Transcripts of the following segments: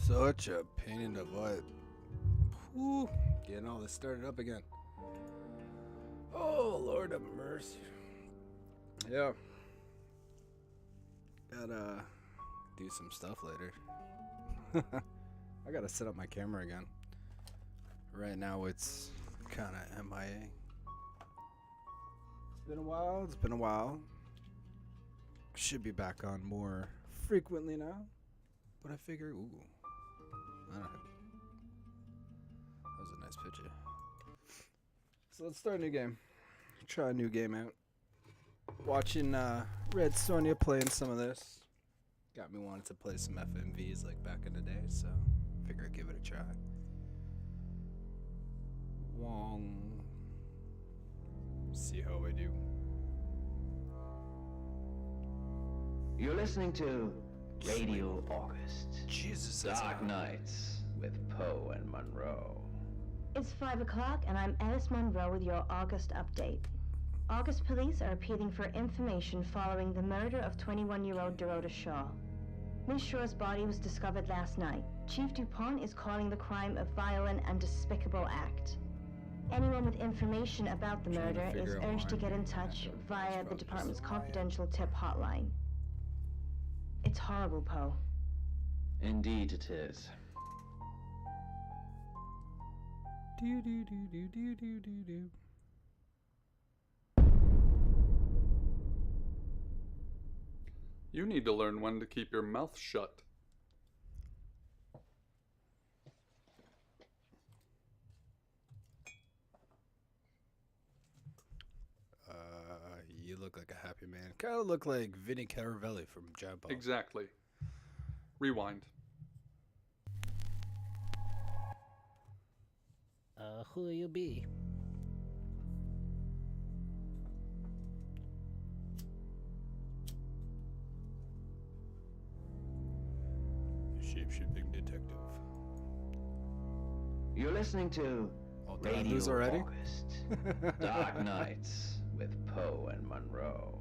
Such a pain in the butt. Whew, getting all this started up again. Oh, Lord have mercy. Yeah. Gotta do some stuff later. I gotta set up my camera again. Right now it's kinda MIA. It's been a while. Should be back on more frequently now. But I figure, ooh. I don't know. That was a nice picture. So let's start a new game. Try a new game out. Watching Red Sonja playing some of this. Got me wanting to play some FMVs like back in the day, so figure I'd give it a try. Wong. See how I do. You're listening to Radio August. Jesus, that's Dark Nights with Poe and Monroe. It's 5 o'clock and I'm Alice Monroe with your August update. August police are appealing for information following the murder of 21-year-old Dorota Shaw. Miss Shaw's body was discovered last night. Chief DuPont is calling the crime a violent and despicable act. Anyone with information about the murder is urged to get in touch via the department's confidential tip hotline. It's horrible, Poe. Indeed it is. Do do do do do do do do. You need to learn when to keep your mouth shut. You look like a happy man. Kind of look like Vinny Caravelli from Jabba. Exactly. Rewind. Who you be? Shapeshifting Detective. You're listening to Oh, did I Radio lose already? August. Dark Nights with Poe and Monroe.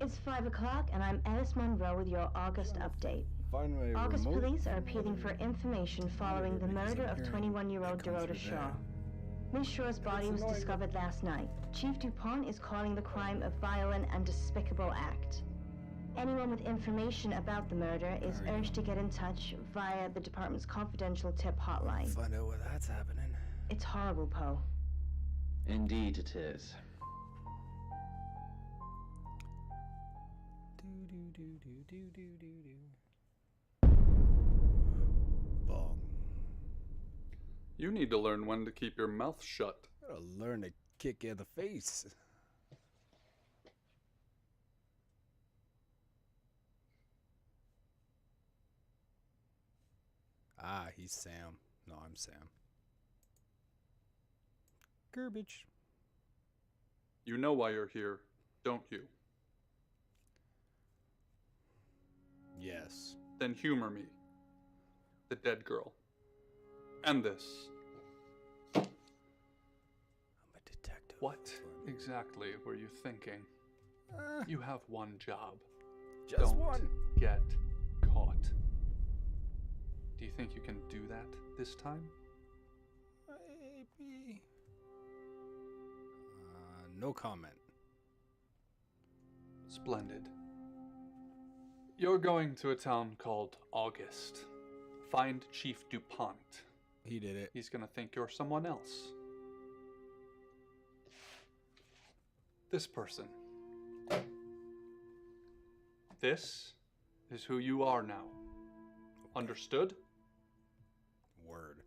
It's 5 o'clock and I'm Alice Monroe with your August update. Find my August remote. police are appealing for information following the Because murder I'm of hearing 21-year-old it come Dorota through Shaw. there. Miss Shaw's body was annoying. discovered last night. Chief DuPont is calling the crime a violent and despicable act. Anyone with information about the murder is There we urged to get in touch via the department's confidential tip hotline. Find out where that's happening. It's horrible, Poe. Indeed it is. Do do do do do do do do. Bong. You need to learn when to keep your mouth shut. Gotta learn to kick you in the face. Ah, he's Sam. No, I'm Sam. Garbage. You know why you're here, don't you? Yes. Then humor me. The dead girl. And this. I'm a detective. What exactly were you thinking? You have one job. Just Don't one. get caught. Do you think you can do that this time? Maybe. No comment. Splendid. You're going to a town called August. Find Chief DuPont. He did it. He's gonna think you're someone else. This person. This is who you are now. Understood? Word.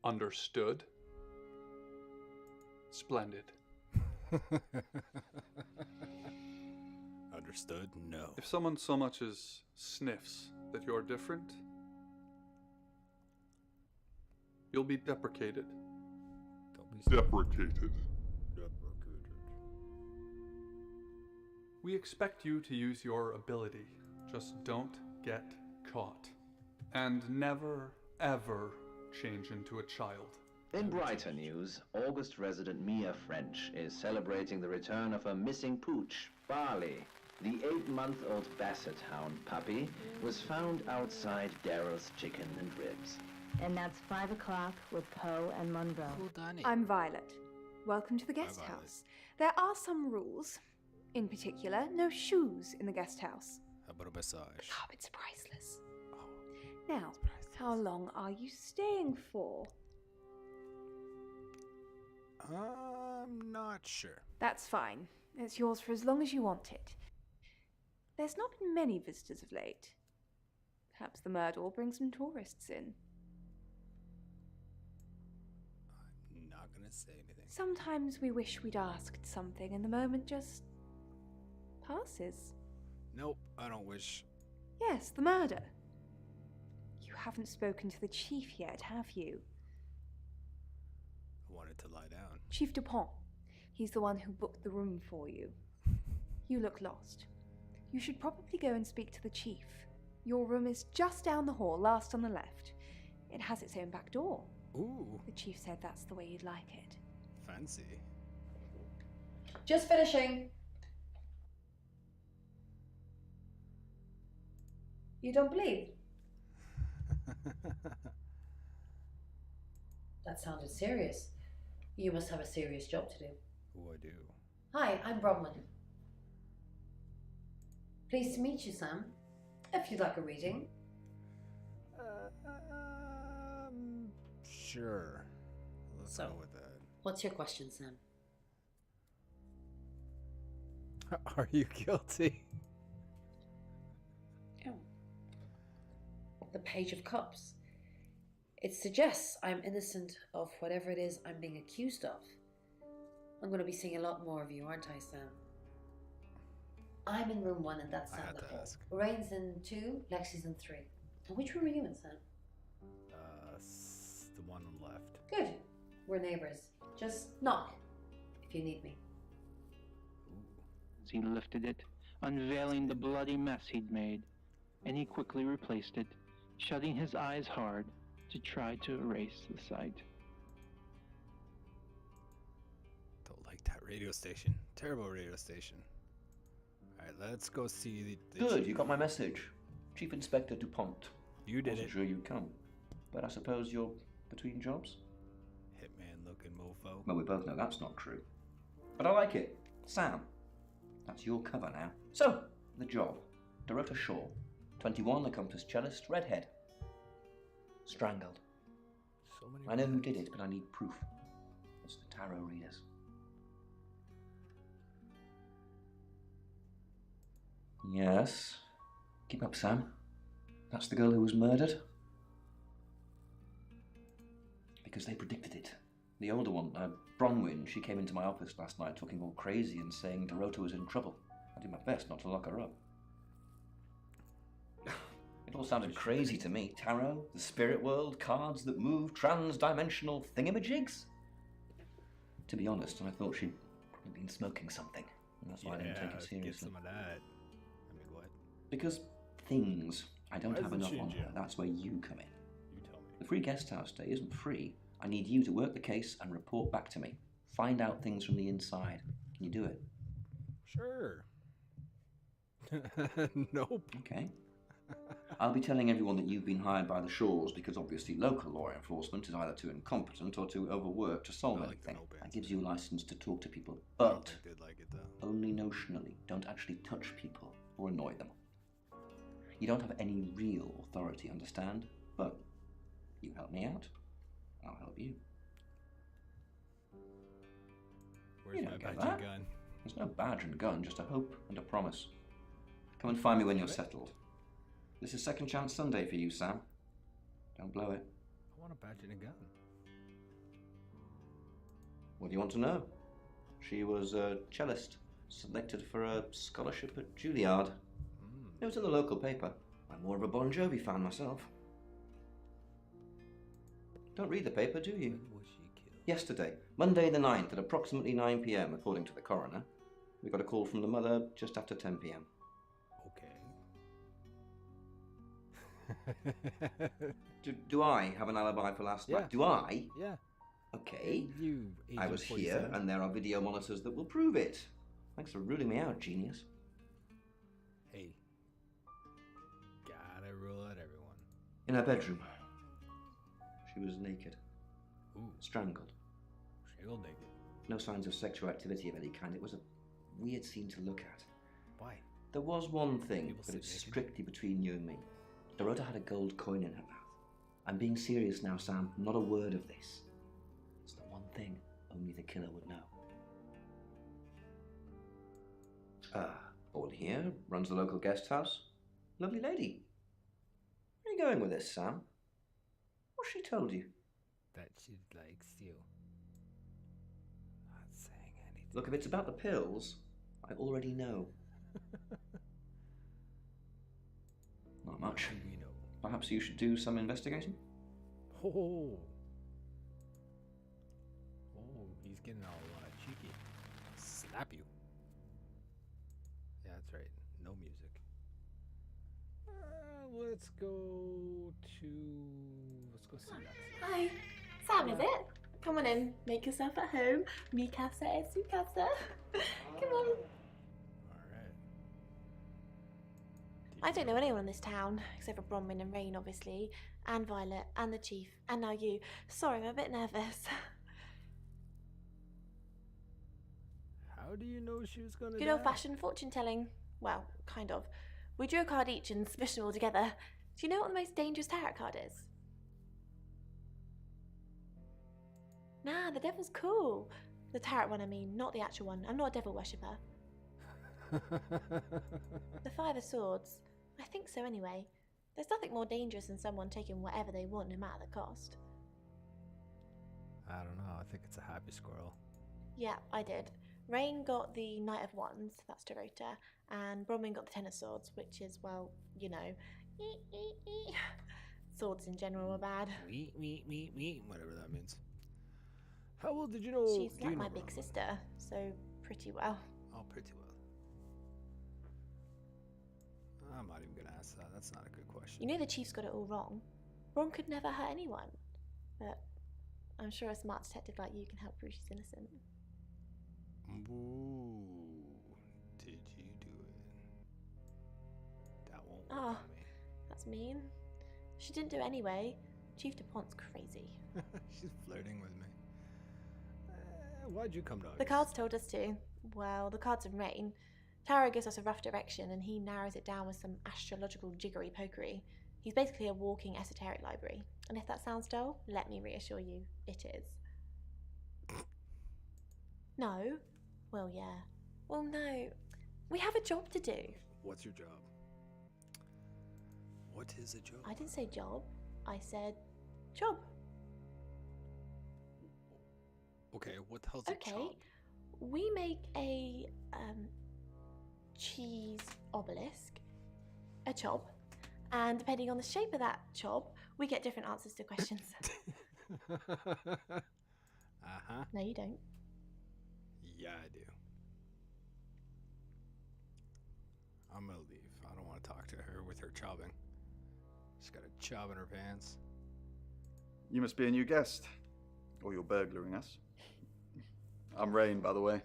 Understood? Splendid. Understood? No. If someone so much as sniffs that you're different, you'll be deprecated. Don't be Deprecated. deprecated. We expect you to use your ability. Just don't get caught. And never, ever change into a child. In brighter news, August resident Mia French is celebrating the return of her missing pooch, Barley. The 8-month-old Basset Hound puppy was found outside Daryl's Chicken and Ribs. And that's 5 o'clock with Poe and Monroe. Who done it? I'm Violet. Welcome to the guest Violet. house. There are some rules. In particular, no shoes in the guest house. How about a massage? Carpet's priceless. Oh, Now, how long are you staying for? I'm not sure. That's fine. It's yours for as long as you want it. There's not been many visitors of late. Perhaps the murder will bring some tourists in. I'm not gonna say anything. Sometimes we wish we'd asked something and the moment just passes. Nope, I don't wish. Yes, the murder. You haven't spoken to the chief yet, have you? I wanted to lie down. Chief Dupont. He's the one who booked the room for you. You look lost. You should probably go and speak to the chief. Your room is just down the hall, last on the left. It has its own back door. Ooh, The chief said that's the way you'd like it. fancy. Just finishing. You don't believe? That sounded serious. You must have a serious job to do. Ooh, I do. Hi, I'm Bronwyn. Pleased to meet you, Sam. If you'd like a reading. Sure. Let's So. go with that. What's your question, Sam? Are you guilty? Oh. The Page of Cups. It suggests I'm innocent of whatever it is I'm being accused of. I'm going to be seeing a lot more of you, aren't I, Sam? I'm in room 1 and that's I down had the to hall. ask. Lorraine's in 2, Lexi's in 3. And which room are you in, Sam? The one on the left. Good. We're neighbours. Just knock if you need me. He lifted it, unveiling the bloody mess he'd made, and he quickly replaced it, shutting his eyes hard to try to erase the sight. Don't like that radio station. Terrible radio station. Alright, let's go see the Good, chief. you got my message. Chief Inspector DuPont. You did Wasn't it. sure you'd come. But I suppose you're between jobs? Hitman looking mofo. Well, we both know that's not true. But I like it. Sam. That's your cover now. So, the job. Dorota Shaw. 21, accomplished cellist, redhead. Strangled. So many I know who words. did it, but I need proof. It's the tarot readers. Yes. Keep up, Sam. That's the girl who was murdered. Because they predicted it. The older one, Bronwyn, she came into my office last night talking all crazy and saying Dorota was in trouble. I did my best not to lock her up. It all sounded crazy to me. Tarot, the spirit world, cards that move, trans-dimensional thingamajigs. To be honest, I thought she'd probably been smoking something. And that's why I didn't take it Get seriously. some of that. I mean, what? Because things, I don't Why have does it enough on change her. you? That's where you come in. You tell me. The free guest house stay isn't free. I need you to work the case and report back to me. Find out things from the inside. Can you do it? Sure. Nope. Okay. I'll be telling everyone that you've been hired by the Shaws because obviously local law enforcement is either too incompetent or too overworked to solve I like the anything. nope That gives answer. you a license to talk to people, I don't but think they'd like it though. only notionally. Don't actually touch people or annoy them. You don't have any real authority, understand? But you help me out, I'll help you. Where's You my don't get badge and that. gun? There's no badge and gun, just a hope and a promise. Come and find me when you're settled. This is Second Chance Sunday for you, Sam. Don't blow it. I want a badge and a gun. What do you want to know? She was a cellist, selected for a scholarship at Juilliard. It was in the local paper. I'm more of a Bon Jovi fan myself. Don't read the paper, do you? When was she killed? Yesterday, Monday the 9th at approximately 9 p.m, according to the coroner. We got a call from the mother just after 10 p.m. Okay. Do I have an alibi for last Yeah. night? Do I? Yeah. Okay. You. I was here, and there are video monitors that will prove it. Thanks for ruling me out, genius. In her bedroom. She was naked. Ooh. Strangled. Strangled naked. No signs of sexual activity of any kind. It was a weird scene to look at. Why? There was one thing, People but sit it's naked? strictly between you and me. Dorota had a gold coin in her mouth. I'm being serious now, Sam. Not a word of this. It's the one thing only the killer would know. Born here, runs the local guest house. Lovely lady. Where are you going with this, Sam? What's she told you? That she likes you. Not saying anything. Look, if it's about the pills, I already know. Not much. What do we know? Perhaps you should do some investigating? Oh. Oh, he's getting all cheeky. Slap you. Yeah, that's right. No music. Let's go see Lexi. Hi, Sam, is it? Come on in, make yourself at home. Mi casa es su casa. Come on. Alright. I don't know anyone in this town, except for Bronwyn and Rain, obviously, and Violet, and the Chief, and now you. Sorry, I'm a bit nervous. How do you know she was gonna Good die? old-fashioned fortune-telling. Well, kind of. We drew a card each and smushed them all together. Do you know what the most dangerous tarot card is? Nah, the devil's cool. The tarot one, I mean, not the actual one. I'm not a devil worshipper. The Five of Swords. I think so anyway. There's nothing more dangerous than someone taking whatever they want, no matter the cost. I don't know. I think it's a happy squirrel. Yeah, I did. Rain got the Knight of Wands, that's Dorota, and Bronwyn got the Ten of Swords, which is, well, you know, swords in general are bad. Whatever that means. How well did you know? She's do you like know my big Bronwyn? sister, so pretty well. Oh, pretty well. I'm not even gonna ask that. That's not a good question. You know the Chief's got it all wrong. Bron could never hurt anyone, but I'm sure a smart detective like you can help prove she's innocent. Ooh, did you do it? That won't work Oh, on me. that's mean. She didn't do it anyway. Chief DuPont's crazy. She's flirting with me. Why'd you come to The us? cards told us to. Well, the cards in Rain. Tarot gives us a rough direction and he narrows it down with some astrological jiggery pokery. He's basically a walking esoteric library. And if that sounds dull, let me reassure you, it is. No? Well, yeah. Well, no. We have a job to do. What's your job? What is a job? I didn't say job. I said job. Okay, what the hell's a Okay. job? We make a cheese obelisk, a chob, and depending on the shape of that chob, we get different answers to questions. Uh-huh. No, you don't. Yeah, I do. I'm gonna leave. I don't want to talk to her with her chobbing. She's got a chob in her pants. You must be a new guest, or you're burglaring us. I'm Rain, by the way.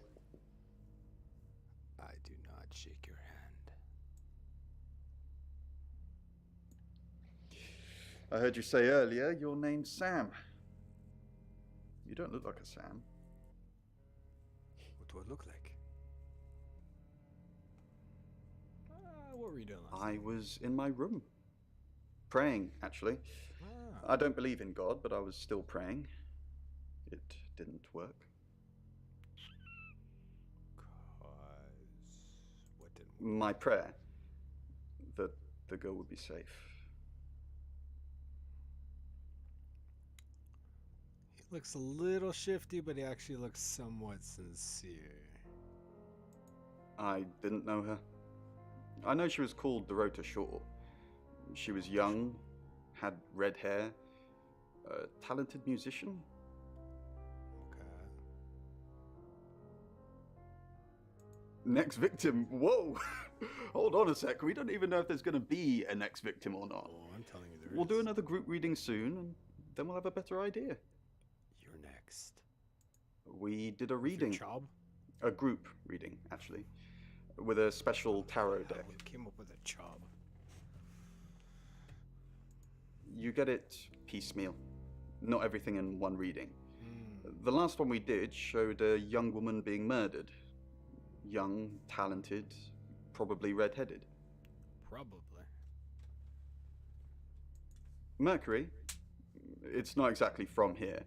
I do not shake your hand. I heard you say earlier your name's Sam. You don't look like a Sam. What do I look like? What were you doing last I was in my room. Praying, actually. Ah. I don't believe in God, but I was still praying. It didn't work. What didn't work? My prayer that the girl would be safe. He looks a little shifty, but he actually looks somewhat sincere. I didn't know her. I know she was called Dorota Shaw. She was young, had red hair, a talented musician. Okay. Next victim? Whoa! Hold on a sec. We don't even know if there's going to be a next victim or not. Oh, I'm telling you there We'll is. do another group reading soon, and then we'll have a better idea. You're next. We did a With your reading. chob? A group reading, actually. With a special tarot deck. We came up with a chob. you get it piecemeal, not everything in one reading. The last one we did showed a young woman being murdered. Young, talented, probably red-headed. Probably. Mercury, it's not exactly from here.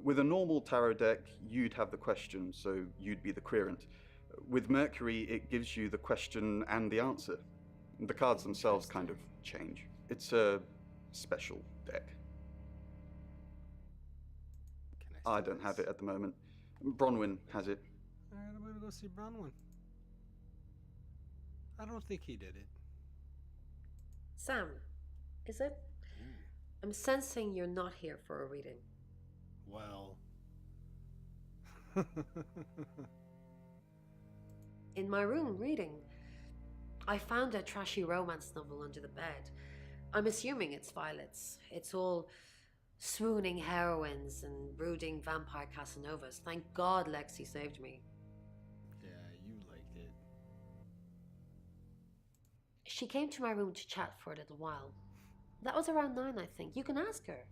With a normal tarot deck, you'd have the question, so you'd be the querent. With Mercury, it gives you the question and the answer. The cards themselves kind of change. It's a special deck. I don't have it at the moment. Bronwyn has it. Alright, I'm gonna go see Bronwyn. I don't think he did it. Sam, is it? I'm sensing you're not here for a reading. Well. In my room, reading, I found a trashy romance novel under the bed. I'm assuming it's Violet's. It's all swooning heroines and brooding vampire Casanovas. Thank God Lexi saved me. Yeah, you liked it. She came to my room to chat for a little while. That was around 9, I think. You can ask her.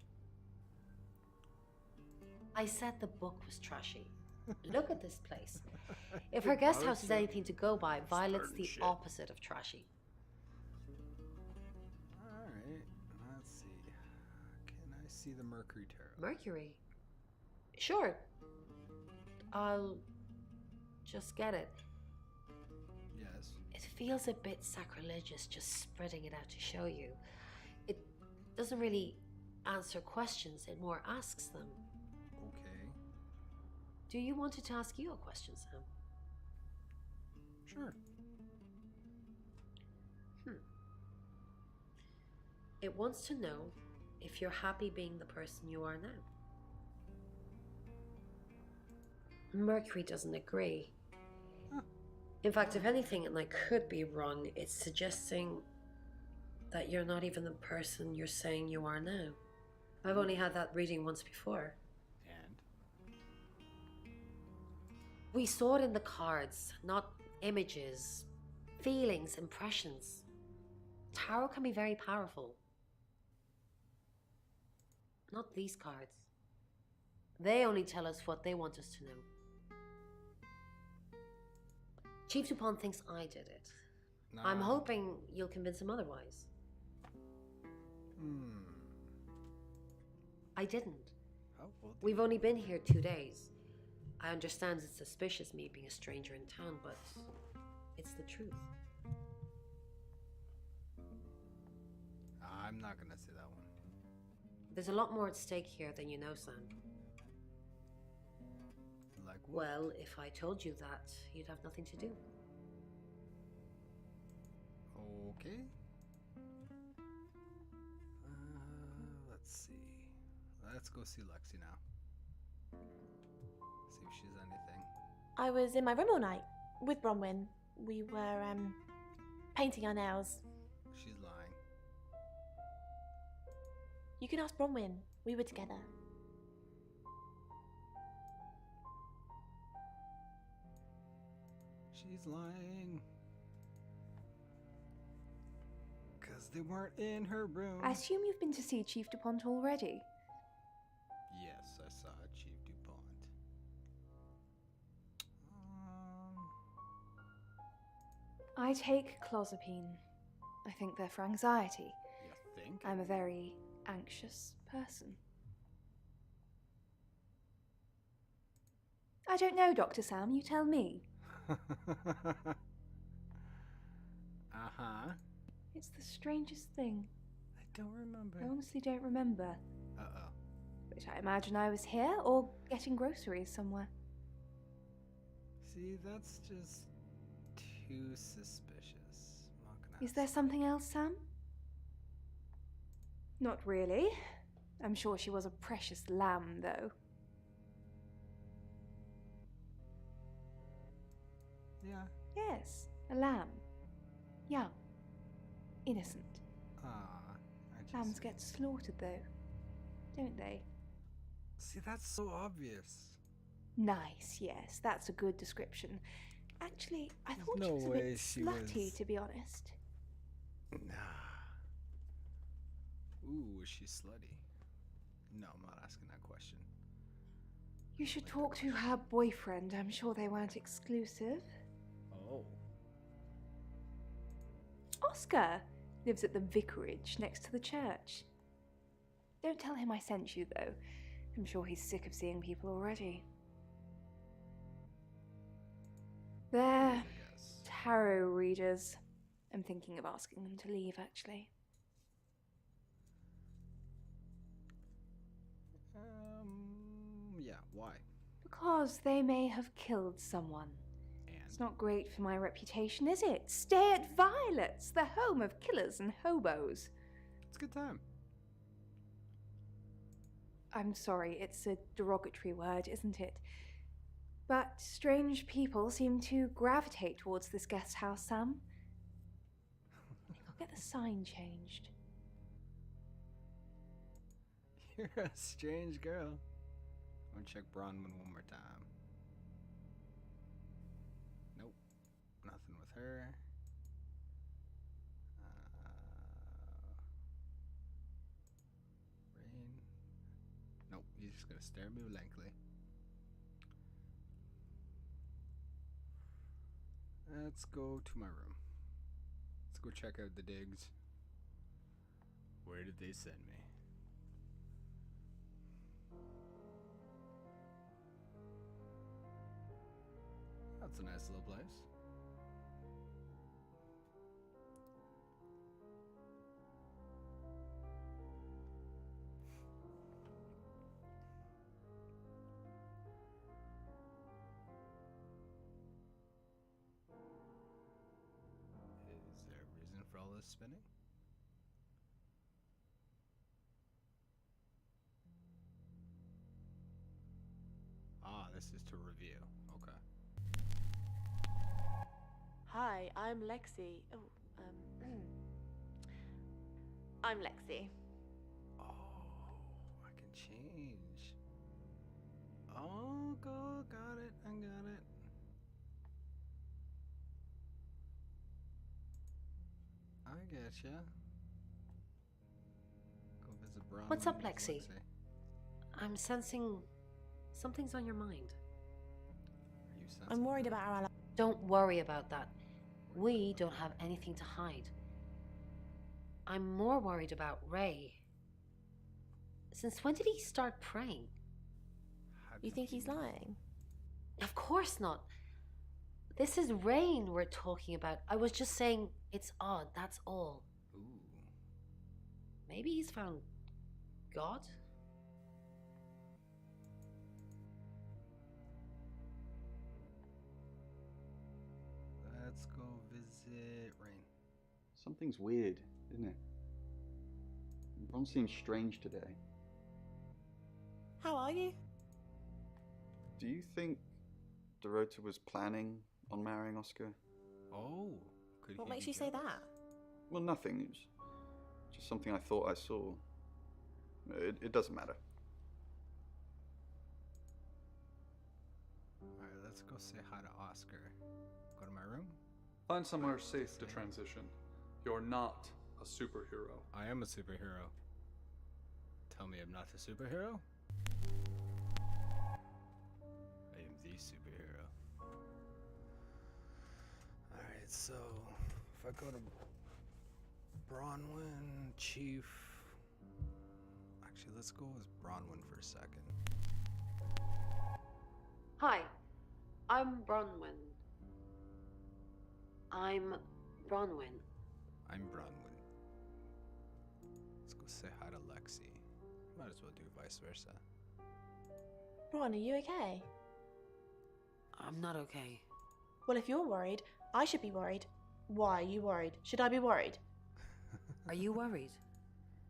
I said the book was trashy. Look at this place. If her guest house is anything to go by, Violet's the opposite of trashy. Alright, let's see. Can I see the Mercury Tarot? Mercury? Sure. I'll just get it. Yes. It feels a bit sacrilegious just spreading it out to show you. It doesn't really answer questions, it more asks them. Okay. Do you want it to ask you a question, Sam? Sure. It wants to know if you're happy being the person you are now. Mercury doesn't agree. In fact, if anything, and I could be wrong, it's suggesting that you're not even the person you're saying you are now. I've only had that reading once before. And? We saw it in the cards, not images, feelings, impressions. Tarot can be very powerful. Not these cards. They only tell us what they want us to know. Chief Dupont thinks I did it. No. I'm hoping you'll convince him otherwise. I didn't. Oh, well, We've only been here 2 days. I understand it's suspicious me being a stranger in town, but it's the truth. I'm not gonna say that one. There's a lot more at stake here than you know, Sam. Like what? Well, if I told you that, you'd have nothing to do. Okay. Let's see. Let's go see Lexi now. See if she's anything. I was in my room all night with Bronwyn. We were painting our nails. She's lying. You can ask Bronwyn. We were together. She's lying. Because they weren't in her room. I assume you've been to see Chief Dupont already. Yes, I saw Chief Dupont. I take clozapine. I think they're for anxiety. You think? I'm a very anxious person. I don't know, Dr. Sam, you tell me. Uh-huh. It's the strangest thing. I don't remember. I honestly don't remember. Uh-oh. But I imagine I was here or getting groceries somewhere. See, that's just too suspicious. Is there something else, Sam? Not really. I'm sure she was a precious lamb, though. Yeah. Yes, a lamb. Young. Innocent. Lambs get slaughtered, though, don't they? See, that's so obvious. Nice, yes, that's a good description. Actually, I thought no she was a way bit she slutty, was- to be honest. Nah. Ooh, was is she slutty? No, I'm not asking that question. You should talk to her boyfriend. I'm sure they weren't exclusive. Oh. Oscar lives at the vicarage next to the church. Don't tell him I sent you, though. I'm sure he's sick of seeing people already. They're tarot readers. I'm thinking of asking them to leave, actually. Yeah, why? Because they may have killed someone. It's not great for my reputation, is it? Stay at Violet's, the home of killers and hobos. It's a good time. I'm sorry, it's a derogatory word, isn't it? But strange people seem to gravitate towards this guest house, Sam. I think I'll get the sign changed. You're a strange girl. I'm gonna check Bronwyn one more time. Nope. Nothing with her. Rain. Nope, he's just gonna stare at me blankly. Let's go to my room. Let's go check out the digs. Where did they send me? That's a nice little place. Is there a reason for all this spinning? Ah, this is to review. Okay. Hi, I'm Lexi. I'm Lexi. Oh, I can change. Oh, got it. I got it. I getcha. Go visit Bronwyn. What's up, with Lexi? I'm sensing something's on your mind. Are you sensing? I'm worried about our ally. Don't worry about that. We don't have anything to hide. I'm more worried about Ray. Since when did he start praying? You think he's lying? Of course not. This is Rain we're talking about. I was just saying it's odd, that's all. Ooh. Maybe he's found God? Let's go visit Rain. Something's weird, isn't it? Ron seems strange today. How are you? Do you think Dorota was planning on marrying Oscar? Oh, could What he makes be you say jealous? that? Well, nothing. It was just something I thought I saw. It doesn't matter. Alright, let's go say hi to Oscar. Go to my room. Find somewhere safe to transition. You're not a superhero. I am a superhero. Tell me I'm not a superhero? I am the superhero. Alright, so if I go to Bronwyn, Chief. Actually, let's go with Bronwyn for a second. Hi, I'm Bronwyn. I'm Bronwyn. I'm Bronwyn. Let's go say hi to Lexi. Might as well do vice versa. Ron, are you okay? I'm not okay. Well, if you're worried, I should be worried. Why are you worried? Should I be worried? Are you worried?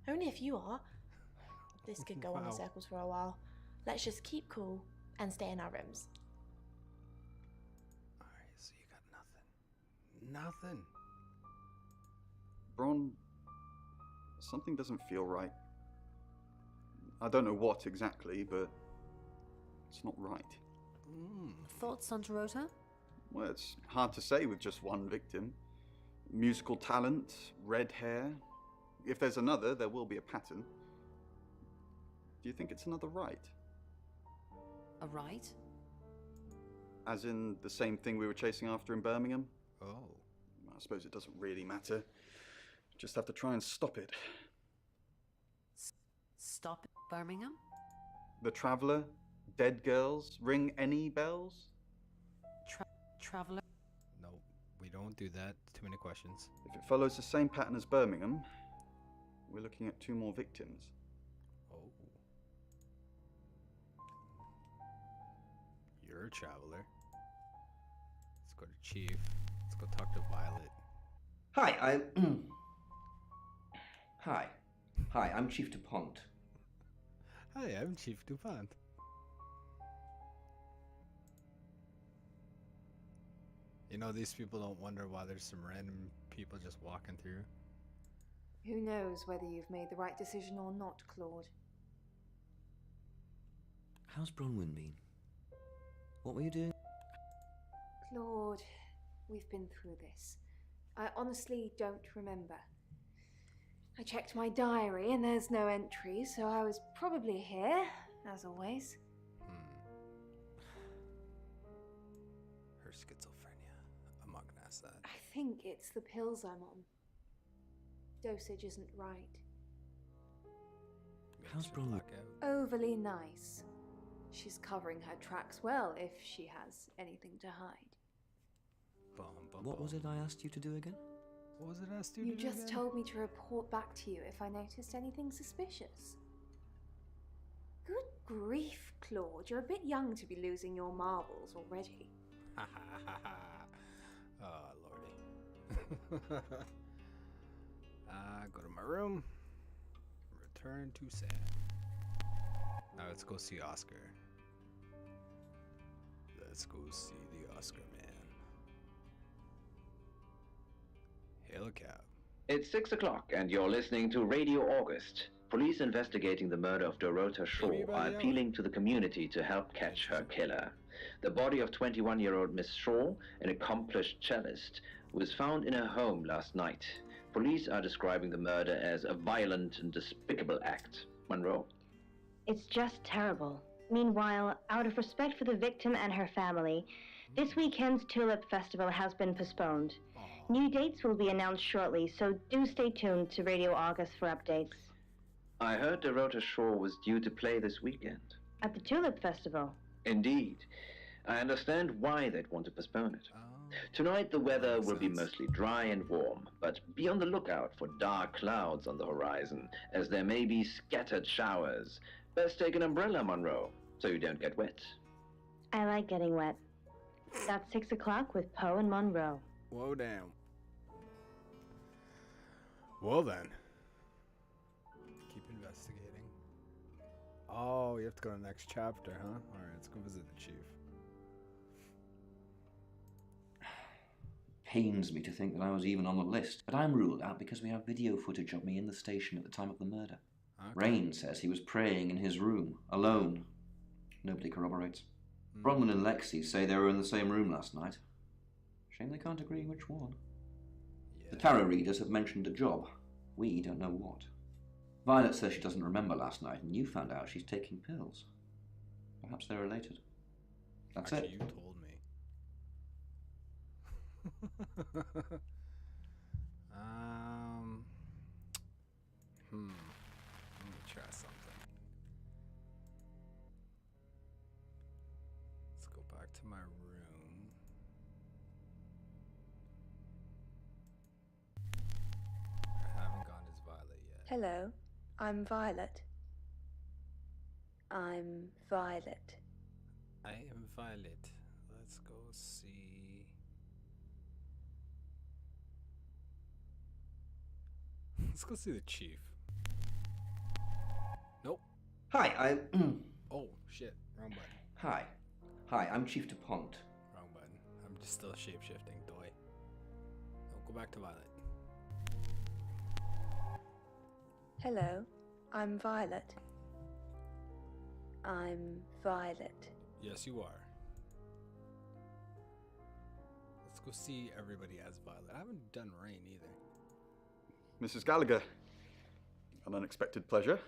Only if you are. This could go on in Wow. circles for a while. Let's just keep cool and stay in our rooms. Alright, so you got nothing. Nothing. Bron, something doesn't feel right. I don't know what exactly, but it's not right. Thoughts on Dorota? Well, it's hard to say with just one victim. Musical talent, red hair. If there's another, there will be a pattern. Do you think it's another rite? A right? As in the same thing we were chasing after in Birmingham? Oh. I suppose it doesn't really matter. Just have to try and stop it. Stop Birmingham? The Traveller? Dead girls? Ring any bells? Traveller? No, we don't do that. Too many questions. If it follows the same pattern as Birmingham, we're looking at 2 more victims. Oh. You're a traveler. Let's go to Chief. Let's go talk to Violet. Hi, Hi, I'm Chief DuPont. Hi, I'm Chief DuPont. You know, these people don't wonder why there's some random people just walking through. Who knows whether you've made the right decision or not, Claude? How's Bronwyn been? What were you doing? Claude, we've been through this. I honestly don't remember. I checked my diary and there's no entry, so I was probably here, as always. Her schizophrenia. I'm not gonna ask that. I think it's the pills I'm on. Dosage isn't right. How's Bronwyn? Overly nice. She's covering her tracks well if she has anything to hide. What was it I asked you to do again? What was it I asked you You to do just again? told me to report back to you if I noticed anything suspicious. Good grief, Claude. You're a bit young to be losing your marbles already. Ha ha ha ha. Oh, lordy. Go to my room. Return to Sam. Now let's go see Oscar. Let's go see the Oscar man. Hail a cab. It's 6 o'clock, and you're listening to Radio August. Police investigating the murder of Dorota Shaw are appealing to the community to help catch her killer. The body of 21-year-old Miss Shaw, an accomplished cellist, was found in her home last night. Police are describing the murder as a violent and despicable act. Monroe? It's just terrible. Meanwhile, out of respect for the victim and her family, this weekend's Tulip Festival has been postponed. New dates will be announced shortly, so do stay tuned to Radio August for updates. I heard Dorota Shaw was due to play this weekend. At the Tulip Festival? Indeed. I understand why they'd want to postpone it. Tonight the weather will be mostly dry and warm, but be on the lookout for dark clouds on the horizon, as there may be scattered showers. Best take an umbrella, Monroe, so you don't get wet. I like getting wet. That's 6 o'clock with Poe and Monroe. Whoa, damn. Well then. Keep investigating. Oh, you have to go to the next chapter, huh? Alright, let's go visit the chief. Pains me to think that I was even on the list, but I'm ruled out because we have video footage of me in the station at the time of the murder. Okay. Rain says he was praying in his room, alone. Nobody corroborates. Bronwyn and Lexi say they were in the same room last night. Shame they can't agree which one. The tarot readers have mentioned a job. We don't know what. Violet says she doesn't remember last night, and you found out she's taking pills. Perhaps they're related. That's Actually, it. you told me. Let me try something. Let's go back to my room. I haven't gone as Violet yet. Hello, I'm Violet. I'm Violet. I am Violet. Let's go see. Let's go see the chief. Nope. Hi, Oh, shit. Wrong button. Hi, I'm Chief DuPont. Wrong button. I'm just still shape-shifting, toy. No, go back to Violet. Hello, I'm Violet. I'm Violet. Yes, you are. Let's go see everybody as Violet. I haven't done Rain either. Mrs. Gallagher. An unexpected pleasure.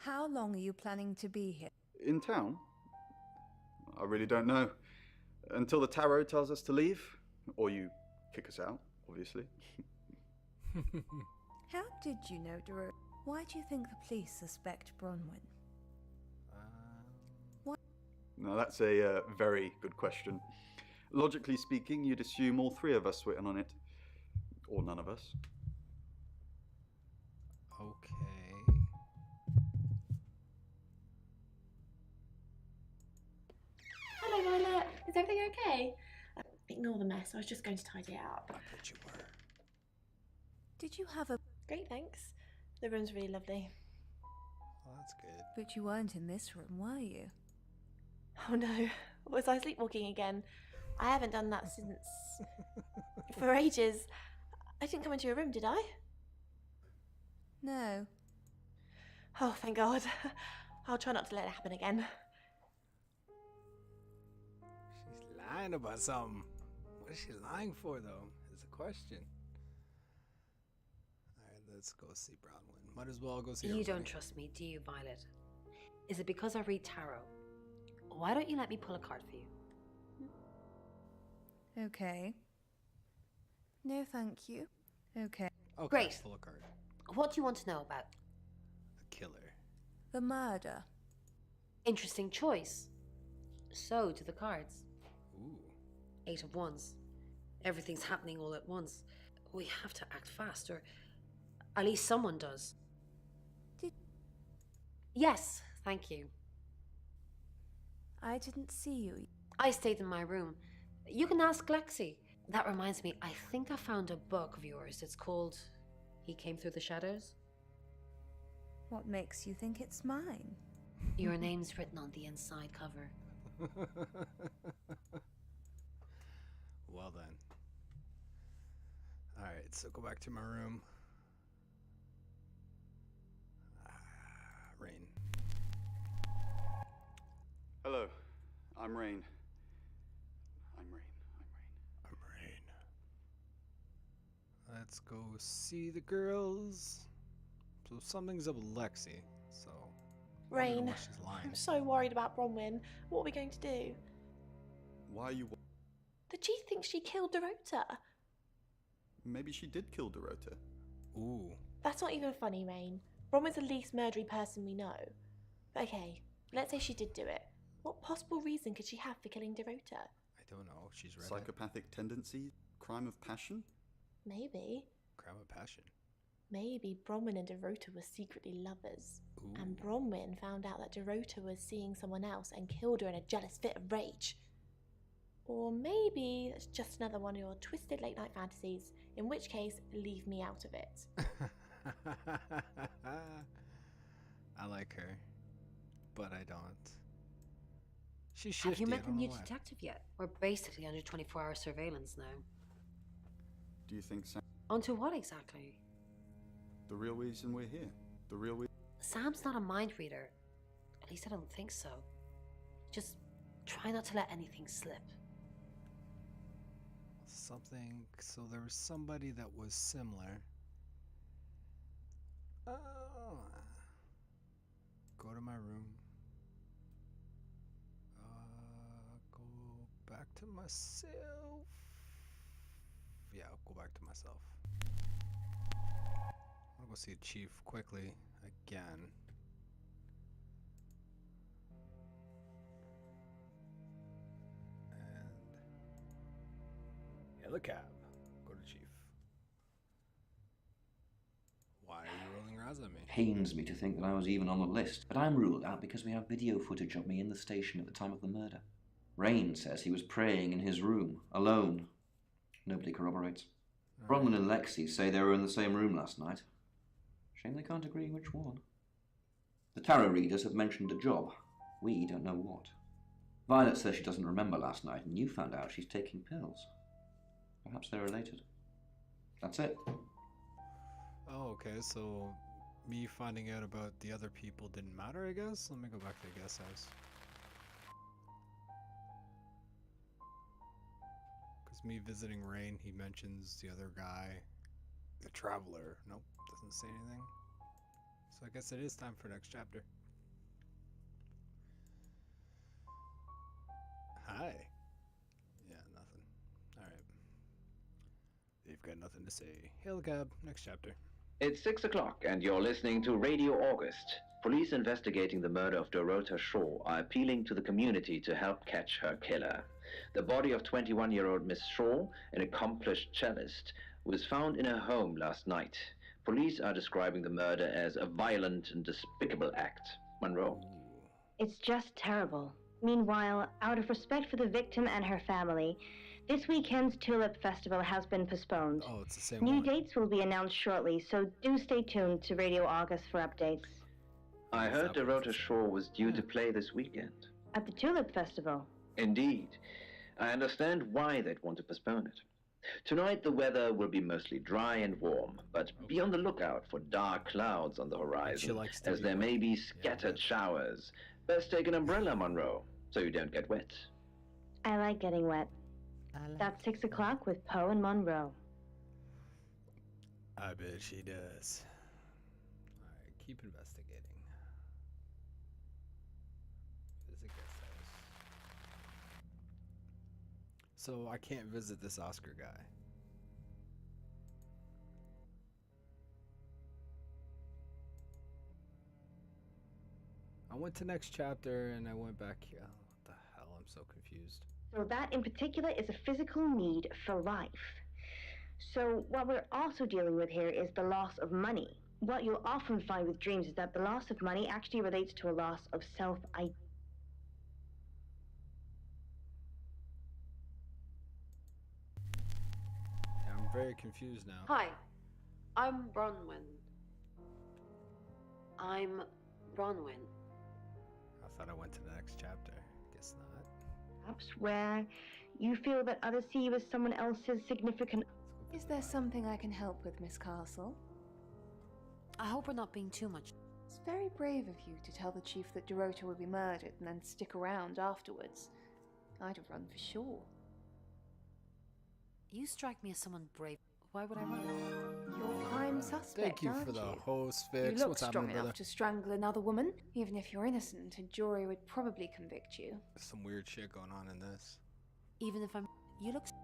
How long are you planning to be here? In town? I really don't know. Until the tarot tells us to leave. Or you kick us out, obviously. How did you know Dorota? Why do you think the police suspect Bronwyn? Now that's a very good question. Logically speaking, you'd assume all three of us were in on it. Or none of us. Okay. Hello, Violet. Is everything okay? Ignore the mess. I was just going to tidy it up. I bet you were. Did you have a... Great, thanks. The room's really lovely. Oh, that's good. But you weren't in this room, were you? Oh no. Was I sleepwalking again? I haven't done that since... for ages. I didn't come into your room, did I? No. Oh, thank God. I'll try not to let it happen again. She's lying about something. What is she lying for, though? Is the question. Alright, let's go see Bronwyn. Might as well go see her. You don't trust me, do you, Violet? Is it because I read tarot? Why don't you let me pull a card for you? Okay. No, thank you. Okay. Okay, Great. pull a card. What do you want to know about? A killer. The murder. Interesting choice. So do the cards. Ooh. 8 of Wands. Everything's happening all at once. We have to act fast, or at least someone does. Yes, thank you. I didn't see you. I stayed in my room. You can ask Lexi. That reminds me, I think I found a book of yours. It's called He Came Through the Shadows. What makes you think it's mine? Your name's written on the inside cover. Well then. Alright, so go back to my room. Rain. Hello, I'm Rain. I'm Rain. Let's go see the girls. So something's up with Lexi, so... I don't know Rain, why she's lying. I'm so worried about Bronwyn. What are we going to do? Why are you... The chief thinks she killed Dorota. Maybe she did kill Dorota. Ooh. That's not even funny, Rain. Bronwyn's the least murdery person we know. Okay, let's say she did do it. What possible reason could she have for killing Dorota? I don't know. She's read Psychopathic tendency? Crime of passion? Maybe. Crime of passion. Maybe Bronwyn and Dorota were secretly lovers. Ooh. And Bronwyn found out that Dorota was seeing someone else and killed her in a jealous fit of rage. Or maybe that's just another one of your twisted late night fantasies, in which case, leave me out of it. I like her, but I don't. She's Have shifty. you I met the don't new know why. detective yet? We're basically under 24-hour surveillance now. Do you think Sam... Onto what exactly? The real reason we're here? The real reason... Sam's not a mind reader. At least I don't think so. Just try not to let anything slip. Something. So there was somebody that was similar. Oh. Go to my room. Go back to myself. Yeah, I'll go back to myself. I'll go see the chief quickly again. The cab. Go to chief. Why are you rolling your eyes at me? Pains me to think that I was even on the list, but I'm ruled out because we have video footage of me in the station at the time of the murder. Rain says he was praying in his room, alone. Nobody corroborates. Bronwyn and Lexi say they were in the same room last night. Shame they can't agree which one. The tarot readers have mentioned a job. We don't know what. Violet says she doesn't remember last night, and you found out she's taking pills. Perhaps they're related. That's it. Oh, okay, so me finding out about the other people didn't matter, I guess? Let me go back to the guest house. Because me visiting Rain, he mentions the other guy, the traveler. Nope, doesn't say anything. So I guess it is time for next chapter. Hi. Yeah, nothing. Alright. They've got nothing to say. Hail the cab. Next chapter. It's 6 o'clock, and you're listening to Radio August. Police investigating the murder of Dorota Shaw are appealing to the community to help catch her killer. The body of 21-year-old Miss Shaw, an accomplished cellist, was found in her home last night. Police are describing the murder as a violent and despicable act. Monroe. It's just terrible. Meanwhile, out of respect for the victim and her family, this weekend's Tulip Festival has been postponed. Oh, it's the same New one. dates will be announced shortly, so do stay tuned to Radio August for updates. I heard Dorota Shaw was due to play this weekend. At the Tulip Festival? Indeed. I understand why they'd want to postpone it. Tonight the weather will be mostly dry and warm, but be on the lookout for dark clouds on the horizon, as there may be scattered showers. Best take an umbrella, Monroe, so you don't get wet. I like getting wet. That's 6 o'clock with Poe and Monroe. I bet she does. Alright, keep investigating. Visit guest house. So I can't visit this Oscar guy. I went to next chapter and I went back here. Oh, what the hell? I'm so confused. So that in particular is a physical need for life. So what we're also dealing with here is the loss of money. What you'll often find with dreams is that the loss of money actually relates to a loss of self-identity. Yeah, I'm very confused now. Hi, I'm Bronwyn. I'm Bronwyn. I thought I went to the next chapter. Guess not. Perhaps where you feel that others see you as someone else's significant... Is there something I can help with, Miss Castle? I hope we're not being too much. It's very brave of you to tell the chief that Dorota will be murdered and then stick around afterwards. I'd have run for sure. You strike me as someone brave. Why would I run? You're a prime suspect, Thank you aren't for the you? host You fix. look What's strong happening, enough brother? to strangle another woman. Even if you're innocent, a jury would probably convict you. There's some weird shit going on in this. Even if I'm innocent.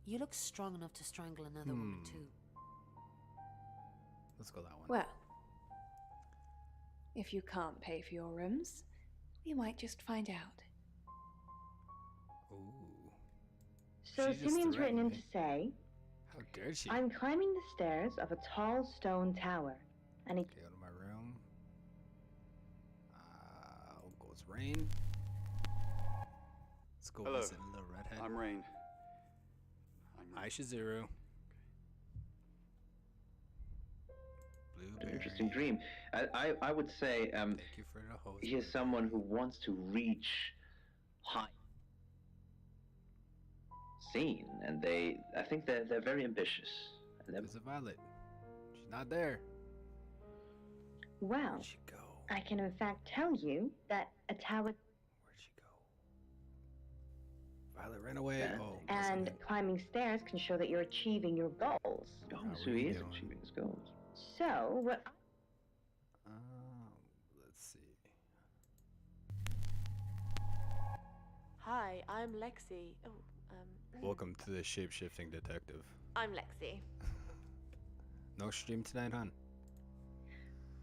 You look strong enough to strangle another woman too. Let's go that one. Well, if you can't pay for your rooms, we might just find out. Ooh. So She just Simeon's written in threatened to me. say, How dare she? I'm climbing the stairs of a tall stone tower. And it... Okay, go to my room. Goes Rain. Let's go Hello. visit Little Redhead. I'm Rain. Hi, Shizuru. An Blueberry. interesting dream. I would say Thank you for the host. he is someone who wants to reach high scene, and I think they're very ambitious. And There's a Violet. She's not there. Well, Where'd she go? I can in fact tell you that a tower... Where'd she go? Violet ran away. Yeah. Oh. And climbing stairs can show that you're achieving your goals. Oh, How so are he you is doing? achieving his goals. So, what... Let's see. Hi, I'm Lexi. Oh, Welcome to the Shapeshifting Detective. I'm Lexi. No stream tonight, hon.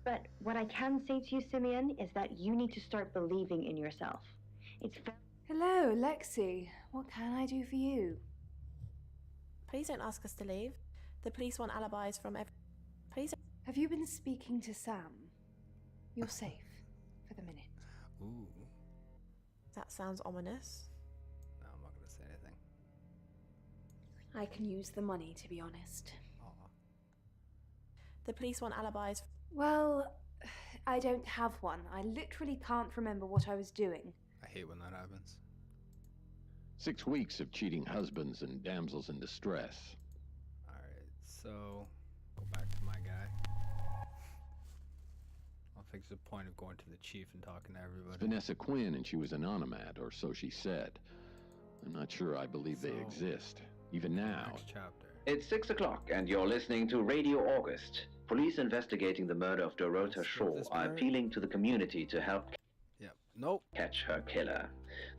But what I can say to you, Simeon, is that you need to start believing in yourself. It's Hello, Lexi. What can I do for you? Please don't ask us to leave. The police want alibis from every... Please... Have you been speaking to Sam? You're safe for the minute. Ooh. That sounds ominous. No, I'm not gonna say anything. I can use the money, to be honest. Aw. The police want alibis... Well, I don't have one. I literally can't remember what I was doing. I hate when that happens. 6 weeks of cheating husbands and damsels in distress. Alright, so go back to my guy. I don't think there's a point of going to the chief and talking to everybody. Vanessa Quinn, and she was an onomat, or so she said. I'm not sure I believe they So, exist. Even now. Next chapter. It's 6 o'clock, and you're listening to Radio August. Police investigating the murder of Dorota Shaw are appealing to the community to help catch her killer.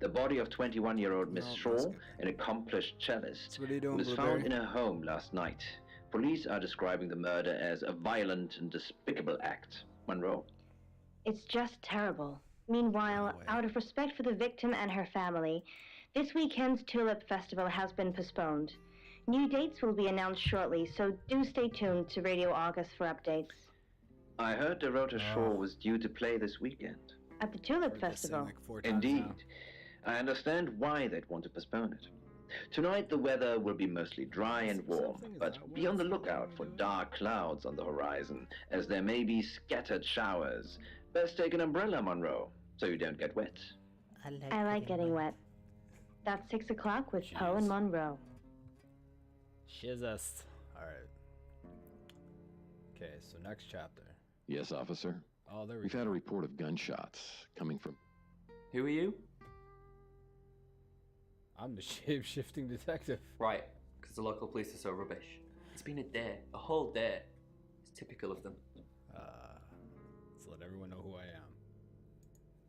The body of 21-year-old Miss Shaw, an accomplished cellist, was found in her home last night. Police are describing the murder as a violent and despicable act. Monroe. It's just terrible. Meanwhile, out of respect for the victim and her family, this weekend's Tulip Festival has been postponed. New dates will be announced shortly, so do stay tuned to Radio August for updates. I heard Dorota Shaw was due to play this weekend. At the Tulip Festival? Indeed. I understand why they'd want to postpone it. Tonight the weather will be mostly dry and warm, but be on the lookout for dark clouds on the horizon, as there may be scattered showers. Best take an umbrella, Monroe, so you don't get wet. I like getting wet. That's 6 o'clock with Poe and Monroe. Shizzest. Alright. Okay, so next chapter. Yes, officer. Oh, there we We've go. had a report of gunshots coming from... Who are you? I'm the shape-shifting detective. Right, because the local police are so rubbish. It's been a day, a whole day. It's typical of them. Let's let everyone know who I am.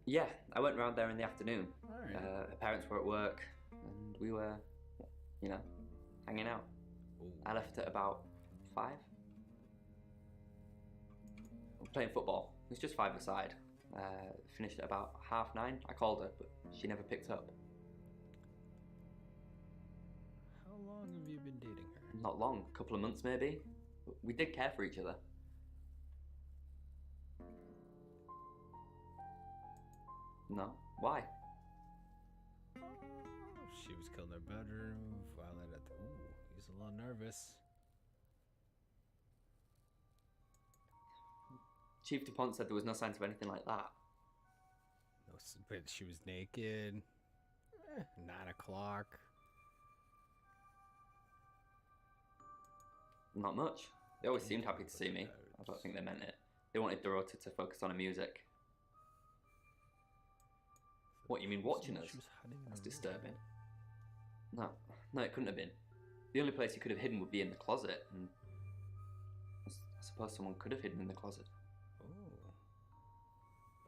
Yeah, I went round there in the afternoon. Alright. Her parents were at work, and we were, you know, hanging out. Ooh. I left at about 5. Playing football. It was just 5-a-side. Finished at about 9:30. I called her, but she never picked up. How long have you been dating her? Not long, a couple of months maybe. But we did care for each other. No, why? She was killed in her bedroom. Violated. Ooh, he's a little nervous. Chief DuPont said there was no signs of anything like that. No, but she was naked. 9 o'clock. Not much. They always seemed happy to see me. I don't think they meant it. They wanted Dorota to focus on her music. What, you mean watching us? That's disturbing. No, it couldn't have been. The only place he could have hidden would be in the closet, and I suppose someone could have hidden in the closet. Oh.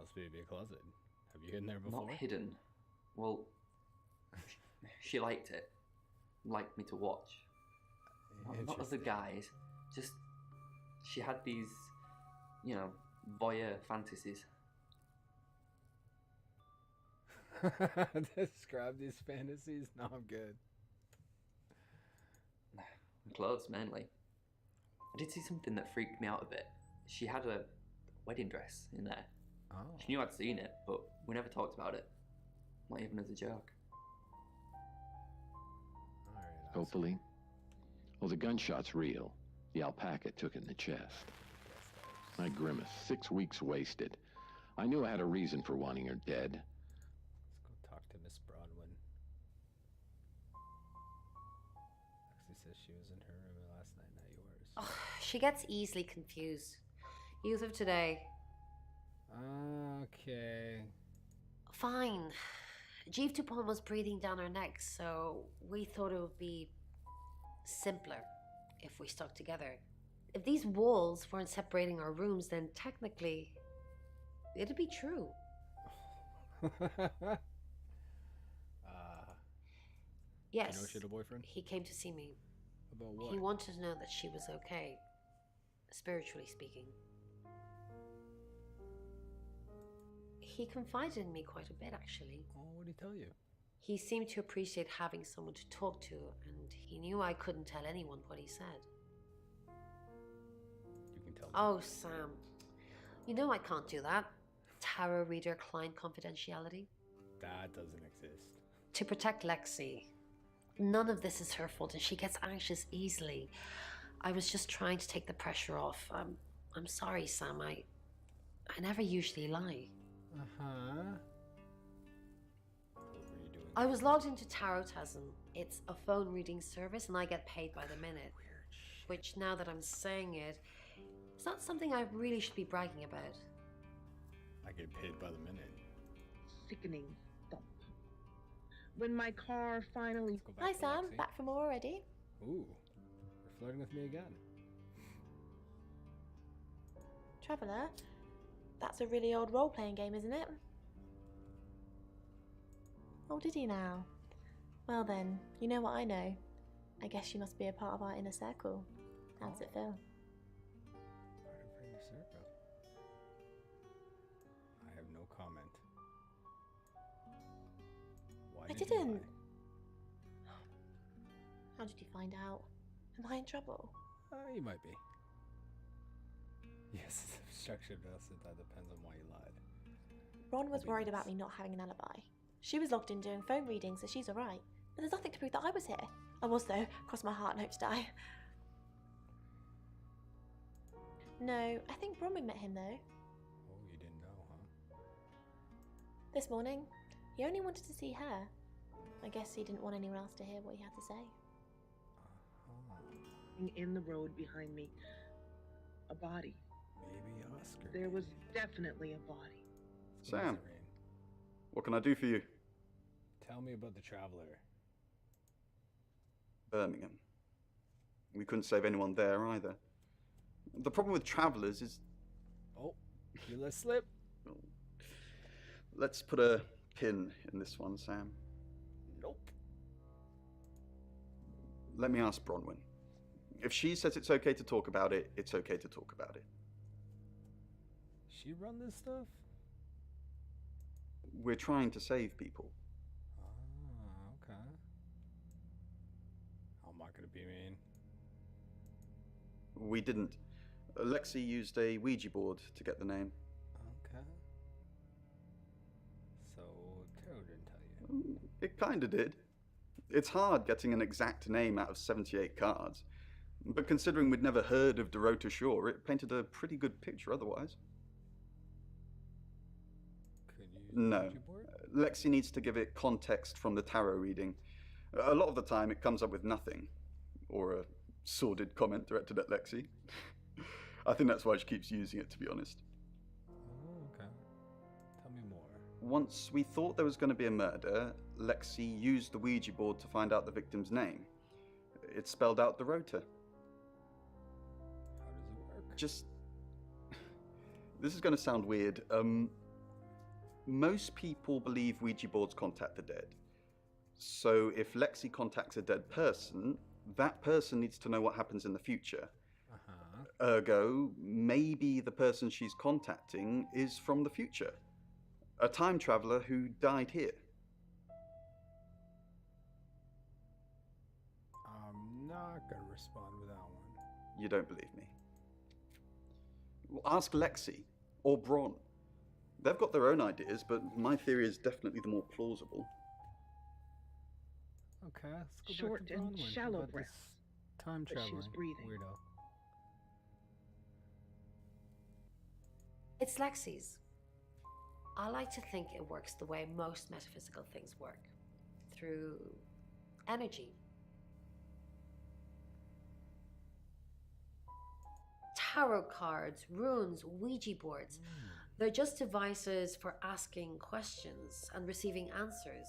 Must be a big closet. Have you hidden there before? Not hidden. Well, she liked it. Liked me to watch. Not other guys. Just, she had these, you know, voyeur fantasies. Describe these fantasies? No, I'm good. Clothes, mainly. I did see something that freaked me out a bit. She had a wedding dress in there. Oh. She knew I'd seen it, but we never talked about it. Not even as a joke. Hopefully. Well, the gunshot's real. The alpaca took in the chest. I grimaced. 6 weeks wasted. I knew I had a reason for wanting her dead. Let's go talk to Miss Bronwyn. Lexi says she was in her room last night, not yours. Oh, she gets easily confused. Youth of today. Okay. Fine. Jeeve Dupont was breathing down her neck, so we thought it would be simpler if we stuck together. If these walls weren't separating our rooms, then technically it'd be true. Yes. You know she had a boyfriend? He came to see me. About what? He wanted to know that she was okay, spiritually speaking. He confided in me quite a bit, actually. Oh, what did he tell you? He seemed to appreciate having someone to talk to, and he knew I couldn't tell anyone what he said. You can tell me. Oh, Sam. You know I can't do that. Tarot reader client confidentiality. That doesn't exist. To protect Lexi. None of this is her fault, and she gets anxious easily. I was just trying to take the pressure off. I'm sorry, Sam. I never usually lie. Uh-huh. What were you doing? I was logged into Tarotasm. It's a phone reading service, and I get paid by the minute. Which, now that I'm saying it, it's not something I really should be bragging about. I get paid by the minute. Sickening thump. When my car finally... Hi, Sam. Back from more already? Ooh. flirting with me again. Traveller, that's a really old role-playing game, isn't it? Oh, did you now? Well then, you know what I know. I guess you must be a part of our inner circle. How does it feel? Part of her inner circle. I have no comment. Why I did you didn't. lie? How did you find out? Am I in trouble? You might be. Yes, structured method. That depends on why you lied. Ron was worried about me not having an alibi. She was logged in doing phone readings, so she's alright. But there's nothing to prove that I was here. I was, though. Cross my heart and hope to die. No, I think Bronwyn met him, though. Oh, you didn't know, huh? This morning. He only wanted to see her. I guess he didn't want anyone else to hear what he had to say. In the road behind me, a body. Maybe Oscar. There was definitely a body. Sam, what can I do for you? Tell me about the Traveler. Birmingham. We couldn't save anyone there either. The problem with travelers is... Oh, you let slip. Let's put a pin in this one, Sam. Nope. Let me ask Bronwyn. If she says it's okay to talk about it, it's okay to talk about it. She run this stuff? We're trying to save people. Ah, okay. I'm not gonna be mean. We didn't. Lexi used a Ouija board to get the name. Okay. So, Tarot didn't tell you? It kinda did. It's hard getting an exact name out of 78 cards. But considering we'd never heard of Dorota Shaw, it painted a pretty good picture otherwise. Could you use No. a Ouija board? Lexi needs to give it context from the tarot reading. A lot of the time it comes up with nothing. Or a sordid comment directed at Lexi. I think that's why she keeps using it, to be honest. Oh, okay. Tell me more. Once we thought there was going to be a murder, Lexi used the Ouija board to find out the victim's name. It spelled out Dorota. How does it work? Just... This is going to sound weird. Most people believe Ouija boards contact the dead. So if Lexi contacts a dead person, that person needs to know what happens in the future. Ergo, maybe the person she's contacting is from the future. A time traveler who died here. I'm not gonna respond with that one. You don't believe me? Well, ask Lexi or Bron. They've got their own ideas, but my theory is definitely the more plausible. Okay, let's go Short back to and Bronwyn. shallow About breaths, this time but she traveling was breathing. weirdo. It's Lexi's. I like to think it works the way most metaphysical things work, through energy. Tarot cards, runes, Ouija boards, they're just devices for asking questions and receiving answers.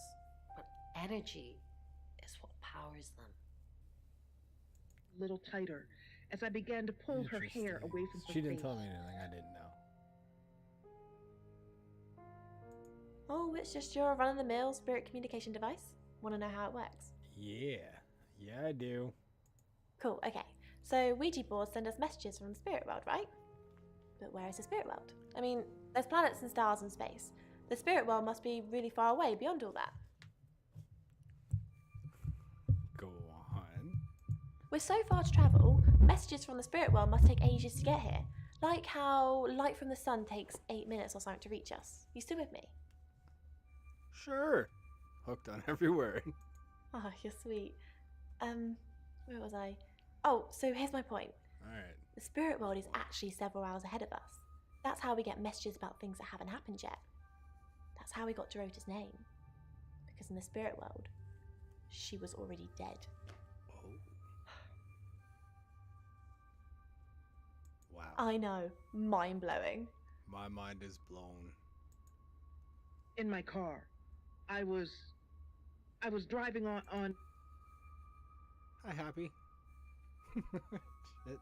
But energy is what powers them. A little tighter as I began to pull her hair away from her She didn't face. tell me anything I didn't know. Oh, it's just your run-of-the-mill spirit communication device? Want to know how it works? Yeah, I do. Cool, okay. So Ouija boards send us messages from the spirit world, right? But where is the spirit world? I mean, there's planets and stars in space. The spirit world must be really far away beyond all that. Go on. We're so far to travel, messages from the spirit world must take ages to get here. Like how light from the sun takes 8 minutes or something to reach us. You still with me? Sure. Hooked on every word. Oh, you're sweet. Where was I? Oh, so here's my point. Alright. The spirit world is actually several hours ahead of us. That's how we get messages about things that haven't happened yet. That's how we got Dorota's name. Because in the spirit world, she was already dead. Oh. Wow. I know. Mind-blowing. My mind is blown. In my car. I was driving on Hi, Happy. Shit.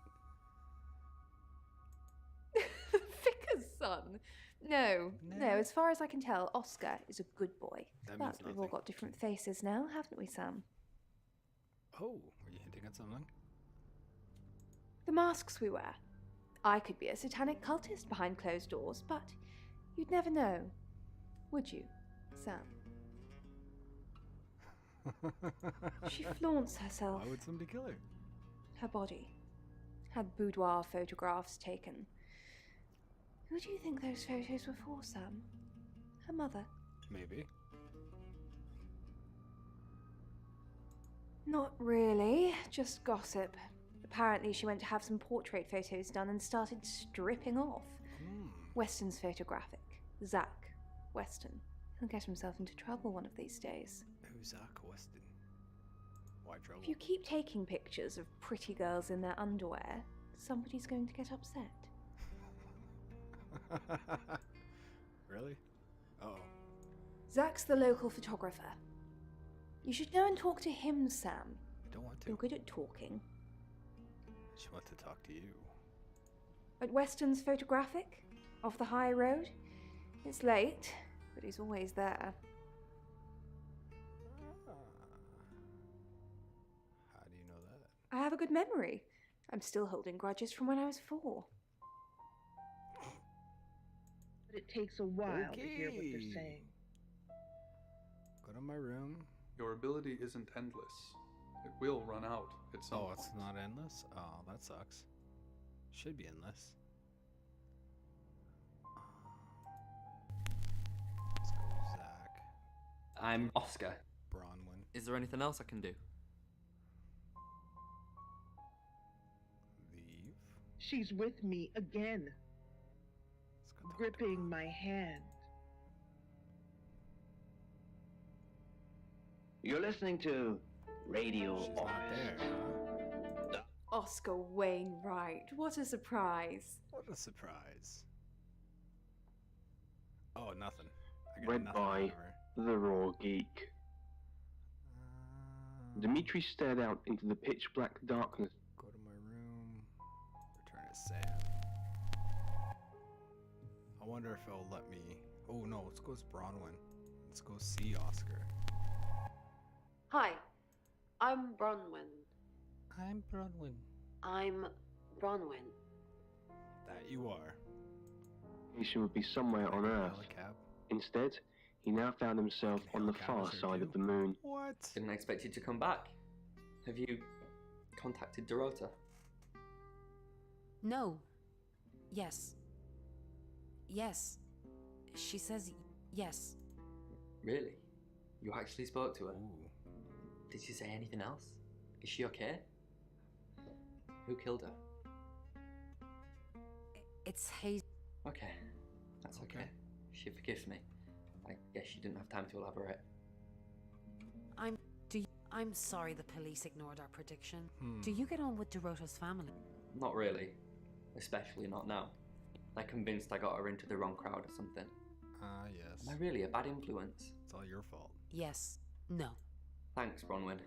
The vicar's son. No, as far as I can tell, Oscar is a good boy. That But means we've all nothing. got different faces now, haven't we, Sam? Oh, were you hinting at something? The masks we wear. I could be a satanic cultist behind closed doors, but you'd never know, would you, Sam? She flaunts herself. Why would somebody kill her? Her body. Had boudoir photographs taken. Who do you think those photos were for, Sam? Her mother? Maybe. Not really, just gossip. Apparently she went to have some portrait photos done and started stripping off. Weston's photographic. Zach Weston. He'll get himself into trouble one of these days. Who's Zach Weston? Why trouble? If you keep taking pictures of pretty girls in their underwear, somebody's going to get upset. Really? Uh-oh. Zach's the local photographer. You should go and talk to him, Sam. I don't want to. You're good at talking. She wants to talk to you. At Weston's photographic? Off the high road? It's late, but he's always there. How do you know that? I have a good memory. I'm still holding grudges from when I was 4. But it takes a while to hear what they're Okay. saying. Go to my room. Your ability isn't endless. It will run out at some Oh, point. it's not endless? Oh, that sucks. Should be endless. Let's go, Zach. I'm Oscar. Bronwyn. Is there anything else I can do? Leave. She's with me again, gripping my hand. You're listening to Radio She's not there, huh? Oscar Wainwright, what a surprise. What a surprise. Oh, nothing. I got Read nothing by out of her. The Raw Geek. Dimitri stared out into the pitch black darkness. Go to my room. Return to Sam. I wonder if it'll let me. Oh no, let's go as Bronwyn. Let's go see Oscar. Hi, I'm Bronwyn. I'm Bronwyn. I'm Bronwyn. That you are. Station would be somewhere on Earth. Helicab. Instead, he now found himself on the far side of the moon. What? Didn't expect you to come back. Have you contacted Dorota? No. Yes. Yes. She says yes. Really? You actually spoke to her? Ooh. Did she say anything else? Is she okay? Who killed her? It's Hayes. Okay, that's okay. She forgives me. I guess she didn't have time to elaborate. I'm sorry the police ignored our prediction. Hmm. Do you get on with Dorota's family? Not really. Especially not now. They're convinced I got her into the wrong crowd or something. Ah, yes. Am I really a bad influence? It's all your fault. Yes. No. Thanks, Bronwyn.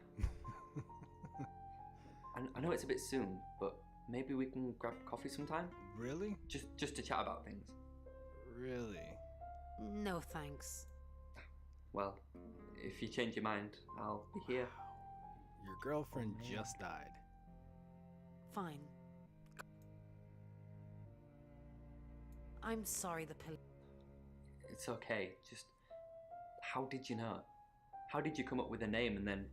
I know it's a bit soon, but maybe we can grab coffee sometime? Really? Just to chat about things. Really? No, thanks. Well, if you change your mind, I'll be here. Your girlfriend just died. Fine. I'm sorry the police. It's okay. Just how did you know? How did you come up with a name and then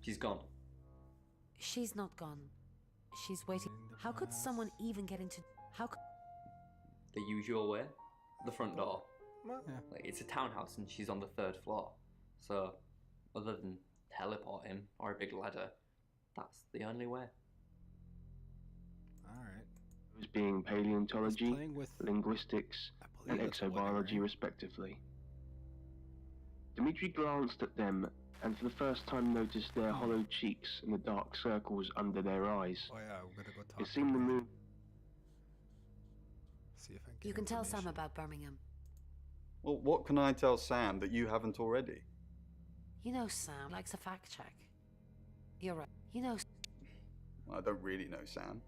she's gone? She's not gone. She's waiting. How could someone even get into? How could? The usual way, the front door. Well, yeah. Like, it's a townhouse and she's on the 3rd floor. So, other than teleporting or a big ladder, that's the only way. Alright. As being paleontology, playing with- linguistics, and believe it's exobiology, whatever. respectively. Dimitri glanced at them and for the first time noticed their hollow cheeks and the dark circles under their eyes. Oh yeah, we're gonna go talk It to seemed the her. moon. See if I can You can tell Sam about Birmingham. Well, what can I tell Sam that you haven't already? You know Sam likes a fact check. You're right. You know. I don't really know Sam.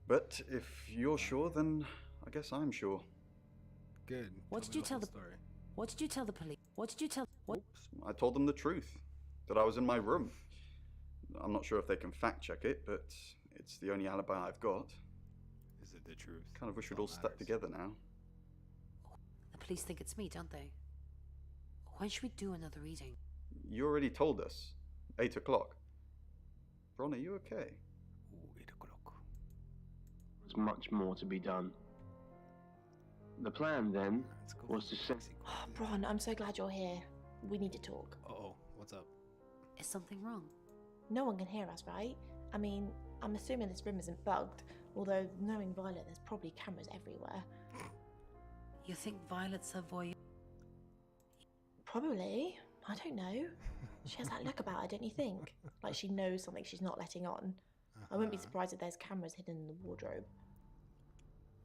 But if you're sure, then I guess I'm sure. Good. What did you tell the story? What did you tell the police? What did you tell? What? I told them the truth, that I was in my room. I'm not sure if they can fact check it, but it's the only alibi I've got. Is it the truth? Kind of wish we'd all stuck together now. The police think it's me, don't they? When should we do another reading? You already told us. 8 o'clock. Bron, are you okay? Ooh, 8 o'clock. There's much more to be done. The plan, then, was to send... Oh, Bron, I'm so glad you're here. We need to talk. Uh-oh, what's up? Is something wrong? No one can hear us, right? I mean, I'm assuming this room isn't bugged, although knowing Violet, there's probably cameras everywhere. You think Violet's a voyeur? Probably. I don't know. She has that look about her, don't you think? Like she knows something she's not letting on. I wouldn't be surprised if there's cameras hidden in the wardrobe.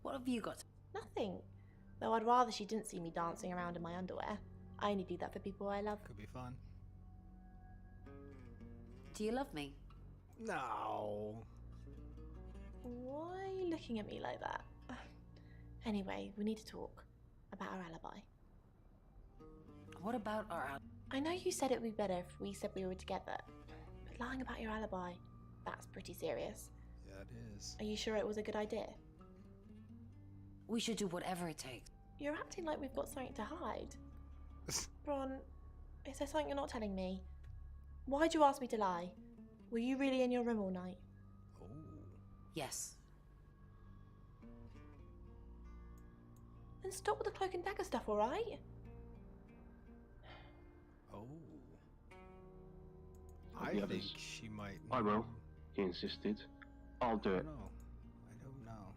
What have you got? Nothing. Though I'd rather she didn't see me dancing around in my underwear. I only do that for people I love. Could be fun. Do you love me? No. Why are you looking at me like that? Anyway, we need to talk about our alibi. What about our alibi? I know you said it would be better if we said we were together, but lying about your alibi, that's pretty serious. Yeah, it is. Are you sure it was a good idea? We should do whatever it takes. You're acting like we've got something to hide. Bron, is there something you're not telling me? Why'd you ask me to lie? Were you really in your room all night? Oh. Yes. Then stop with the cloak and dagger stuff, alright? Oh. The I think others. she might. I will, he insisted. I'll do it. No, I don't know.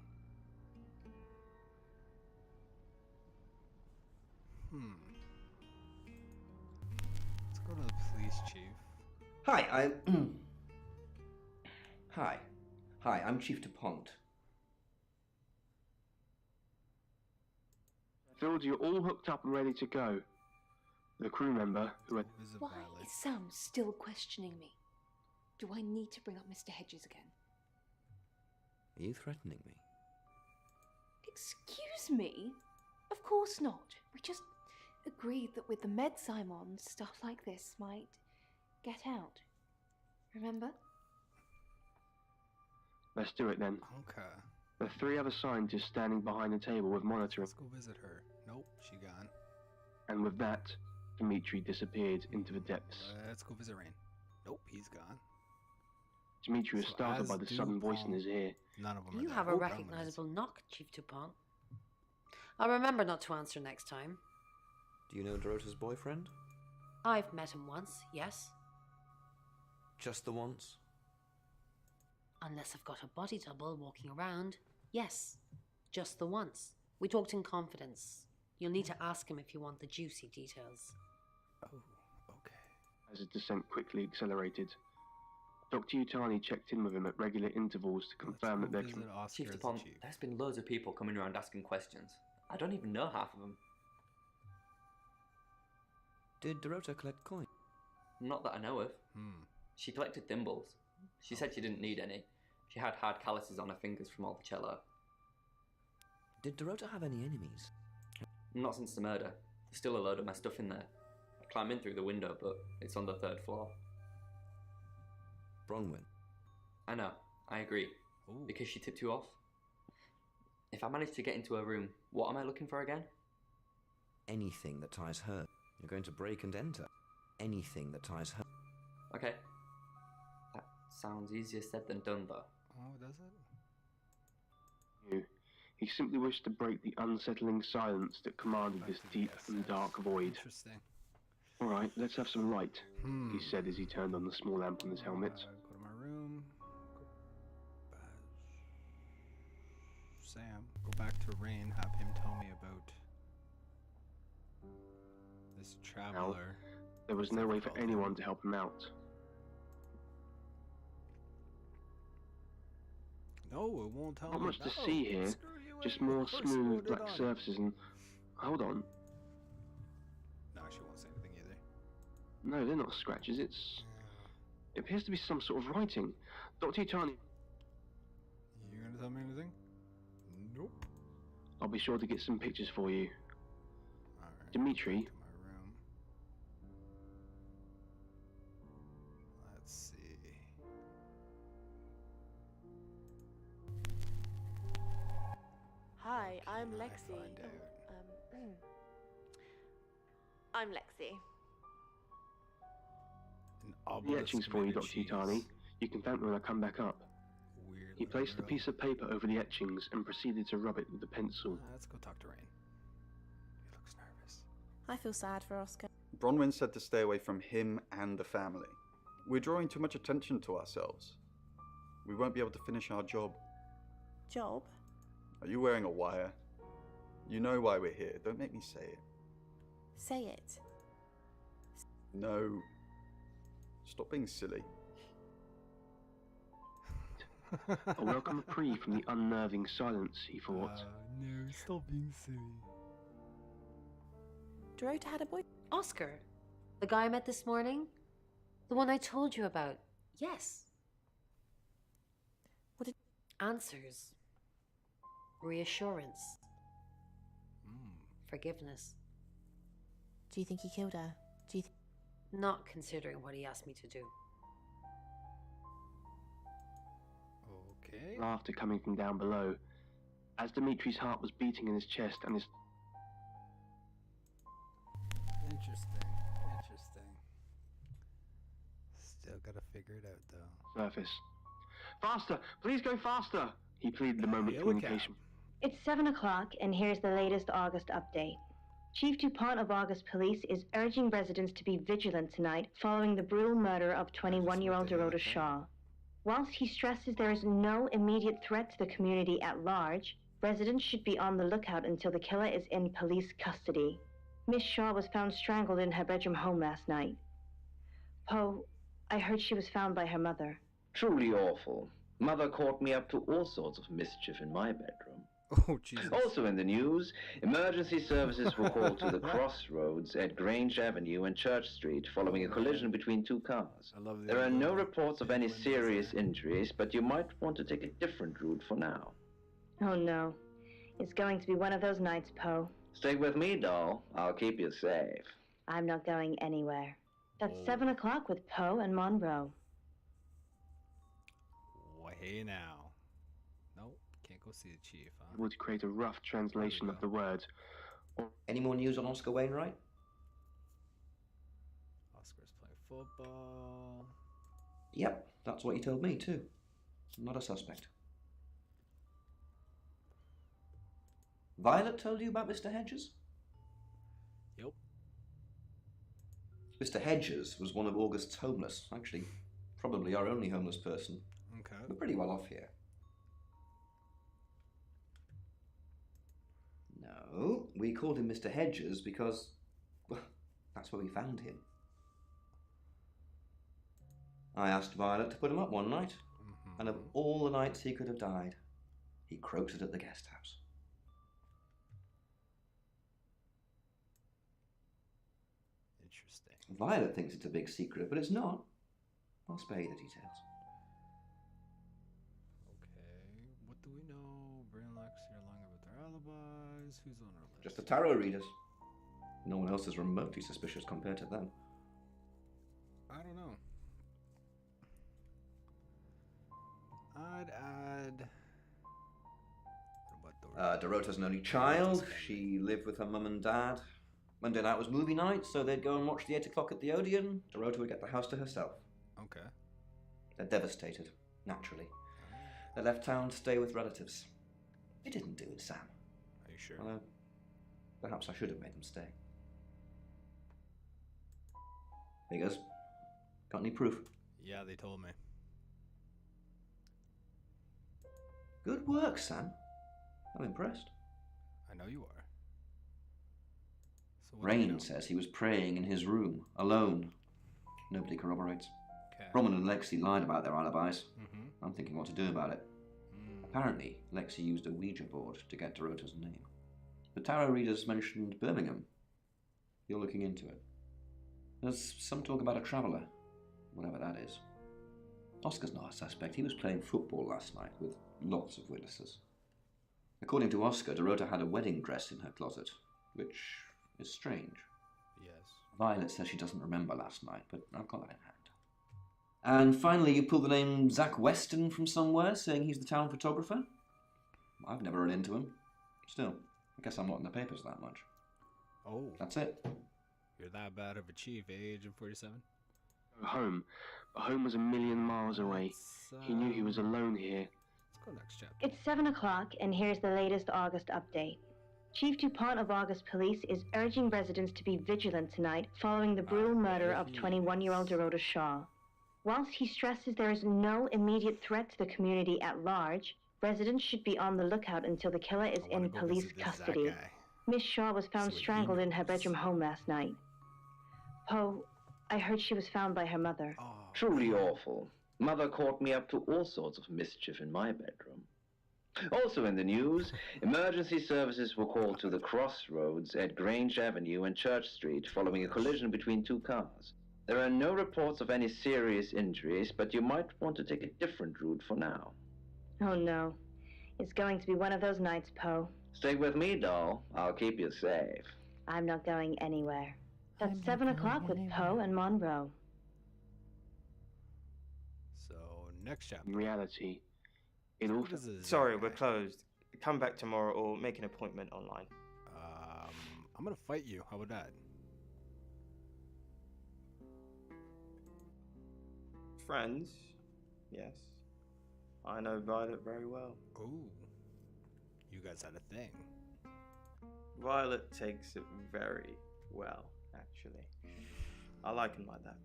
Let's go to the police chief. Hi, Hi, I'm Chief DuPont. Phil, you're all hooked up and ready to go. The crew member who had... Why is Sam still questioning me? Do I need to bring up Mr. Hedges again? Are you threatening me? Excuse me? Of course not. We just agreed that with the meds I'm on, stuff like this might get out. Remember? Let's do it then. Okay. The three other scientists standing behind the table with monitoring. Let's go visit her. Nope, she gone. And with that, Dimitri disappeared into the depths. Let's go visit Rain. Nope, he's gone. Dimitri was So startled as by the sudden voice in his ear. None of them You are have there. a Oh, recognizable knock, Chief DuPont. I'll remember not to answer next time. Do you know Dorota's boyfriend? I've met him once, yes. Just the once? Unless I've got a body double walking around. Yes, just the once. We talked in confidence. You'll need to ask him if you want the juicy details. Oh, okay. As his descent quickly accelerated, Dr. Utani checked in with him at regular intervals to confirm that their... Chief DuPont, there's been loads of people coming around asking questions. I don't even know half of them. Did Dorota collect coin? Not that I know of. She collected thimbles. She said she didn't need any. She had hard calluses on her fingers from all the cello. Did Dorota have any enemies? Not since the murder. There's still a load of my stuff in there. I'd climb in through the window, but it's on the 3rd floor. Bronwyn. I know, I agree. Ooh. Because she tipped you off. If I manage to get into her room, what am I looking for again? Anything that ties her. You're going to break and enter. Anything that ties her. Okay. That sounds easier said than done, though. Oh, does it? He simply wished to break the unsettling silence that commanded this deep and dark void. Interesting. All right, let's have some light, he said as he turned on the small lamp on his helmet. Go to my room. Sam, go back to Rain. Have him tell me about this traveler. There was no way for anyone to help him out. No, it won't tell Not me. much to No, see here, screw you just anyway. more Of course you smooth wrote it black on. surfaces and... Hold on. No, she won't say anything either. No, they're not scratches, it appears to be some sort of writing. Dr. Utani. You gonna tell me anything? Nope. I'll be sure to get some pictures for you. Alright. Dimitri. Back to my room. Let's see. Hi, I'm Can I Lexi. find out? I'm Lexi. An The obelisk etchings for you, made of Dr. cheese. Utani. You can thank me when I come back up. Weird He little placed the girl. piece of paper over the etchings and proceeded to rub it with a pencil. Let's go talk to Rain. He looks nervous. I feel sad for Oscar. Bronwyn said to stay away from him and the family. We're drawing too much attention to ourselves. We won't be able to finish our job. Job? Are you wearing a wire? You know why we're here. Don't make me say it. Say it. No. Stop being silly. A welcome reprieve from the unnerving silence, he thought. No, stop being silly. Dorota had a boy. Oscar, the guy I met this morning, the one I told you about. Yes. What did... Answers. Reassurance. Forgiveness. Do you think he killed her? Do you Not considering what he asked me to do. Okay. Laughter coming from down below. As Dimitri's heart was beating in his chest and his... Interesting. Interesting. Still gotta figure it out, though. surface. Faster! Please go faster! He pleaded the moment communication. It's 7 o'clock, and here's the latest August update. Chief DuPont of August Police is urging residents to be vigilant tonight following the brutal murder of 21-year-old Dorota Shaw. Whilst he stresses there is no immediate threat to the community at large, residents should be on the lookout until the killer is in police custody. Miss Shaw was found strangled in her bedroom home last night. Poe, I heard she was found by her mother. Truly awful. Mother caught me up to all sorts of mischief in my bedroom. Oh, Jesus. Also in the news, emergency services were called to the crossroads at Grange Avenue and Church Street following a collision between two cars. There are no reports of any serious injuries, but you might want to take a different route for now. Oh no. It's going to be one of those nights, Poe. Stick with me, doll. I'll keep you safe. I'm not going anywhere. That's 7 o'clock with Poe and Monroe. Well, hey now. Nope, can't go see the chief, huh? Would create a rough translation of the words. Any more news on Oscar Wainwright? Oscar's playing football. Yep, that's what he told me too. Not a suspect. Violet told you about Mr. Hedges? Yep. Mr. Hedges was one of August's homeless. Actually, probably our only homeless person. Okay. We're pretty well off here. No, we called him Mr. Hedges because, well, that's where we found him. I asked Violet to put him up one night, and of all the nights he could have died, he croaked it at the guest house. Interesting. Violet thinks it's a big secret, but it's not. I'll spare you the details. Okay, what do we know? Bray and Lexi are longer with their alibis. Who's on our list? Just the tarot readers. No one else is remotely suspicious compared to them. I don't know. I'd add... What about Dorota's an only child. She lived with her mum and dad. Monday night was movie night, so they'd go and watch the 8 o'clock at the Odeon. Dorota would get the house to herself. Okay. They're devastated, naturally. They left town to stay with relatives. You didn't do it, Sam. Are you sure? Although, perhaps I should have made them stay. Figures. Got any proof? Yeah, they told me. Good work, Sam. I'm impressed. I know you are. So what do we Rain know? says he was praying in his room, alone. Nobody corroborates. Okay. Roman and Lexi lied about their alibis. Mhm. I'm thinking what to do about it. Apparently, Lexi used a Ouija board to get Dorota's name. The tarot readers mentioned Birmingham. You're looking into it. There's some talk about a traveller, whatever that is. Oscar's not a suspect. He was playing football last night with lots of witnesses. According to Oscar, Dorota had a wedding dress in her closet, which is strange. Yes. Violet says she doesn't remember last night, but I've got that in hand. And finally, you pulled the name Zach Weston from somewhere, saying he's the town photographer? I've never run into him. Still, I guess I'm not in the papers that much. Oh. That's it. You're that bad of a chief, age of 47? Home. But home was a million miles away. He knew he was alone here. Let's go next chapter. It's 7 o'clock, and here's the latest August update. Chief DuPont of August Police is urging residents to be vigilant tonight following the brutal murder of 21-year-old Dorota Shaw. Whilst he stresses there is no immediate threat to the community at large, residents should be on the lookout until the killer is in police custody. Miss Shaw was found strangled in her bedroom home last night. Poe, I heard she was found by her mother. Truly awful. Mother caught me up to all sorts of mischief in my bedroom. Also in the news, emergency services were called to the crossroads at Grange Avenue and Church Street following a collision between two cars. There are no reports of any serious injuries, but you might want to take a different route for now. Oh no. It's going to be one of those nights, Poe. Stick with me, doll. I'll keep you safe. I'm not going anywhere. That's 7 o'clock with Poe and Monroe. So, next chapter. In reality, it all... Sorry, we're closed. Come back tomorrow or make an appointment online. I'm gonna fight you. How about that? Friends? Yes. I know Violet very well. Ooh. You guys had a thing. Violet takes it very well, actually. I like him like that.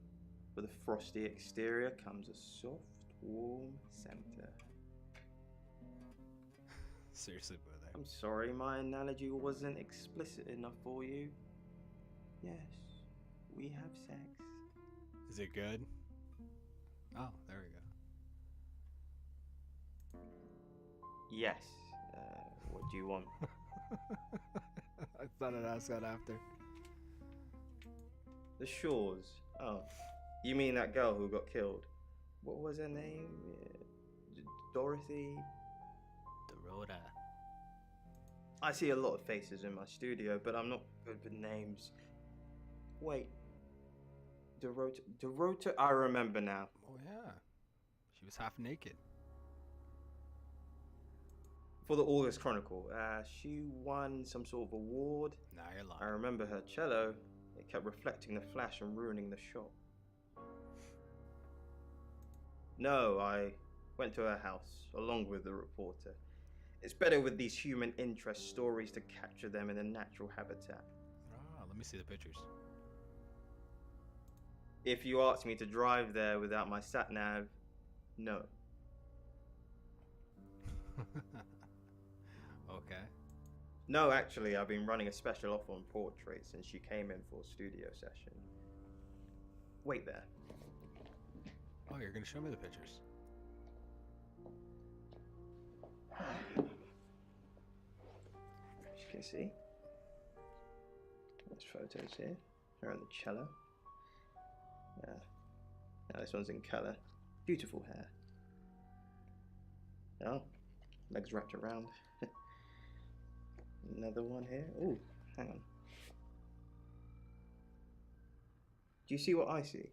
With a frosty exterior comes a soft, warm center. Seriously, brother. I'm sorry my analogy wasn't explicit enough for you. Yes, we have sex. Is it good? Oh, there we go. Yes. What do you want? I thought I'd ask that after. The Shores. Oh, you mean that girl who got killed? What was her name? Dorothy? Dorota. I see a lot of faces in my studio, but I'm not good with names. Wait. Dorota? Dorota? I remember now. Oh, yeah. She was half naked. For the August Chronicle, she won some sort of award. Nah, you're lying. I remember her cello. It kept reflecting the flash and ruining the shot. No, I went to her house, along with the reporter. It's better with these human interest stories to capture them in a natural habitat. Ah, let me see the pictures. If you asked me to drive there without my sat-nav, no. Okay. No, actually, I've been running a special offer on portraits since she came in for a studio session. Wait there. Oh, you're gonna show me the pictures. As you can see, there's photos here. Her on the cello. Now this one's in colour. Beautiful hair. Oh, legs wrapped around. Another one here. Ooh, hang on. Do you see what I see?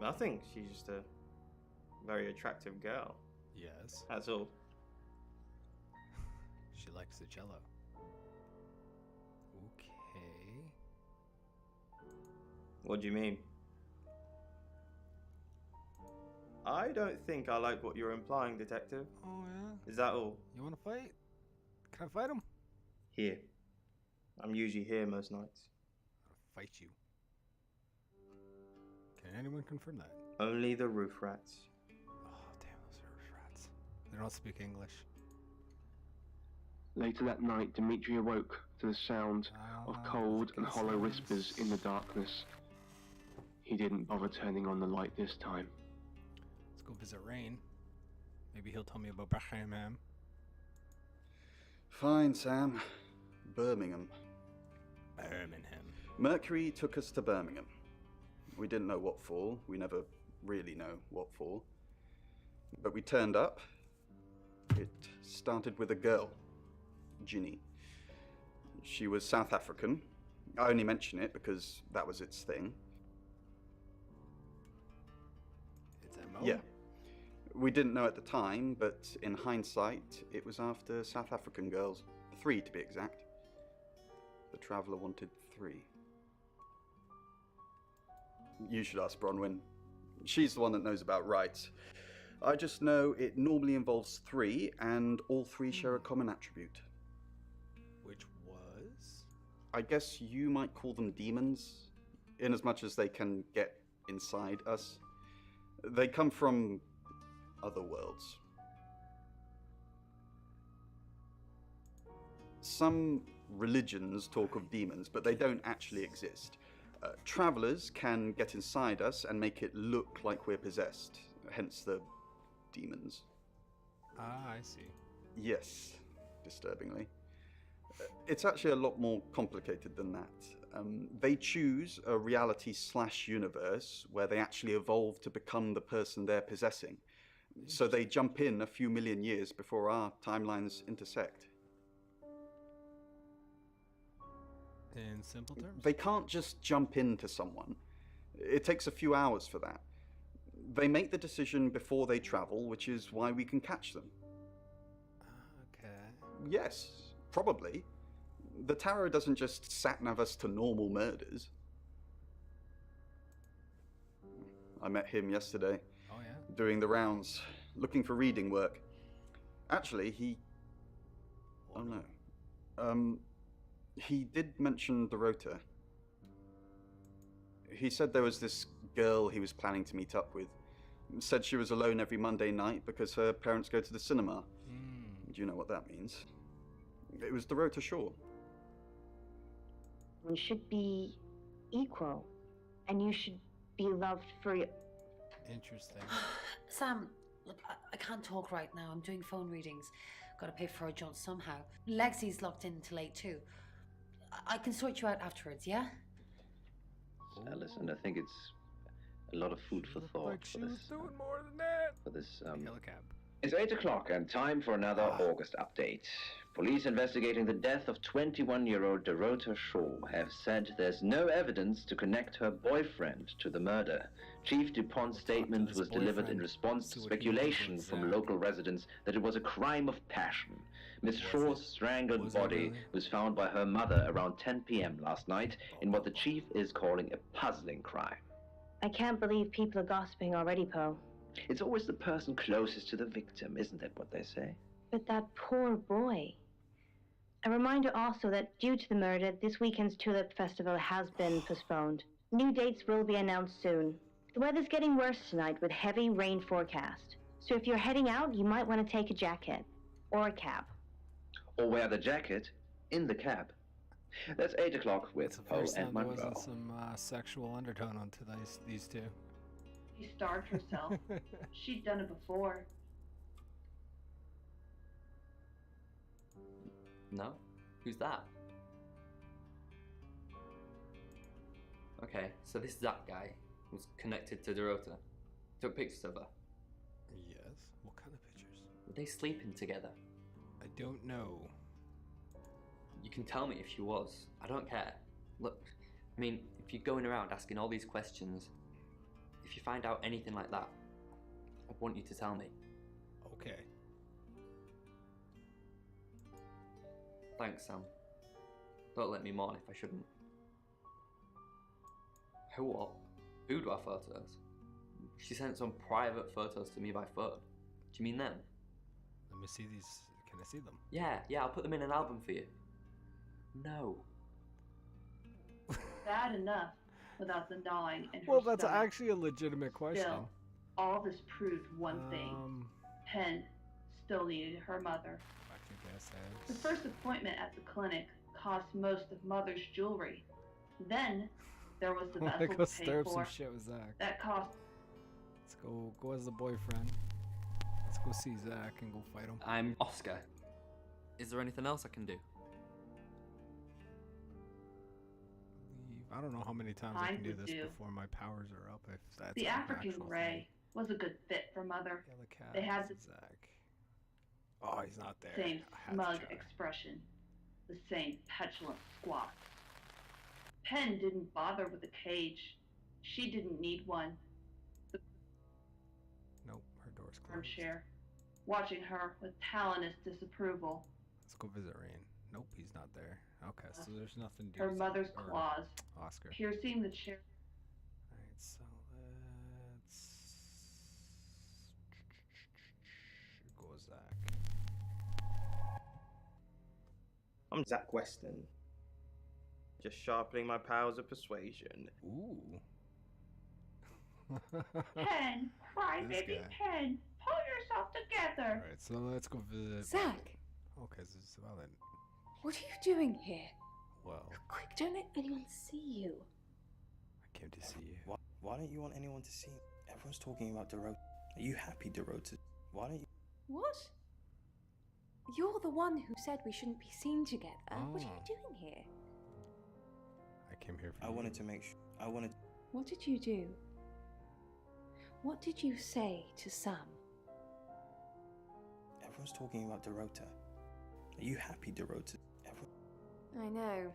Nothing. She's just a very attractive girl. Yes. That's all. She likes the cello. Okay. What do you mean? I don't think I like what you're implying, Detective. Oh, yeah? Is that all? You want to fight? Can I fight him? Here. I'm usually here most nights. I'll fight you. Can anyone confirm that? Only the roof rats. Oh, damn, those are roof rats. They don't speak English. Later that night, Dimitri awoke to the sound of cold and hollow whispers in the darkness. He didn't bother turning on the light this time. Let's go visit Rain. Maybe he'll tell me about Birmingham. Fine, Sam. Birmingham. Birmingham. Mercury took us to Birmingham. We didn't know what for. We never really know what for. But we turned up. It started with a girl, Ginny. She was South African. I only mention it because that was its thing. It's MO? Yeah. We didn't know at the time, but in hindsight, it was after South African girls. 3 to be exact. The Traveller wanted 3. You should ask Bronwyn. She's the one that knows about rights. I just know it normally involves 3, and all 3 share a common attribute. Which was? I guess you might call them demons, in as much as they can get inside us. They come from other worlds. Some religions talk of demons, but they don't actually exist. Travelers can get inside us and make it look like we're possessed, hence the demons. Ah, I see. Yes, disturbingly. It's actually a lot more complicated than that. They choose a reality/universe where they actually evolve to become the person they're possessing. So they jump in a few million years before our timelines intersect. In simple terms? They can't just jump into someone. It takes a few hours for that. They make the decision before they travel, which is why we can catch them. Okay. Yes, probably. The tarot doesn't just sat-nav us to normal murders. I met him yesterday. Oh, yeah? Doing the rounds, looking for reading work. Actually, Oh, no. He did mention Dorota. He said there was this girl he was planning to meet up with. Said she was alone every Monday night because her parents go to the cinema. Do you know what that means? It was Dorota Shaw. We should be equal, and you should be loved for your... Interesting. Sam, look, I can't talk right now. I'm doing phone readings. Gotta pay for a jaunt somehow. Lexi's locked in till 8 too. I can sort you out afterwards, yeah? Listen, I think it's a lot of food for thought Like she was doing more than that. for this. Helicab. It's 8 o'clock and time for another August update. Police investigating the death of 21-year-old Dorota Shaw have said there's no evidence to connect her boyfriend to the murder. Chief DuPont's statement was delivered in response to speculation from local residents that it was a crime of passion. Miss Shaw's strangled body was found by her mother around 10 p.m. last night in what the chief is calling a puzzling crime. I can't believe people are gossiping already, Poe. It's always the person closest to the victim, isn't that what they say? But that poor boy. A reminder also that due to the murder, this weekend's Tulip Festival has been postponed. New dates will be announced soon. The weather's getting worse tonight with heavy rain forecast. So if you're heading out, you might want to take a jacket. Or a cab. Or wear the jacket in the cab. That's 8 o'clock with Poe and There Monroe. wasn't some sexual undertone onto these two. She starved herself. She'd done it before. No? Who's that? Okay, so this Zach guy was connected to Dorota. Took pictures of her. Yes. What kind of pictures? Were they sleeping together? I don't know. You can tell me if she was. I don't care. Look, I mean, if you're going around asking all these questions, if you find out anything like that, I want you to tell me. Okay. Thanks, Sam. Don't let me mourn if I shouldn't. What? Who do our photos? She sent some private photos to me by phone. Do you mean them? Let me see these. Can I see them? Yeah, I'll put them in an album for you. No. Bad enough without the gnawing in her Well, that's stomach. actually a legitimate question. Still, all this proved one thing. Penn still needed her mother. I can guess The first appointment at the clinic cost most of Mother's jewelry. Then there was the I vessel go to pay stir up for. some shit with Zach. That cost. Let's go as the boyfriend. Let's go see Zach and go fight him. I'm Oscar. Is there anything else I can do? I don't know how many times I Kind can do would this do. before my powers are up. If that's The an African actual gray was a good fit for Mother. They had the Zach. Oh, he's not there. same I had to smug try. expression, the same petulant squawk. Pen didn't bother with a cage. She didn't need one. Nope, her door's closed. Armchair, watching her with talonous disapproval. Let's go visit Rain. Nope, he's not there. Okay, so there's nothing to do Her with mother's or claws, Oscar. piercing the chair. Alright, so let's go Zach. I'm Zach Weston. Just sharpening my powers of persuasion. Ooh. Pen, cry This baby guy. Pen, pull yourself together. Alright, so let's go visit. Zach! Okay, so well then. What are you doing here? Well, Quick, don't let anyone see you. I came to see you. Why don't you want anyone to see? Everyone's talking about Dorota. Are you happy, Dorota? Why don't you? What? You're the one who said we shouldn't be seen together. What are you Oh. doing here? I came here for I you. wanted to make sure. I wanted. What did you do? What did you say to Sam? Everyone's talking about Dorota. Are you happy, Dorota? I know.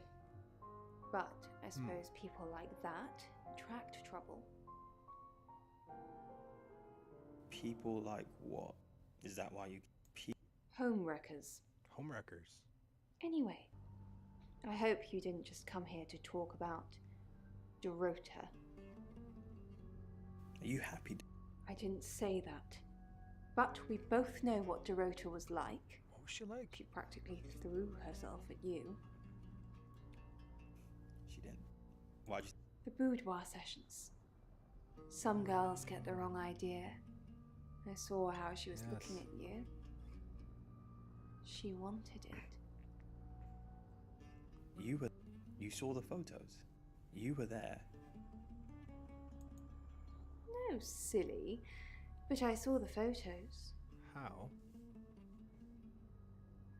But I suppose people like that attract trouble. People like what? Is that why you? Homewreckers. Homewreckers. Anyway, I hope you didn't just come here to talk about Dorota. Are you happy? I didn't say that. But we both know what Dorota was like. What was she like? She practically threw herself at you. She didn't. Why'd you? The boudoir sessions. Some girls get the wrong idea. I saw how she was looking at you. She wanted it. You saw the photos. You were there. No, silly. But I saw the photos. How?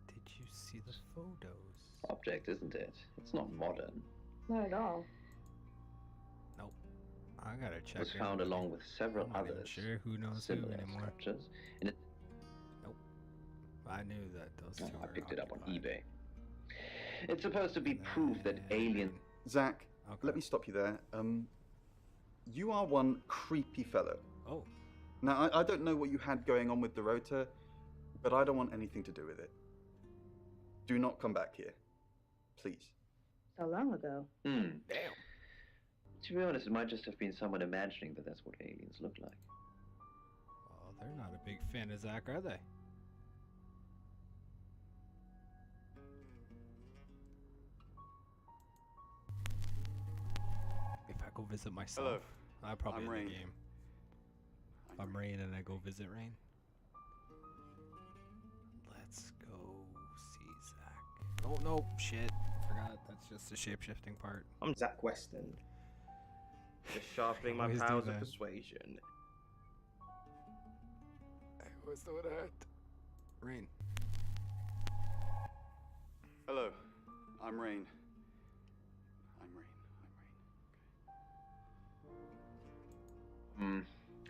Did you see the photos? Object, isn't it? It's not modern. Not at all. Nope. I gotta check. It was found along with several I'm not even others. sure who knows who Similar anymore. structures. In it, Nope. I knew that those two I were picked it up on occupied. eBay. It's supposed to be proof that aliens. Zach, let me stop you there. You are one creepy fellow. Oh. Now, I don't know what you had going on with Dorota, but I don't want anything to do with it. Do not come back here. Please. So long ago. Damn. To be honest, it might just have been someone imagining that that's what aliens look like. Well, they're not a big fan of Zach, are they? If I go visit myself, Hello. I probably I'm in Rain. the game. If I'm Rain and I go visit Rain. Let's go see Zach. Oh no, shit. Forgot that's just the shape-shifting part. I'm Zach Weston. Just sharpening my Always do powers of that. persuasion. I was doing that. Rain. Hello. I'm Rain.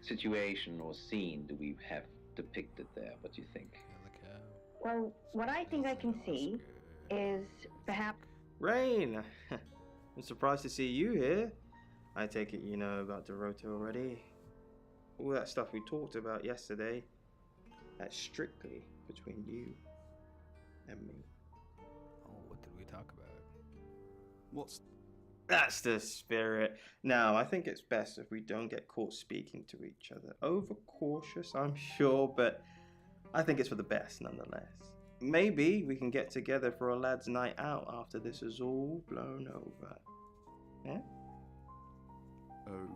Situation or scene do we have depicted there? What do you think? Well, what I think I can see is perhaps. Rain! I'm surprised to see you here. I take it you know about Dorota already. All that stuff we talked about yesterday, that's strictly between you and me. Oh, what did we talk about? What's... That's the spirit. Now, I think it's best if we don't get caught speaking to each other. Overcautious, I'm sure, but I think it's for the best nonetheless. Maybe we can get together for a lad's night out after this is all blown over. Yeah? Oh,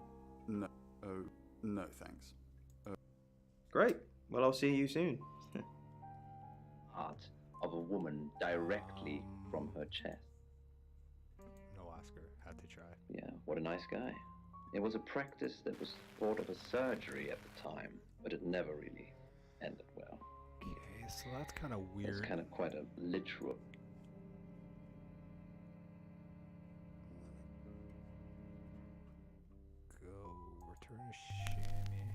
no. Oh, no, thanks. Great. Well, I'll see you soon. Heart of a woman directly from her chest. No, Oscar. Had to try. Yeah, what a nice guy. It was a practice that was thought of as surgery at the time, but it never really ended well. Okay, so that's kind of weird. It's kind of quite a literal. Shimmy.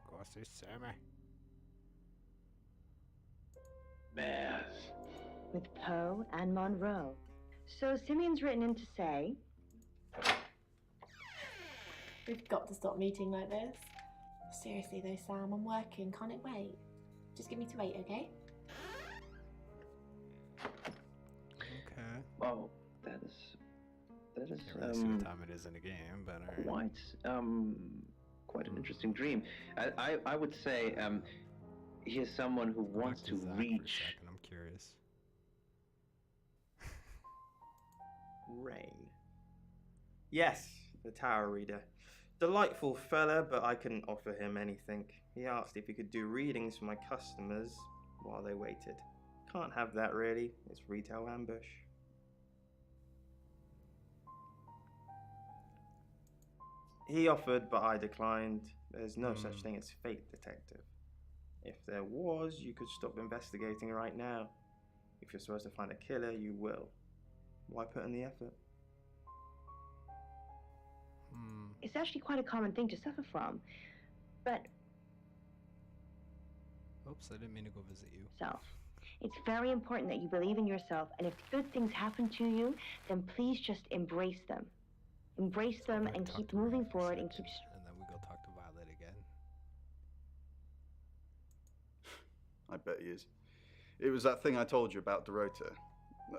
Go see Sammy. Math. With Poe and Monroe. So Simeon's written in to say, We've got to stop meeting like this. Seriously though, Sam, I'm working. Can't it wait? Just give me to 8, okay? Okay. Well, that is Can't really see what time it is in the game, but alright. quite an interesting dream. I would say he is someone who wants to reach. I'm curious. Rain. Yes, the Tower Reader. Delightful fella, but I couldn't offer him anything. He asked if he could do readings for my customers while they waited. Can't have that really. It's retail ambush. He offered, but I declined. There's no such thing as fate detective. If there was, you could stop investigating right now. If you're supposed to find a killer, you will. Why put in the effort? it's actually quite a common thing to suffer from. But Oops, I didn't mean to go visit you. self. It's very important that you believe in yourself, and if good things happen to you, then please just embrace them. Embrace them and keep moving forward and keep... And then we go talk to Violet again. I bet he is. It was that thing I told you about Dorota.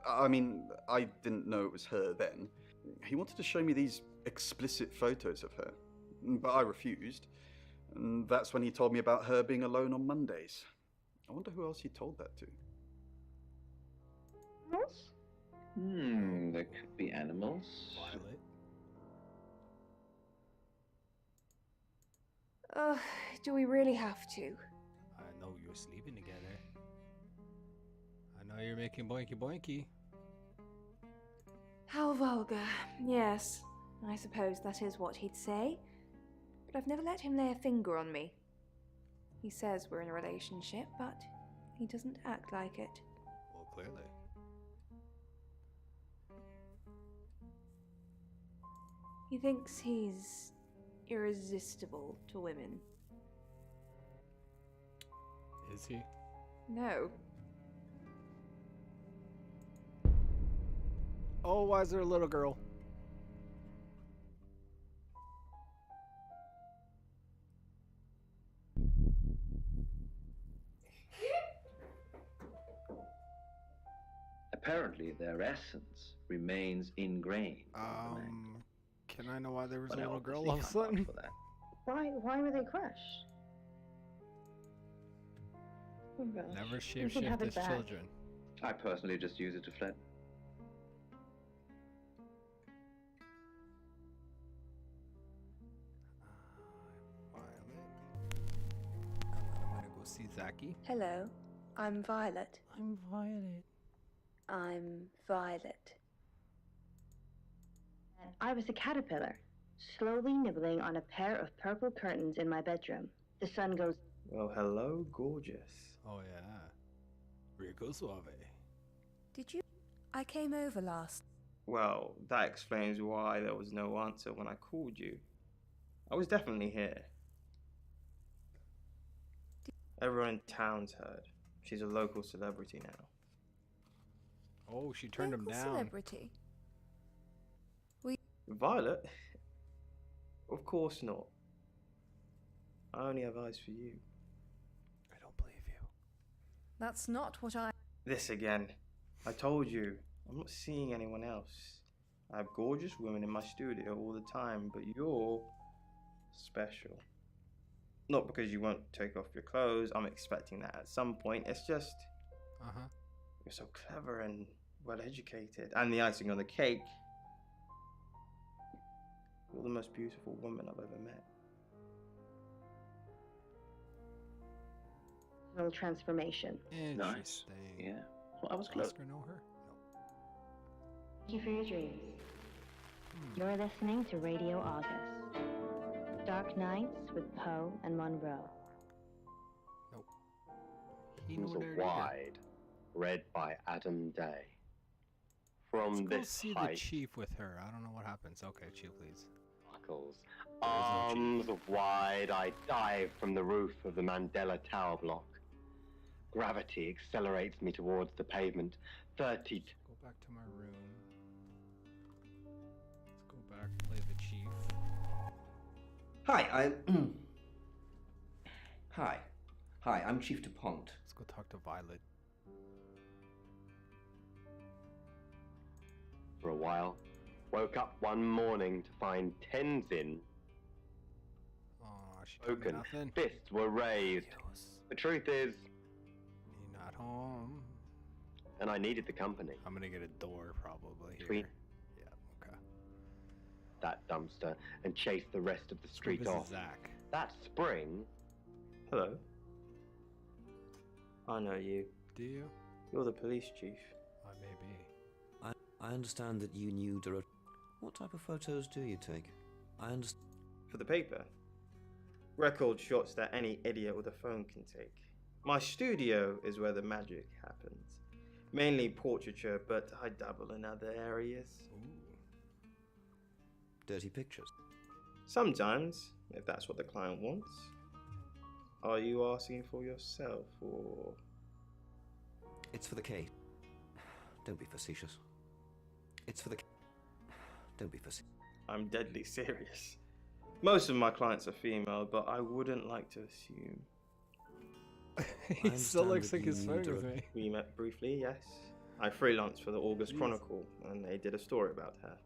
I mean, I didn't know it was her then. He wanted to show me these explicit photos of her, but I refused. And that's when he told me about her being alone on Mondays. I wonder who else he told that to. There could be animals. Violet. Do we really have to? I know you're sleeping together. I know you're making boinky boinky. How vulgar. Yes, I suppose that is what he'd say. But I've never let him lay a finger on me. He says we're in a relationship, but he doesn't act like it. Well, clearly. He thinks he's irresistible to women. Is he? No. Oh, why is there a little girl? Apparently, their essence remains ingrained. Can I know why there was But a I little girl obviously all of a can't vouch sudden? for that. Why were they crushed? Oh gosh. Never You can have shapeshift it as back. children. I personally just use it to fled. I'm gonna go see Zaki. Hello, I'm Violet. I'm Violet. I'm Violet. I was a caterpillar, slowly nibbling on a pair of purple curtains in my bedroom. The sun goes... Well, hello, gorgeous. Oh yeah. Rico Suave. Did you? I came over last. Well, that explains why there was no answer when I called you. I was definitely here. Everyone in town's heard. She's a local celebrity now. Oh, she turned him down. Celebrity. Violet? Of course not. I only have eyes for you. I don't believe you. That's not what I... This again. I told you, I'm not seeing anyone else. I have gorgeous women in my studio all the time, but you're special. Not because you won't take off your clothes, I'm expecting that at some point. It's just, you're so clever and well educated. And the icing on the cake, you're the most beautiful woman I've ever met. Little transformation. Nice. Yeah. Well, I was close. Oscar know her? Thank you for your dreams. You're listening to Radio August. Dark Nights with Poe and Monroe. Kings of Wide, read by Adam Day. From Let's go this see height, the chief with her. I don't know what happens. Okay, chief, please. like tentacles. Arms wide, I dive from the roof of the Mandela Tower block. Gravity accelerates me towards the pavement. 30. Go back to my room. Let's go back, play the chief. Hi, Hi, I'm Chief DuPont. Let's go talk to Violet. For a while. Woke up one morning to find Tenzin broken. Fists were raised. The truth is, You're not home. and I needed the company. I'm gonna get a door probably here. Tweet. Yeah, okay. That dumpster and chase the rest of the street This is off. Zach. That spring. Hello. I know you. Do you? You're the police chief. I may be. I understand that you knew Dorota. What type of photos do you take? I understand. For the paper. Record shots that any idiot with a phone can take. My studio is where the magic happens. Mainly portraiture, but I dabble in other areas. Ooh. Dirty pictures. Sometimes, if that's what the client wants. Are you asking for yourself, or...? It's for the case. Don't be facetious. It's for the... Don't be facetious. I'm deadly serious. Most of my clients are female, but I wouldn't like to assume. He still looks like his phone with me. We met briefly, yes. I freelanced for the August Chronicle, and they did a story about her.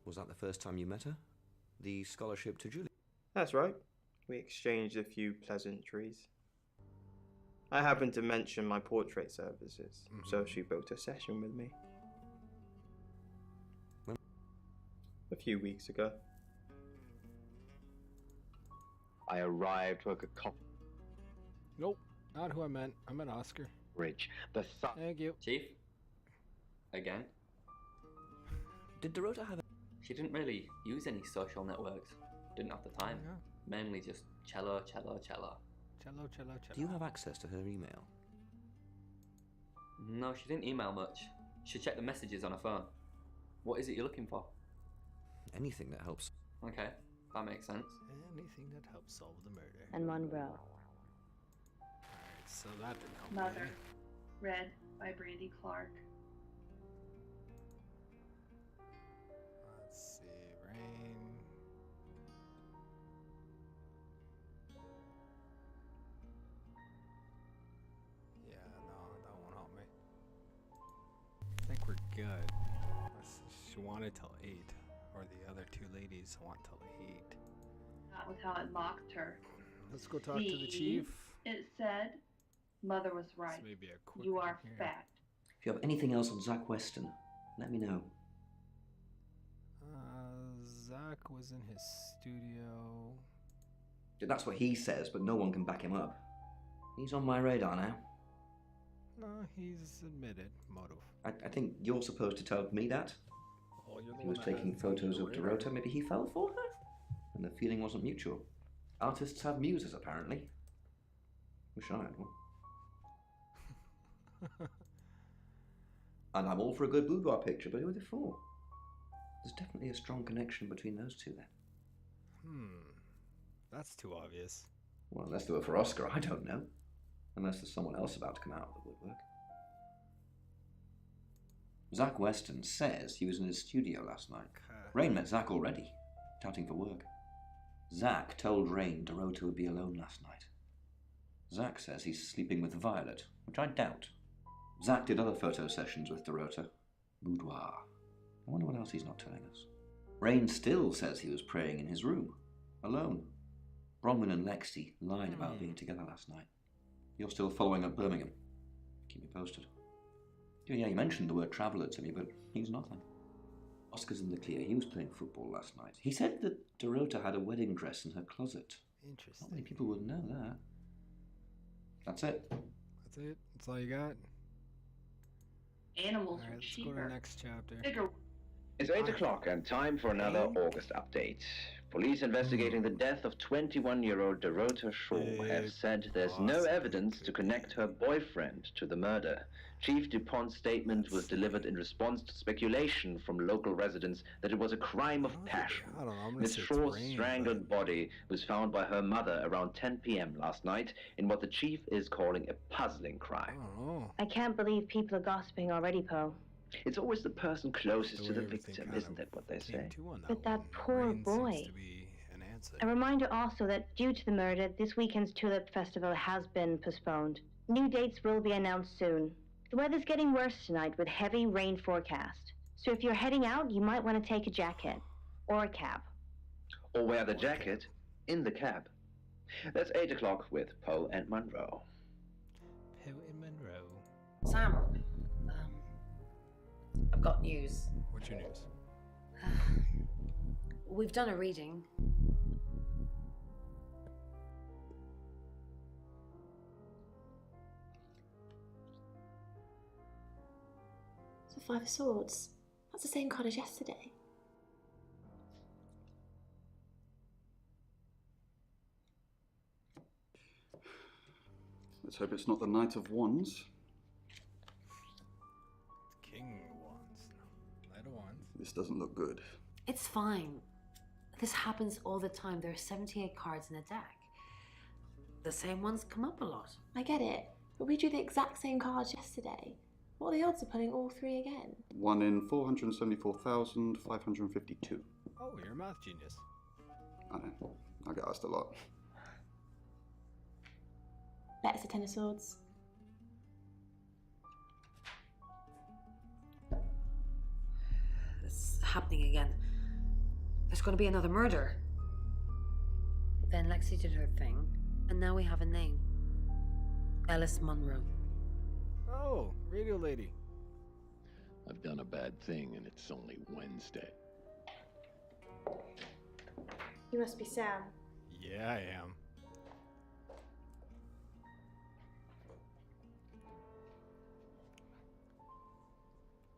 Was that the first time you met her? The scholarship to Julie? That's right. We exchanged a few pleasantries. I happened to mention my portrait services, so she booked a session with me. When? A few weeks ago. I arrived to a cop. Nope, not who I meant. I meant Oscar. Ridge. The sun. Thank you. Chief? Again? Did Dorota have a... She didn't really use any social networks. Didn't have the time. Yeah. Mainly just cello. Cello. Do you have access to her email? No, she didn't email much. She checked the messages on her phone. What is it you're looking for? Anything that helps. Okay, that makes sense. Anything that helps solve the murder. And Monroe. Alright, so that didn't help Mother. me. Read by Brandy Clark. Let's see, Rain. Yeah, no, that won't help me. I think we're good. She wanted till 8, or the other two ladies want till 8. That was how it mocked her. Let's go talk to the See, chief. It said, Mother was right. This may be a quick You one are here. fat. If you have anything else on Zach Weston, let me know. Zach was in his studio. That's what he says, but no one can back him up. He's on my radar now. No, he's admitted motive. I think you're supposed to tell me that. Oh, you're the He one was that taking has photos the of radar. Dorota. Maybe he fell for her? And the feeling wasn't mutual. Artists have muses, apparently. Wish I had one. And I'm all for a good boudoir picture, but who are they for? There's definitely a strong connection between those two then. That's too obvious. Well, let's do it for Oscar, I don't know. Unless there's someone else about to come out of the woodwork. Zach Weston says he was in his studio last night. Rain met Zach already, touting for work. Zach told Rain Dorota would be alone last night. Zach says he's sleeping with Violet, which I doubt. Zach did other photo sessions with Dorota. Boudoir. I wonder what else he's not telling us. Rain still says he was praying in his room, alone. Bronwyn and Lexi lied about being together last night. You're still following up Birmingham. Keep me posted. Yeah, you mentioned the word traveller to me, but he's nothing. Oscar's in the clear. He was playing football last night. He said that Dorota had a wedding dress in her closet. Interesting. Not many people would know that. That's it. That's it? That's all you got? Animals Alright, were let's go to cheaper. the next chapter. Bigger. It's 8 o'clock and time for another August update. Police investigating the death of 21-year-old Dorota Shaw have said there's no evidence to connect her boyfriend to the murder. Chief DuPont's statement was delivered in response to speculation from local residents that it was a crime of passion. Miss Shaw's strangled body was found by her mother around 10 p.m. last night in what the chief is calling a puzzling crime. I can't believe people are gossiping already, Poe. It's always the person closest to the victim, isn't that what they say? But that poor boy. A reminder also that due to the murder, this weekend's Tulip Festival has been postponed. New dates will be announced soon. The weather's getting worse tonight with heavy rain forecast. So if you're heading out, you might want to take a jacket. Or a cab. Or wear the jacket in the cab. That's 8 o'clock with Poe and Monroe. Poe and Monroe. Sam, I've got news. What's your news? We've done a reading. The Five of Swords. That's the same card as yesterday. Let's hope it's not the Knight of Wands. King of Wands. Knight of Wands. This doesn't look good. It's fine. This happens all the time. There are 78 cards in a deck. The same ones come up a lot. I get it, but we drew the exact same cards yesterday. What are the odds of pulling all three again? 1 in 474,552. Oh, you're a math genius. I know. I get asked a lot. Bet it's a Ten of Swords. It's happening again. There's going to be another murder. Then Lexi did her thing, and now we have a name. Alice Munro. Oh, radio lady. I've done a bad thing, and it's only Wednesday. You must be Sam. Yeah, I am.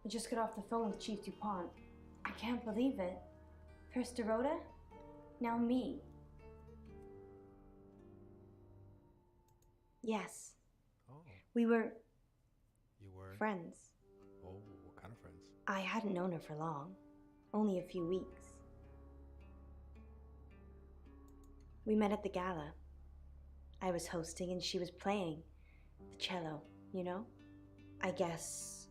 I just got off the phone with Chief DuPont. I can't believe it. First Dorota, now me. Yes. Oh. We were You were? friends. Oh, what kind of friends? I hadn't known her for long. Only a few weeks. We met at the gala. I was hosting and she was playing the cello, you know? I guess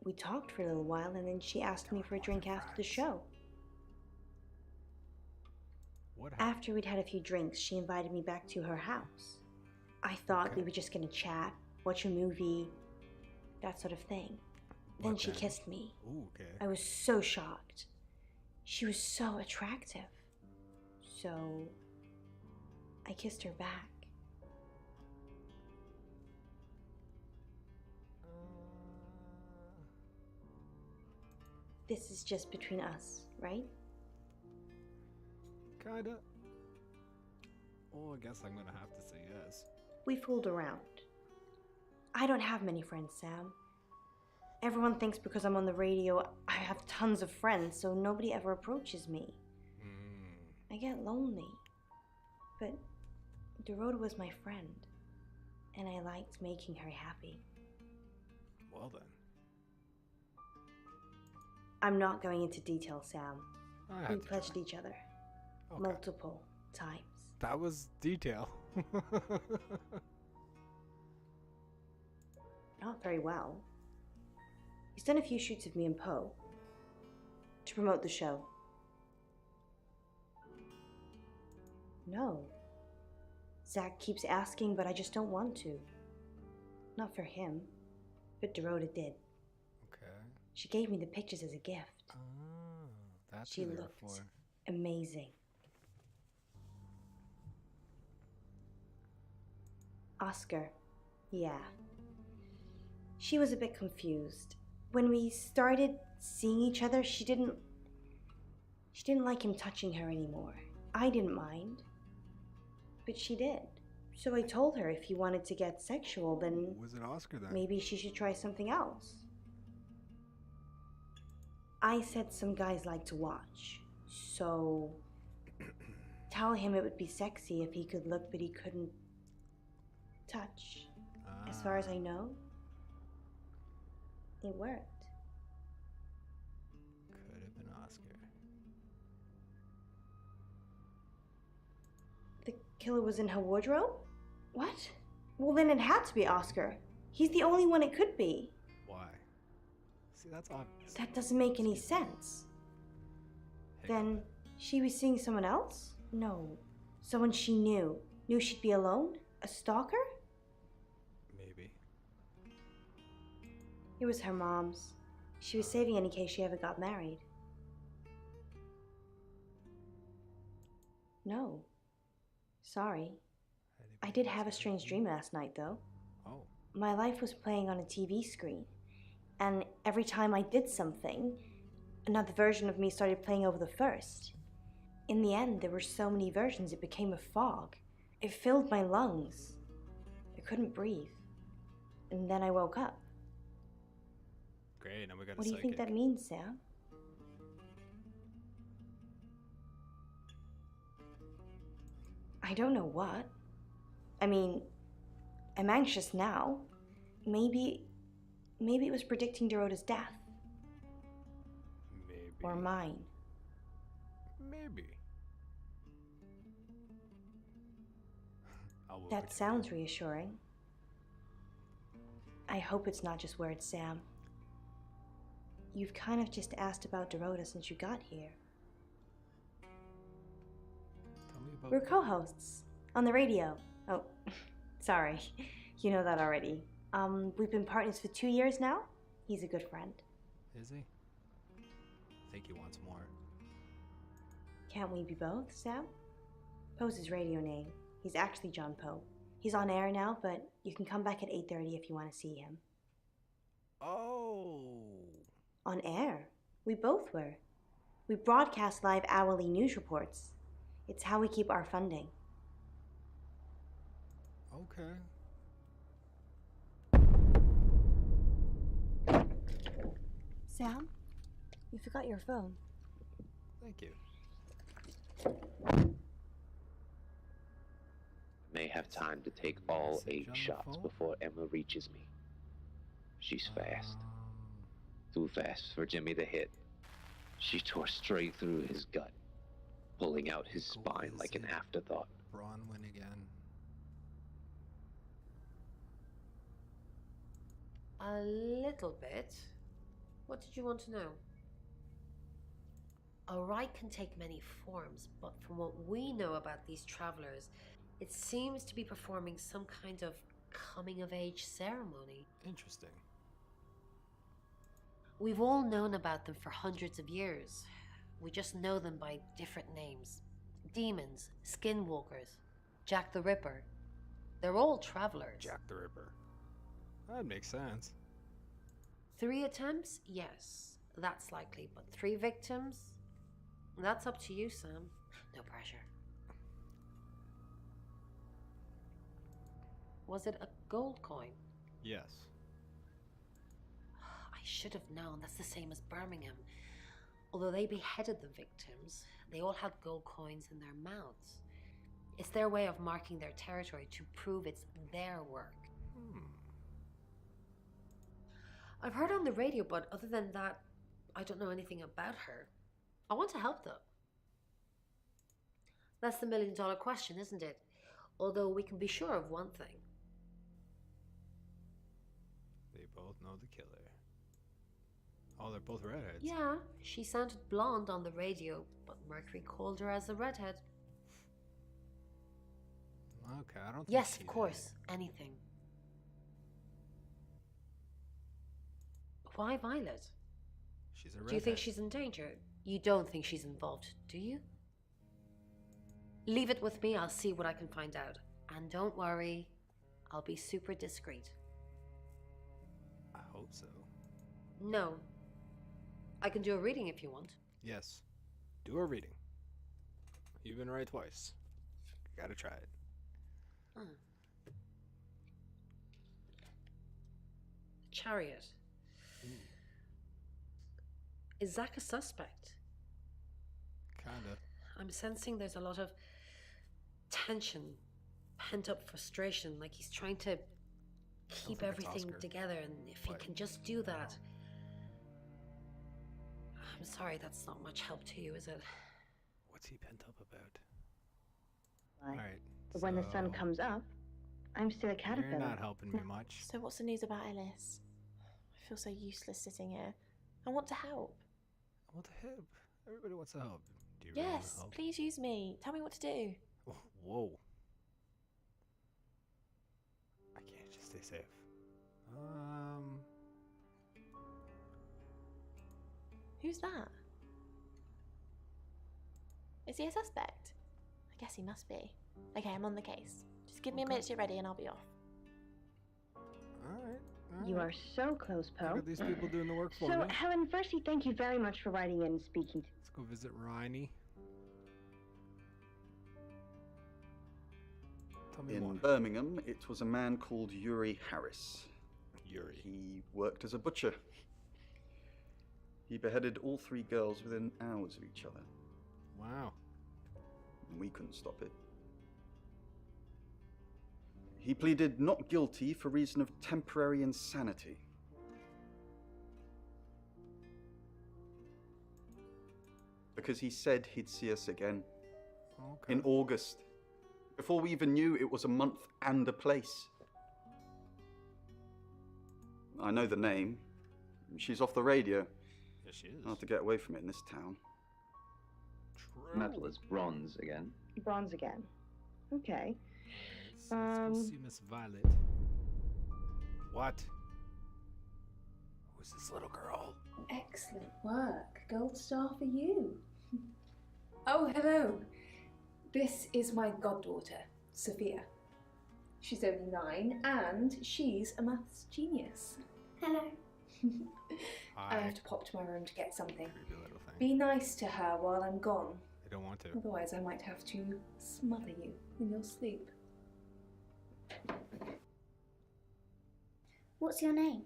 we talked for a little while and then she asked me for a drink after the show. What happened? After we'd had a few drinks, she invited me back to her house. I thought we were just gonna chat, watch a movie, that sort of thing. Then she kissed me. Ooh, okay. I was so shocked. She was so attractive. So I kissed her back. This is just between us, right? Kinda. Oh, I guess I'm gonna have to say yes. We fooled around. I don't have many friends, Sam. Everyone thinks because I'm on the radio, I have tons of friends, so nobody ever approaches me. I get lonely. But Dorota was my friend, and I liked making her happy. Well then. I'm not going into detail, Sam. I We had to pledged each other. Okay. Multiple times. That was detail. Not very well. He's done a few shoots of me and Poe to promote the show. No. Zach keeps asking, but I just don't want to. Not for him, but Dorota did. Okay. She gave me the pictures as a gift. Oh, that's She what they're looked for. amazing. Oscar, yeah. She was a bit confused. When we started seeing each other, she didn't like him touching her anymore. I didn't mind, but she did. So I told her if he wanted to get sexual, then Was it Oscar then? maybe she should try something else. I said some guys like to watch, so tell him it would be sexy if he could look, but he couldn't touch. As far as I know, it worked. Could have been Oscar. The killer was in her wardrobe? What? Well, then it had to be Oscar. He's the only one it could be. Why? See, that's obvious. That doesn't make any sense. Then she was seeing someone else? No. Someone she knew. Knew she'd be alone? A stalker? Maybe. It was her mom's. She was saving it in case she ever got married. No. Sorry. I did have a strange dream last night, though. Oh. My life was playing on a TV screen. And every time I did something, another version of me started playing over the first. In the end, there were so many versions, it became a fog. It filled my lungs. I couldn't breathe. And then I woke up. Great, now we got a What do you psychic. think that means, Sam? I don't know what. I mean, I'm anxious now. Maybe it was predicting Dorota's death. Maybe. Or mine. Maybe. That sounds reassuring. I hope it's not just word Sam. You've kind of just asked about Dorota since you got here. Tell me about We're co-hosts on the radio. Oh, sorry. You know that already. We've been partners for 2 years now. He's a good friend. Is he? I think he wants more. Can't we be both, Sam? Poe's his radio name. He's actually John Poe. He's on air now, but you can come back at 8:30 if you want to see him. Oh. On air? We both were. We broadcast live hourly news reports. It's how we keep our funding. Okay. Sam, you forgot your phone. Thank you. May have time to take all 8 shots before Emma reaches me. She's fast. Too fast for Jimmy to hit. She tore straight through his gut, pulling out his spine like an afterthought. Bronwyn again. A little bit. What did you want to know? A rite can take many forms, but from what we know about these travelers, it seems to be performing some kind of coming-of-age ceremony. Interesting. We've all known about them for hundreds of years. We just know them by different names. Demons, skinwalkers, Jack the Ripper. They're all travelers. Jack the Ripper. That makes sense. 3 attempts? Yes, that's likely. But 3 victims? That's up to you, Sam. No pressure. Was it a gold coin? Yes. I should have known. That's the same as Birmingham. Although they beheaded the victims, they all had gold coins in their mouths. It's their way of marking their territory to prove it's their work. I've heard on the radio, but other than that, I don't know anything about her. I want to help though. That's the million-dollar question, isn't it? Although we can be sure of one thing. They both know the killer. Oh, they're both redheads. Yeah, she sounded blonde on the radio, but Mercury called her as a redhead. Okay, I don't think Yes, she of course, anything. Why Violet? She's a redhead. Do you think she's in danger? You don't think she's involved, do you? Leave it with me, I'll see what I can find out. And don't worry, I'll be super discreet. I hope so. No. I can do a reading if you want. Yes. Do a reading. You've been right twice. Gotta try it. Chariot. Is Zach a suspect? Kinda. I'm sensing there's a lot of tension, pent up frustration, like he's trying to keep think it's everything Oscar. together, and if he can just do that. I'm sorry, that's not much help to you, is it? What's he pent up about? Why? Alright. But when the sun comes up, I'm still a caterpillar. You're not helping me much. So what's the news about Ellis? I feel so useless sitting here. I want to help. I want to help. Everybody wants to help. Do you really want to Yes, help? please use me. Tell me what to do. Whoa. I can't just stay safe. Who's that? Is he a suspect? I guess he must be. Okay, I'm on the case. Just give me a minute to get ready and I'll be off. Alright. You are so close, Poe. Look at these people doing the work for So, me. Helen, firstly, thank you very much for writing in and speaking to. Let's go visit Riney. Tell me more. In Birmingham, it was a man called Yuri Harris. Yuri. He worked as a butcher. He beheaded all 3 girls within hours of each other. Wow. And we couldn't stop it. He pleaded not guilty for reason of temporary insanity. Because he said he'd see us again. Okay. In August. Before we even knew it was a month and a place. I know the name. She's off the radio. Yes, she is. Hard to get away from it in this town. Metal is bronze again. Bronze again. Okay. Let's go see Miss Violet. What? Who's this little girl? Excellent work. Gold star for you. Oh, hello. This is my goddaughter, Sophia. She's only 9 and she's a maths genius. Hello. I have to pop to my room to get something. Creepy little thing. Be nice to her while I'm gone. I don't want to. Otherwise, I might have to smother you in your sleep. What's your name?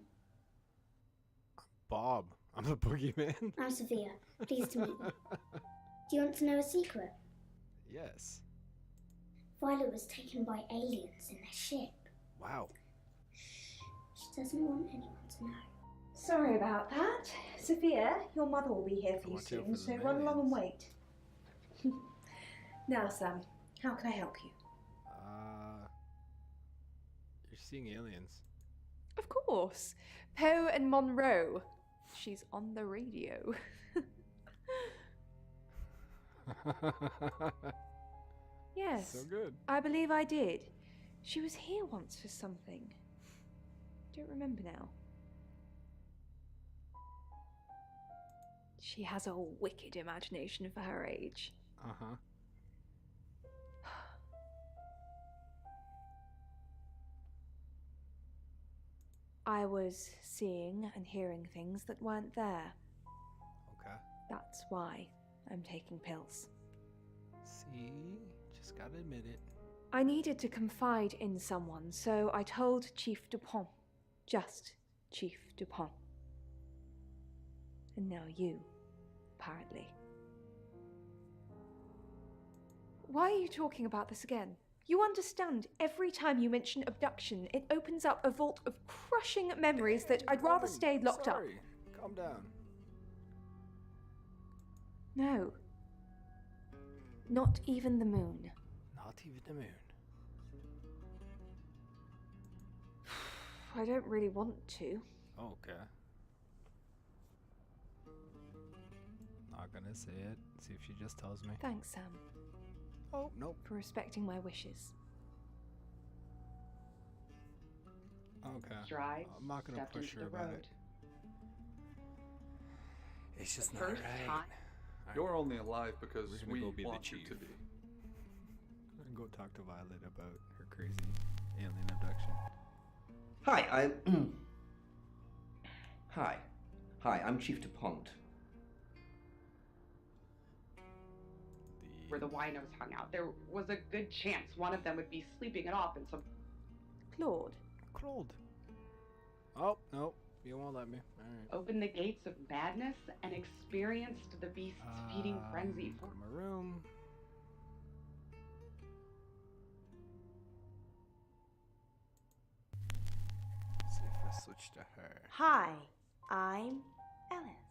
Bob. I'm the boogeyman. I'm Sophia. Pleased to meet you. Do you want to know a secret? Yes. Violet was taken by aliens in their ship. Wow. She doesn't want anyone to know. Sorry about that. Sophia, your mother will be here for you Watch out soon, for so the run along and aliens. wait. Now, Sam, how can I help you? You're seeing aliens. Of course. Poe and Monroe. She's on the radio. Yes. So good. I believe I did. She was here once for something. Don't remember now. She has a wicked imagination for her age. Uh-huh. I was seeing and hearing things that weren't there. Okay. That's why I'm taking pills. See? Just gotta admit it. I needed to confide in someone, so I told Chief Dupont. Just Chief Dupont. And now you, apparently. Why are you talking about this again? You understand, every time you mention abduction, it opens up a vault of crushing memories that I'd rather stay locked up. Sorry. Calm down. No. Not even the moon. Not even the moon. I don't really want to. Okay. Not gonna say it. See if she just tells me. Thanks, Sam. Oh, nope. For respecting my wishes. Okay. Stride, I'm not gonna stepped push into her the about road. it. It's just The not first right. time- You're only alive because We're gonna we go be the want you chief. to be. And go talk to Violet about her crazy alien abduction. Hi, Hi, I'm Chief DuPont. Where the winos hung out. There was a good chance one of them would be sleeping it off in some. Claude. Claude. Oh, no. You won't let me. Alright. Opened the gates of madness and experienced the beast's feeding frenzy. Go to my room. attached to her. Hi, I'm Ellis.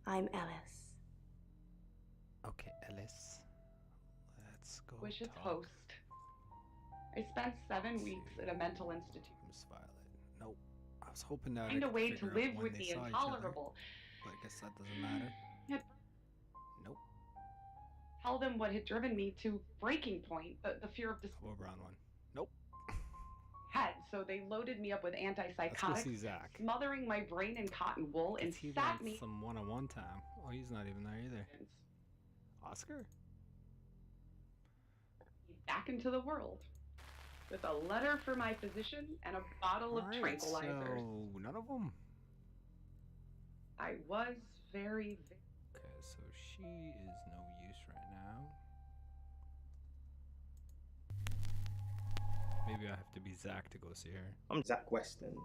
I'm Ellis. Okay, Ellis. Let's go Wish its talk host. I spent 7 weeks at a mental institute. Miss Violet. Nope. I was hoping that Find I a could way to figure out live when with they the saw each other. intolerable. But I guess that doesn't matter. Yet Nope. tell them what had driven me to breaking point, the fear of Hello, brown one. Nope. head. So they loaded me up with Let's go antipsychotics, see Zach. smothering my brain in cotton wool, and He sat wants me some one-on-one time. Oh, he's not even there either. Oscar? back into the world with a letter for my physician and a bottle of Alright, tranquilizers. so none of them? I was very Okay, so she is no use right now. Maybe I have to be Zach to go see her. I'm Zach Weston.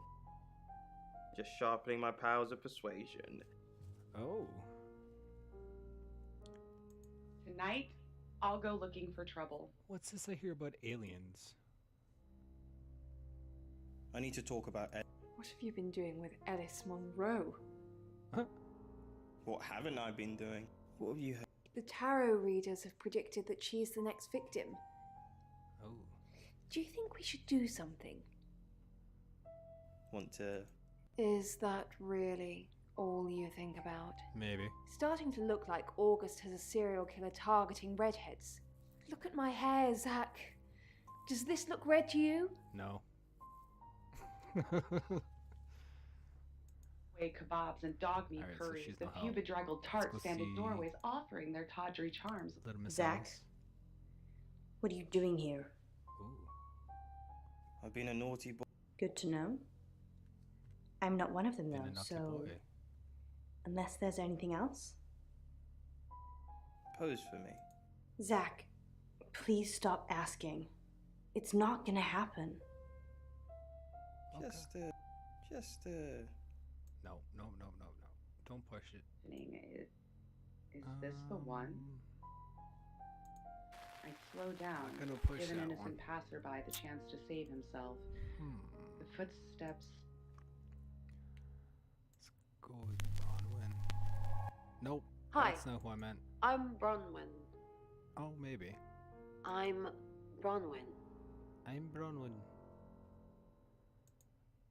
Just sharpening my powers of persuasion. Oh. Tonight, I'll go looking for trouble. What's this I hear about aliens? I need to talk about What have you been doing with Ellis Monroe? What haven't I been doing? What have you heard? The tarot readers have predicted that she is the next victim. Oh. Do you think we should do something? Want to... Is that really all you think about? Maybe. Starting to look like August has a serial killer targeting redheads. Look at my hair, Zach. Does this look red to you? No. Way kebabs and dog meat Alright, so curries. she's The no few help. bedraggled Let's tarts go stand at see doorways offering their tawdry charms. Little Miss Zach? Alice. What are you doing here? I've been a naughty boy. Good to know. I'm not one of them, Been a though, naughty so. boy. Unless there's anything else? Pose for me. Zach, please stop asking. It's not gonna happen. Just No. Don't push it. Is this the one? I slow down, I'm gonna push give an that innocent one. passerby the chance to save himself. The footsteps. Go with Bronwyn. Nope. Hi. That's not who I meant. I'm Bronwyn. Oh, maybe. I'm Bronwyn. I'm Bronwyn.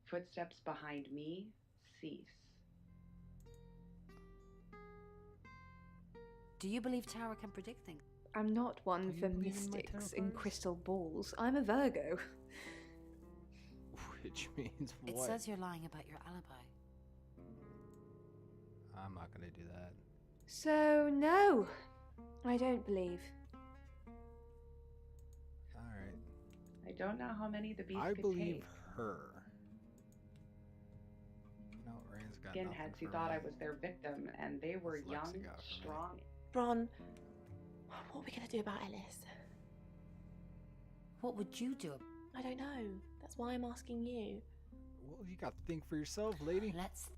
Footsteps behind me cease. Do you believe tarot can predict things? I'm not one for mystics and crystal balls. I'm a Virgo. Which means It what? says you're lying about your alibi. I'm not gonna do that. So, no. I don't believe. Alright. I don't know how many the beast I could believe take. her. No, Rain's got Skinheads nothing who for thought me. I was their victim, and they were What's Lexi young, got for me? strong. Bron, what are we going to do about Ellis? What would you do? I don't know. That's why I'm asking you. Well, you got to think for yourself, lady. Let's...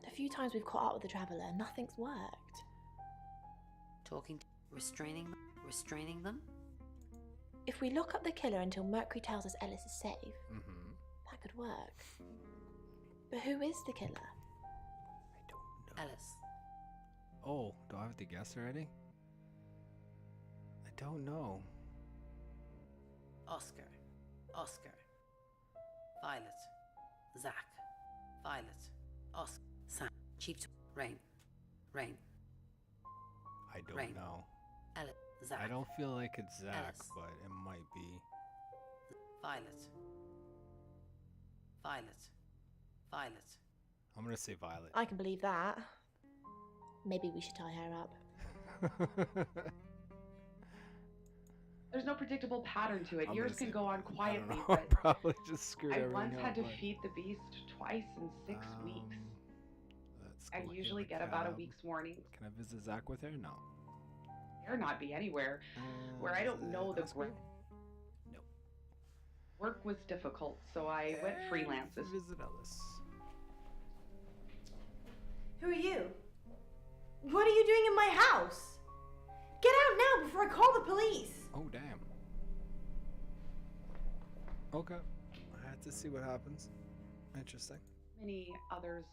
A few times we've caught up with the Traveller, nothing's worked. Talking... Restraining them? If we lock up the killer until Mercury tells us Ellis is safe, Mm-hmm. that could work. But who is the killer? Ellis. Oh, do I have to guess already? I don't know. Oscar. Violet. Zach. Violet. Oscar. Sam. Chief. Rain. I don't Rain. know. Ellis. Zach. I don't feel like it's Zach, Ellis. but it might be. Violet. I'm gonna say Violet. I can believe that. Maybe we should tie her up. There's no predictable pattern to it. I'm Years gonna can say go on I don't quietly, know. but Probably just screwed I everything once up. had to but- feed the beast twice in 6 weeks. Let's I go usually hail get about a cab. week's warning. Can I visit Zach with her? No. Dare not be anywhere where I don't know the ground. Nope. Work was difficult, so I went freelance. Visit Ellis. Who are you? What are you doing in my house? Get out now before I call the police! Oh, damn. Okay. I had to see what happens. Interesting. How many others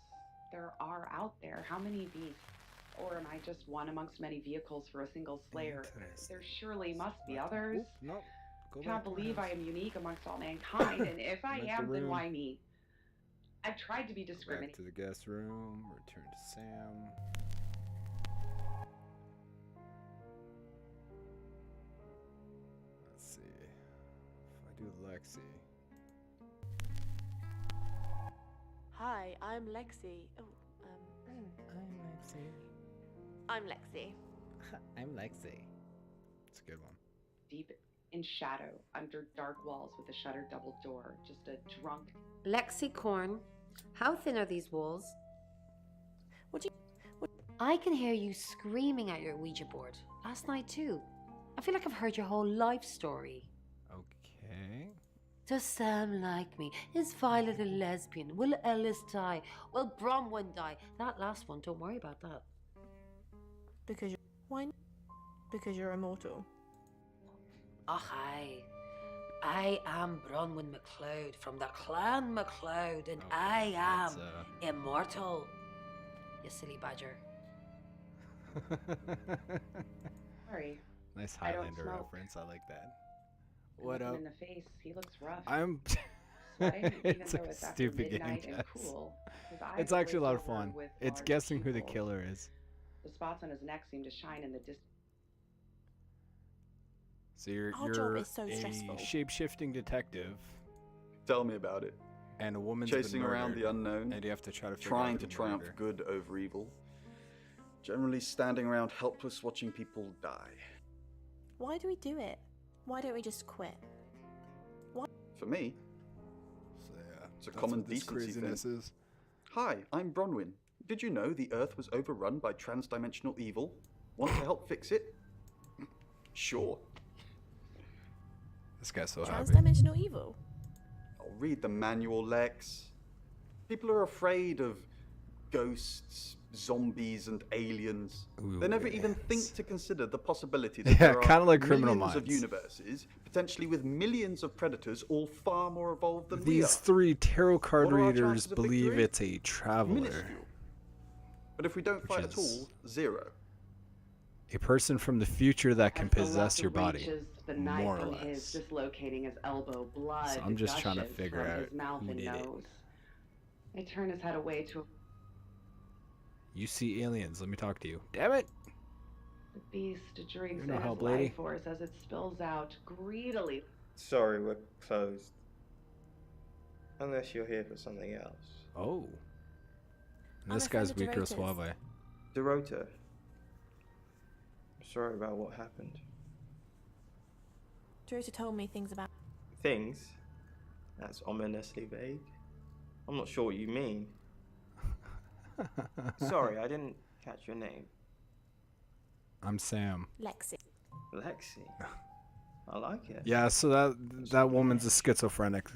there are out there? How many beasts? Or am I just one amongst many vehicles for a single slayer? There surely must be others. Oop, nope. Go Cannot back to my believe I house. am unique amongst all mankind, and if I Back to am, then room. why me? I've tried to be Go back discriminating. to the guest room. Return to Sam. Let's see. If I do Lexi. Hi, I'm Lexi. Oh, I'm Lexi. I'm Lexi. It's a good one. Deep in shadow, under dark walls with a shuttered double door, just a drunk. Lexicorn, how thin are these walls? I can hear you screaming at your Ouija board. Last night too. I feel like I've heard your whole life story. Okay. Does Sam like me? Is Violet a lesbian? Will Ellis die? Will Bronwyn die? That last one, don't worry about that. Because you're... Why? Because you're immortal. Oh, I am Bronwyn MacLeod from the Clan MacLeod, and I am immortal. You silly badger. Sorry. Nice I don't Highlander smoke. reference. I like that. I What look him up? in the face. He looks rough. I'm. Sweating, even It's though a it's after stupid game, midnight and guys. cool. His eyes It's actually a lot of glaze over fun. with It's large guessing who the pupils. killer is. The spots on his neck seem to shine in the distance. So you're Our job is so stressful. a shape-shifting detective. Tell me about it. And a woman's Chasing been around murdered, the unknown, and you have to try to figure trying out to the triumph murder. good over evil. Generally standing around helpless watching people die. Why do we do it? Why don't we just quit? Why? For me, So yeah, it's a that's common what this decency craziness thing. is. Hi, I'm Bronwyn. Did you know the Earth was overrun by trans-dimensional evil? Want to help fix it? Sure. This guy's so happy. Transdimensional evil. I'll read the manual, Lex. People are afraid of ghosts, zombies, and aliens. Ooh, they never even yes. think to consider the possibility that Yeah, there are kinda like Criminal millions of Minds. universes, potentially with millions of predators, all far more evolved than we These are. three tarot card What are our readers chances of believe victory? it's a traveler. Minuscule. But if we don't Which fight at is- all, zero. A person from the future that can As the possess left your body, reaches the knife more or from his, less. dislocating his elbow, blood So I'm just trying to gushes figure from out his mouth who and did it. nose. I turn his head away to You see aliens. Let me talk to you. Damn it! the beast drinks no in help, his lady. life force as it spills out greedily. Sorry, we're closed. Unless you're here for something else. Oh. And I'm this a friend guy's of weaker Dorota's. suave. Dorota. I'm sorry about what happened. Dorota told me things about. Things? That's ominously vague. I'm not sure what you mean. Sorry, I didn't catch your name. I'm Sam. Lexi. Lexi. I like it. Yeah, so that woman's a schizophrenic.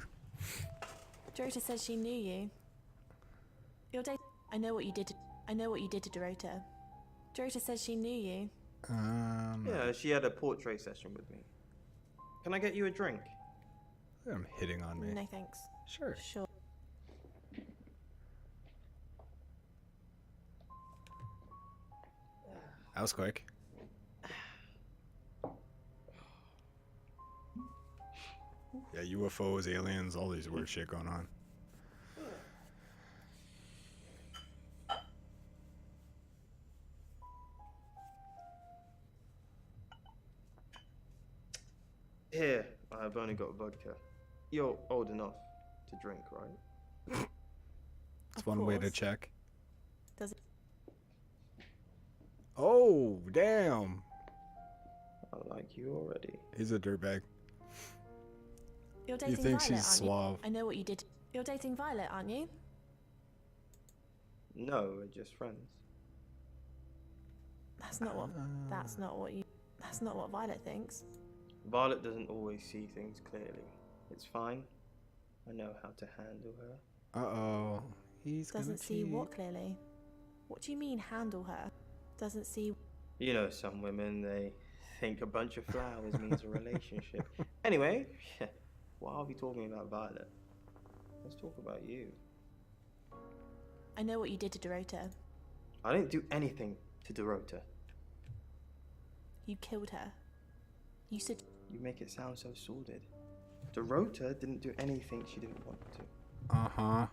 Dorota says she knew you. Your date. I know what you did. I know what you did to Dorota. Dorota says she knew you. Yeah, she had a portrait session with me. Can I get you a drink? I'm hitting on me. No thanks. Sure. Sure. That was quick. Yeah, UFOs, aliens, all these weird shit going on. Here, I've only got vodka. You're old enough to drink, right? It's one way to course. check. Does it? Oh, damn. I like you already. He's a dirtbag. You're dating You think Violet, she's aren't suave. you? I know what you did. You're dating Violet, aren't you? No, we're just friends. That's not what. That's not what you. That's not what Violet thinks. Violet doesn't always see things clearly. It's fine. I know how to handle her. Uh-oh. He's Doesn't gonna see cheat. what clearly. What do you mean handle her? Doesn't see. You know, some women, they think a bunch of flowers means a relationship. Anyway, why are we talking about Violet? Let's talk about you. I know what you did to Dorota. I didn't do anything to Dorota. You killed her. You said... You make it sound so sordid. Dorota didn't do anything she didn't want to. Uh-huh.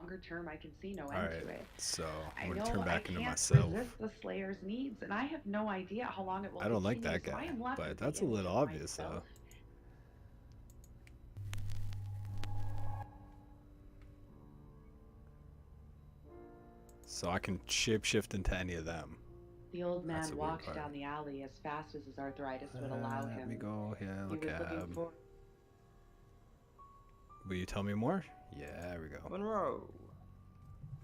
Longer term, I can see no end Alright, to it. so I I'm know gonna turn back I into can't myself. resist the Slayer's needs, and I have no idea how long it will I don't like continue, that so I guy, am left but with that's a the little image of obvious, though. myself. So I can shapeshift into any of them. The old man That's a weird walked part. down the alley as fast as his arthritis would allow Let him. me go hail He a was looking cab. for... Will you tell me more? Yeah, there we go. Monroe.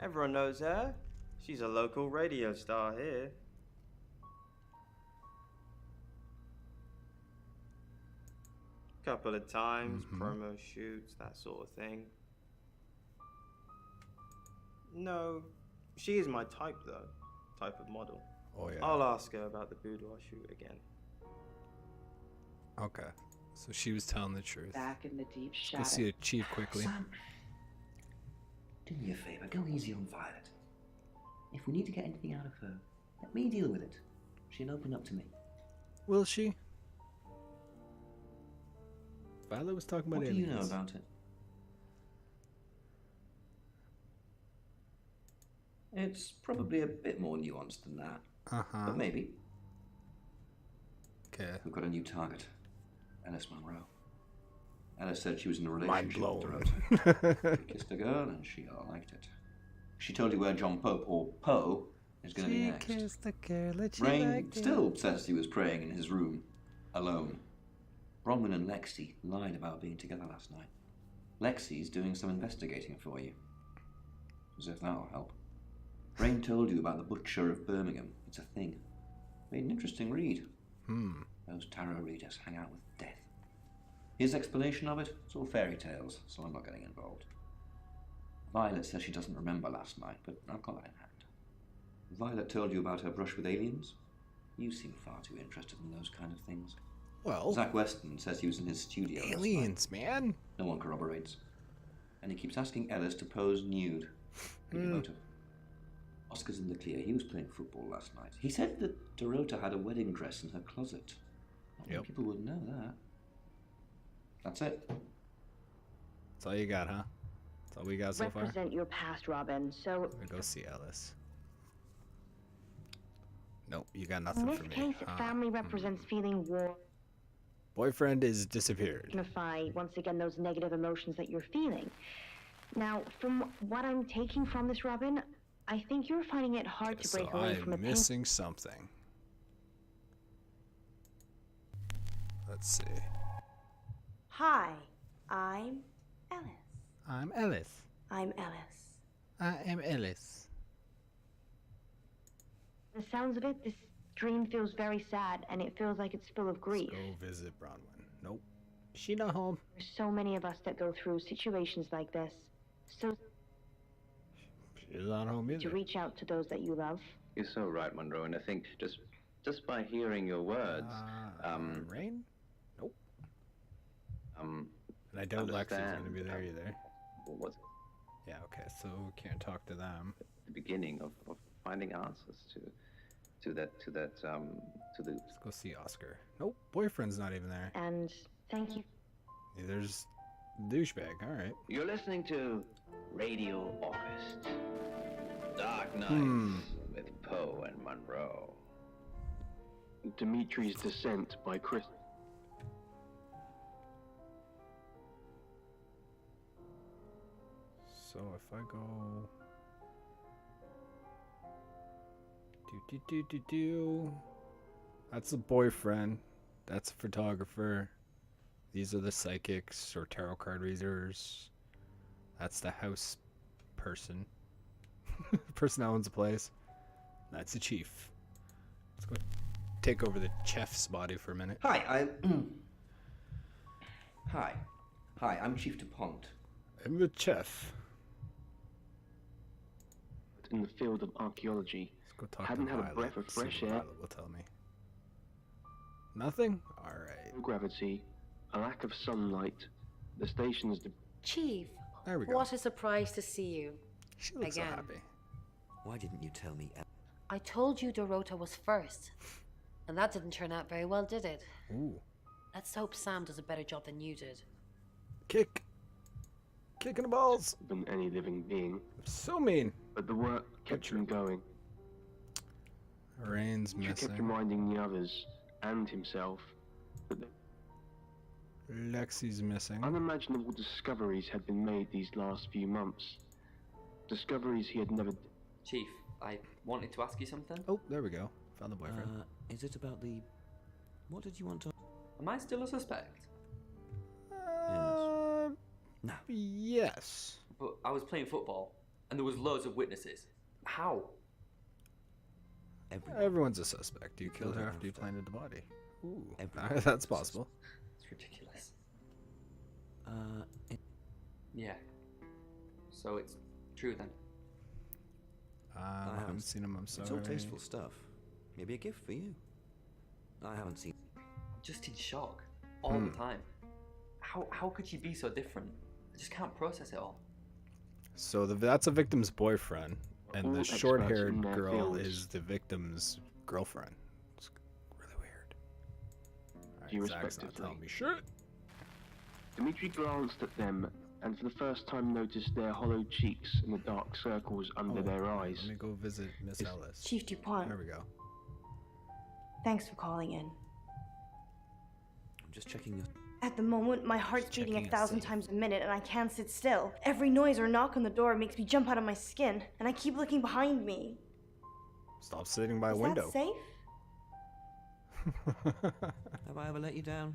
Everyone knows her. She's a local radio star here. Couple of times, promo shoots, that sort of thing. No, she is my type though. Type of model. Oh yeah. I'll ask her about the boudoir shoot again. Okay. So she was telling the truth. Back in the deep Let's shadow. go see a chief quickly. Sam, do me a favor, go easy on Violet. If we need to get anything out of her, let me deal with it. She'll open up to me. Will she? Violet was talking about What do you know aliens. about it? It's probably a bit more nuanced than that. Uh-huh. But maybe. Okay. We've got a new target. Alice Monroe. Alice said she was in a Mind relationship blown. with Dorota. She kissed a girl and she liked it. She told you where John Pope, or Poe, is going to be next. kissed the girl that she Rain liked still says he was praying in his room, alone. Bronwyn and Lexi lied about being together last night. Lexi's doing some investigating for you. As if that'll help. Rain told you about the Butcher of Birmingham. It's a thing. Made an interesting read. Those tarot readers hang out with death. His explanation of it, it's all fairy tales, so I'm not getting involved. Violet says she doesn't remember last night, but I've got that in hand. Violet told you about her brush with aliens? You seem far too interested in those kind of things. Well, Zach Weston says he was in his studio last night. aliens, man. No one corroborates. And he keeps asking Ellis to pose nude. Good motive. Oscar's in the clear. He was playing football last night. He said that Dorota had a wedding dress in her closet. Not many people would know that. That's it. That's all you got, huh? That's all we got so far? Represent your past, Robin, so... Let me go see Ellis. Nope, you got nothing In this for me. case, family represents feeling warm. Boyfriend is disappeared. Signify, once again, those negative emotions that you're feeling. Now, from what I'm taking from this, Robin, I think you're finding it hard to break So away from a I'm pain. missing something. Let's see. Hi, I'm Ellis. I'm Ellis. I'm Ellis. I am Ellis. The sounds of it, this dream feels very sad, and it feels like it's full of grief. Let's go visit Bronwyn. Nope. She not home. There's so many of us that go through situations like this. So She's not home to either. reach out to those that you love. You're so right, Monroe, and I think just by hearing your words, Rain? Nope. And I don't doubt Lexi's understand, gonna be there either. what's Yeah, okay, so we can't talk to them. the beginning of finding answers to the Let's go see Oscar. Nope, boyfriend's not even there. And thank you. There's douchebag, alright. You're listening to Radio August. Dark Nights with Poe and Monroe. Dimitri's Descent by Chris. So if I go... That's the boyfriend. That's a photographer. These are the psychics or tarot card readers. That's the house person. Person that owns the place. That's the chief. Let's go take over the chef's body for a minute. Hi, Hi, I'm Chief DuPont. I'm the chef. In the field of archaeology, Go talk hadn't to had a Violet. breath of See what fresh air. Violet will tell me. Nothing? Alright. No gravity, a lack of sunlight. The station's Chief, There we go. what a surprise to see you. She looks so Again. happy. Why didn't you tell me? I told you Dorota was first. And that didn't turn out very well, did it? Ooh. Let's hope Sam does a better job than you did. Kick. Kicking the balls. Than any living being. So mean. But the work kept him going. Rain's She kept missing. reminding the others and himself that Lexi's missing. unimaginable discoveries had been made these last few months. Discoveries he had never. Chief, I wanted to ask you something. Oh, there we go. Found the boyfriend. Is it about the... What did you want to... Am I still a suspect? No. Yes. But I was playing football, and there was loads of witnesses. How? Everyone's a suspect. You killed her after you planted the body. Ooh, that's possible. It's ridiculous. Yeah. So it's true then. I haven't seen him. I'm sorry. It's all tasteful stuff. Maybe a gift for you. I haven't seen... Just in shock. All the time. How could she be so different? I just can't process it all. So that's a victim's boyfriend, and All the experts short-haired in their girl fields. is the victim's girlfriend. It's really weird. You Alright, Zach's not respectively. telling me shit. Dimitri glanced at them and for the first time noticed their hollow cheeks and the dark circles under their eyes. Let me go visit Miss Ellis. Chief DuPont. There we go. Thanks for calling in. I'm just checking your... At the moment, my heart's beating checking 1,000 safe. times a minute and I can't sit still. Every noise or knock on the door makes me jump out of my skin, and I keep looking behind me. Stop sitting by a Is window. that safe? Have I ever let you down?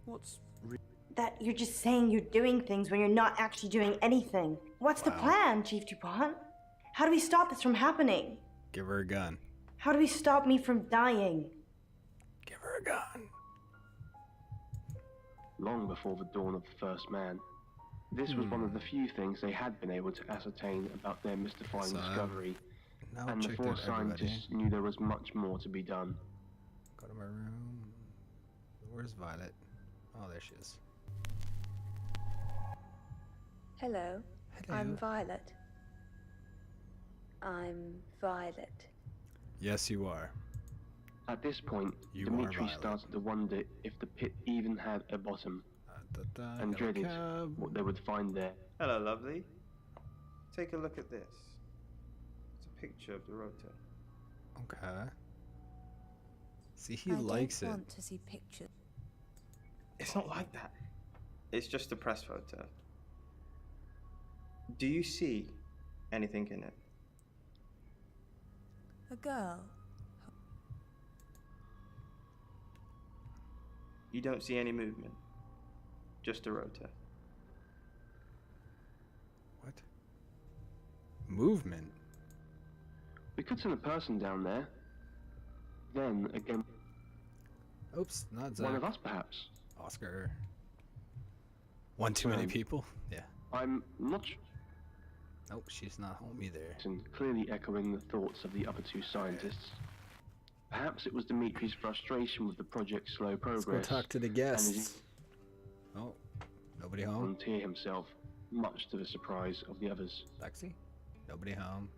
What's... That you're just saying you're doing things when you're not actually doing anything. What's the plan, Chief DuPont? How do we stop this from happening? Give her a gun. How do we stop me from dying? Give her a gun. Long before the dawn of the first man, this was one of the few things they had been able to ascertain about their mystifying So, discovery, now and the checked four out everybody. scientists knew there was much more to be done. Go to my room. Where's Violet? Oh, there she is. Hello. I'm Violet. I'm Violet. Yes, you are. At this point, You are Dimitri Violet. started to wonder if the pit even had a bottom, and got a dreaded cab. what they would find there. Hello, lovely. Take a look at this. It's a picture of the rotor. Okay. See, he I likes don't it. want to see pictures. It's not like that. It's just a press photo. Do you see anything in it? A girl. You don't see any movement. Just a rotor. What? Movement? We could send a person down there. Then again, Oops, not Zach. one of us perhaps. Oscar. One too many people? Yeah. I'm not sure. Nope, she's not home either. And clearly echoing the thoughts of the other two scientists. Perhaps it was Dimitri's frustration with the project's slow progress. Let's go talk to the and guests. his Oh, nobody home? volunteer himself, much to the surprise of the others. Lexi? Nobody home.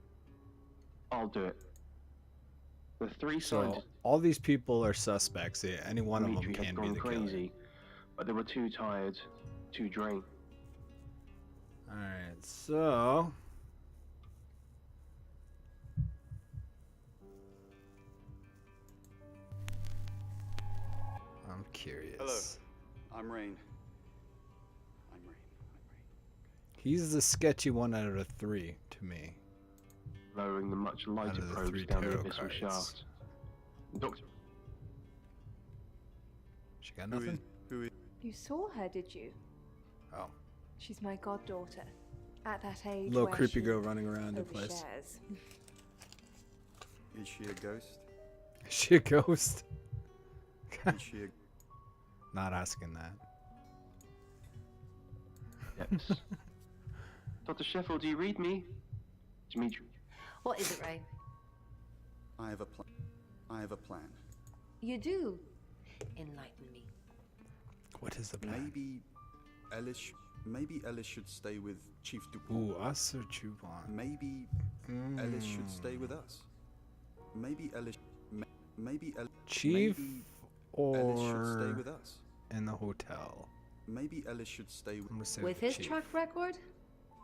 I'll do it. The three So, scientists all these people are suspects. Yeah, any one of them Dimitri can had be gone the killer. crazy, but they were too tired, too drained. Alright, so... I'm curious. Hello, I'm Rain. He's the sketchy one out of the three, to me. Lowering the much Out lighter of the probes three down the tarot abyssal cards. shaft. Doctor, She got nothing? You saw her, did you? Oh. She's my goddaughter. At that age, Little where creepy she girl running around the place. overshares. Is she a ghost? Is she a ghost? Is she a... Not asking that. yes. Dr. Sheffield, do you read me? Dimitri. What is it, Ray? I have a plan. I have a plan. You do. Enlighten me. What is the plan? Maybe Ellis Maybe Ellis should stay with Chief Dupont. Ooh, us or Dupont? Maybe Ellis should stay with us. Maybe Ellis. Maybe Ellis. Chief or Ellis should stay with us. In the hotel. Maybe Ellis should stay with his track record.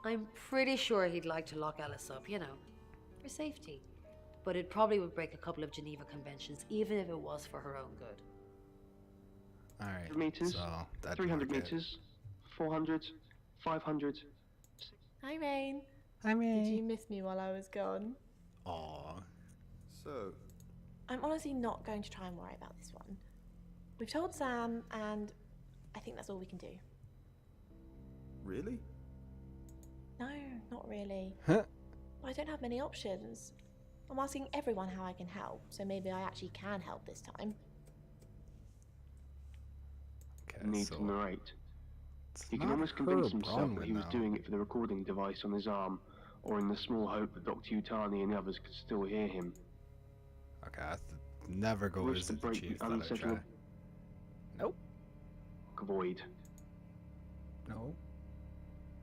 I'm pretty sure he'd like to lock Ellis up, you know, for safety. But it probably would break a couple of Geneva Conventions, even if it was for her own good. All right. Meters, So 300 meters, 400, 500. Hi, Rain. Hi, Rain. Did you miss me while I was gone? Aww. So. I'm honestly not going to try and worry about this one. We've told Sam, and I think that's all we can do. Really? No, not really. Huh? I don't have many options. I'm asking everyone how I can help, so maybe I actually can help this time. Okay, Need to narrate. He can almost convince himself that he was doing it for the recording device on his arm, or in the small hope that Dr. Utani and the others could still hear him. Okay, I never go visit the chief. Thought I'd try. Nope. Void. No.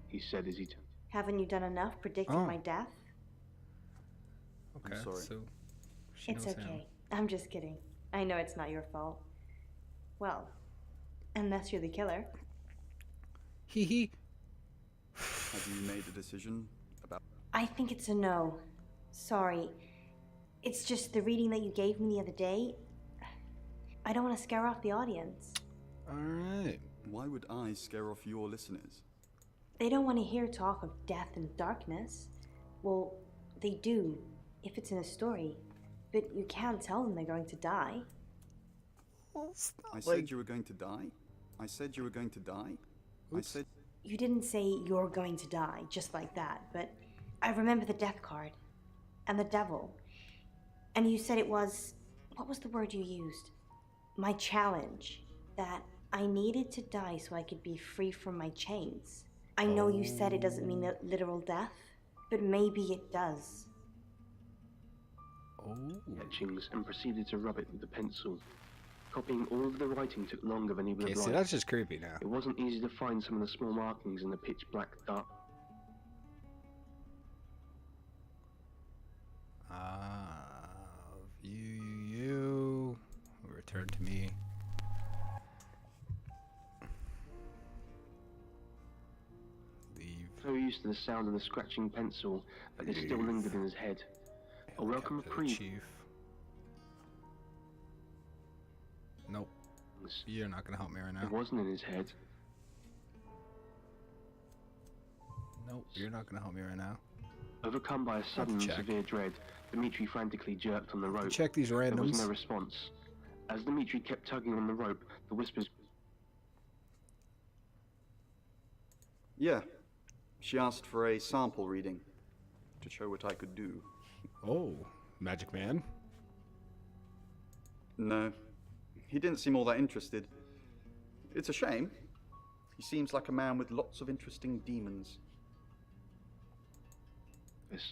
He said as he. Haven't you done enough predicting my death? Okay, I'm sorry. So It's okay. I'm just kidding. I know it's not your fault. Well, unless you're the killer. Hee hee. Have you made a decision about? I think it's a no. Sorry. It's just the reading that you gave me the other day. I don't want to scare off the audience. Alright. Why would I scare off your listeners? They don't want to hear talk of death and darkness. Well, they do, if it's in a story. But you can't tell them they're going to die. I said you were going to die? I said you were going to die? Oops. I said... You didn't say you're going to die, just like that, but I remember the death card. And the devil. And you said it was... What was the word you used? My challenge. That I needed to die so I could be free from my chains. I know you said it doesn't mean literal death, but maybe it does. Etchings and proceeded to rub it with the pencil. Copying all of the writing took longer than he would have liked. See, that's just creepy now. It wasn't easy to find some of the small markings in the pitch black dark. You. Return to me. Leave. So used to the sound of the scratching pencil that it still lingered in his head. A welcome reprieve. Chief. Nope. You're not gonna help me right now. It wasn't in his head. Nope, you're not gonna help me right now. Overcome by a sudden and severe dread, Dimitri frantically jerked on the rope. Check these randoms. There was no response. As Dimitri kept tugging on the rope, the whispers... Yeah. She asked for a sample reading to show what I could do. Oh, Magic Man? No. He didn't seem all that interested. It's a shame. He seems like a man with lots of interesting demons.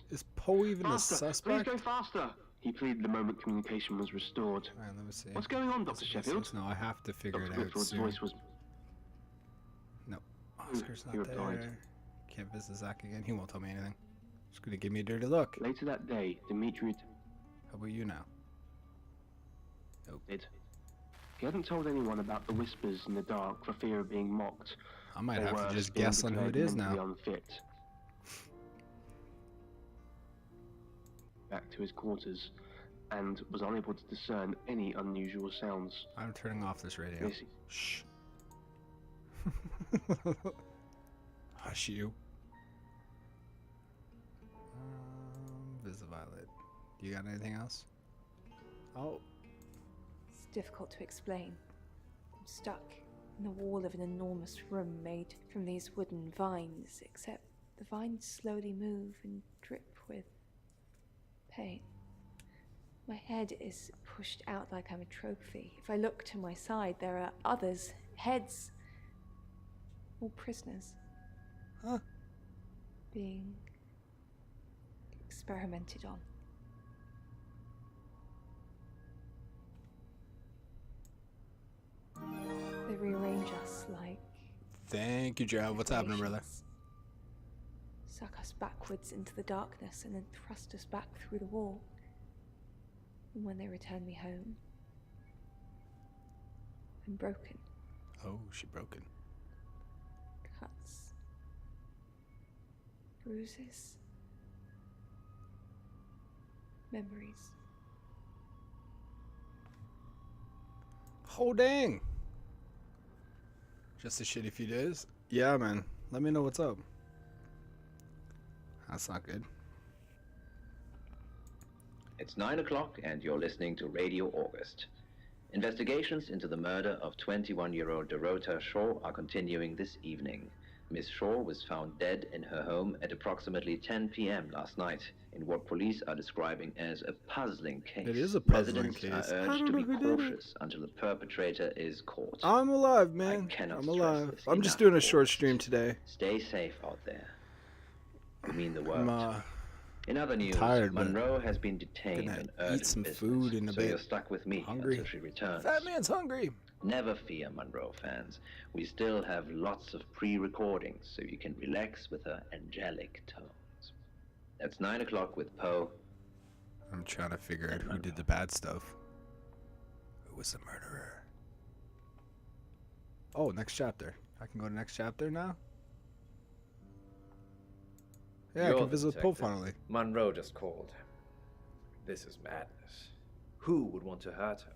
Is Poe even faster, a suspect? Please go faster! He pleaded the moment communication was restored. Alright, let me see. What's going on, Dr. Sheffield? No, I have to figure Dr. it out Whitford's soon. voice was... No, Oscar's he not replied. there. Can't visit Zach again. He won't tell me anything. He's gonna give me a dirty look. Later that day, Dimitri... How about you now? Nope. He hadn't told anyone about the whispers in the dark for fear of being mocked. I might or have to worse, just being guess on who it declared is mentally now. Unfit. Back to his quarters, and was unable to discern any unusual sounds. I'm turning off this radio. Yes. Shh. Hush you. Visiviolet. You got anything else? Oh. It's difficult to explain. I'm stuck in the wall of an enormous room made from these wooden vines, except the vines slowly move and drip with pain. My head is pushed out like I'm a trophy. If I look to my side, there are others, heads, all prisoners. Huh? Being experimented on. They rearrange us like Thank you, Gerald. What's happening, brother? Suck us backwards into the darkness and then thrust us back through the wall. And when they return me home, I'm broken. Oh, she broken. Cuts. Bruises. Memories. Oh, dang. Just a shitty few days? Yeah, man. Let me know what's up. That's not good. It's 9 o'clock and you're listening to Radio August. Investigations into the murder of 21-year-old Dorota Shaw are continuing this evening. Miss Shaw was found dead in her home at approximately 10 p.m. last night in what police are describing as a puzzling case. It is a puzzling Residents case. are urged to be cautious until the perpetrator is caught. I'm alive, man. cannot I'm stress alive. this I'm just enough. doing a short stream today. Stay safe out there. I mean the world. I'm In other news, tired, but Monroe has been detained gonna in eat urgent some business, food in a so bit. you're stuck with me Hungry. until she returns. Fat man's hungry. Never fear, Monroe fans. We still have lots of pre-recordings, so you can relax with her angelic tones. That's 9 o'clock with Poe. I'm trying to figure out who did the bad stuff. Who was the murderer? Oh, next chapter. I can go to next chapter now? Yeah, I You're can the visit with Poe detective. finally. Monroe just called. This is madness. Who would want to hurt her?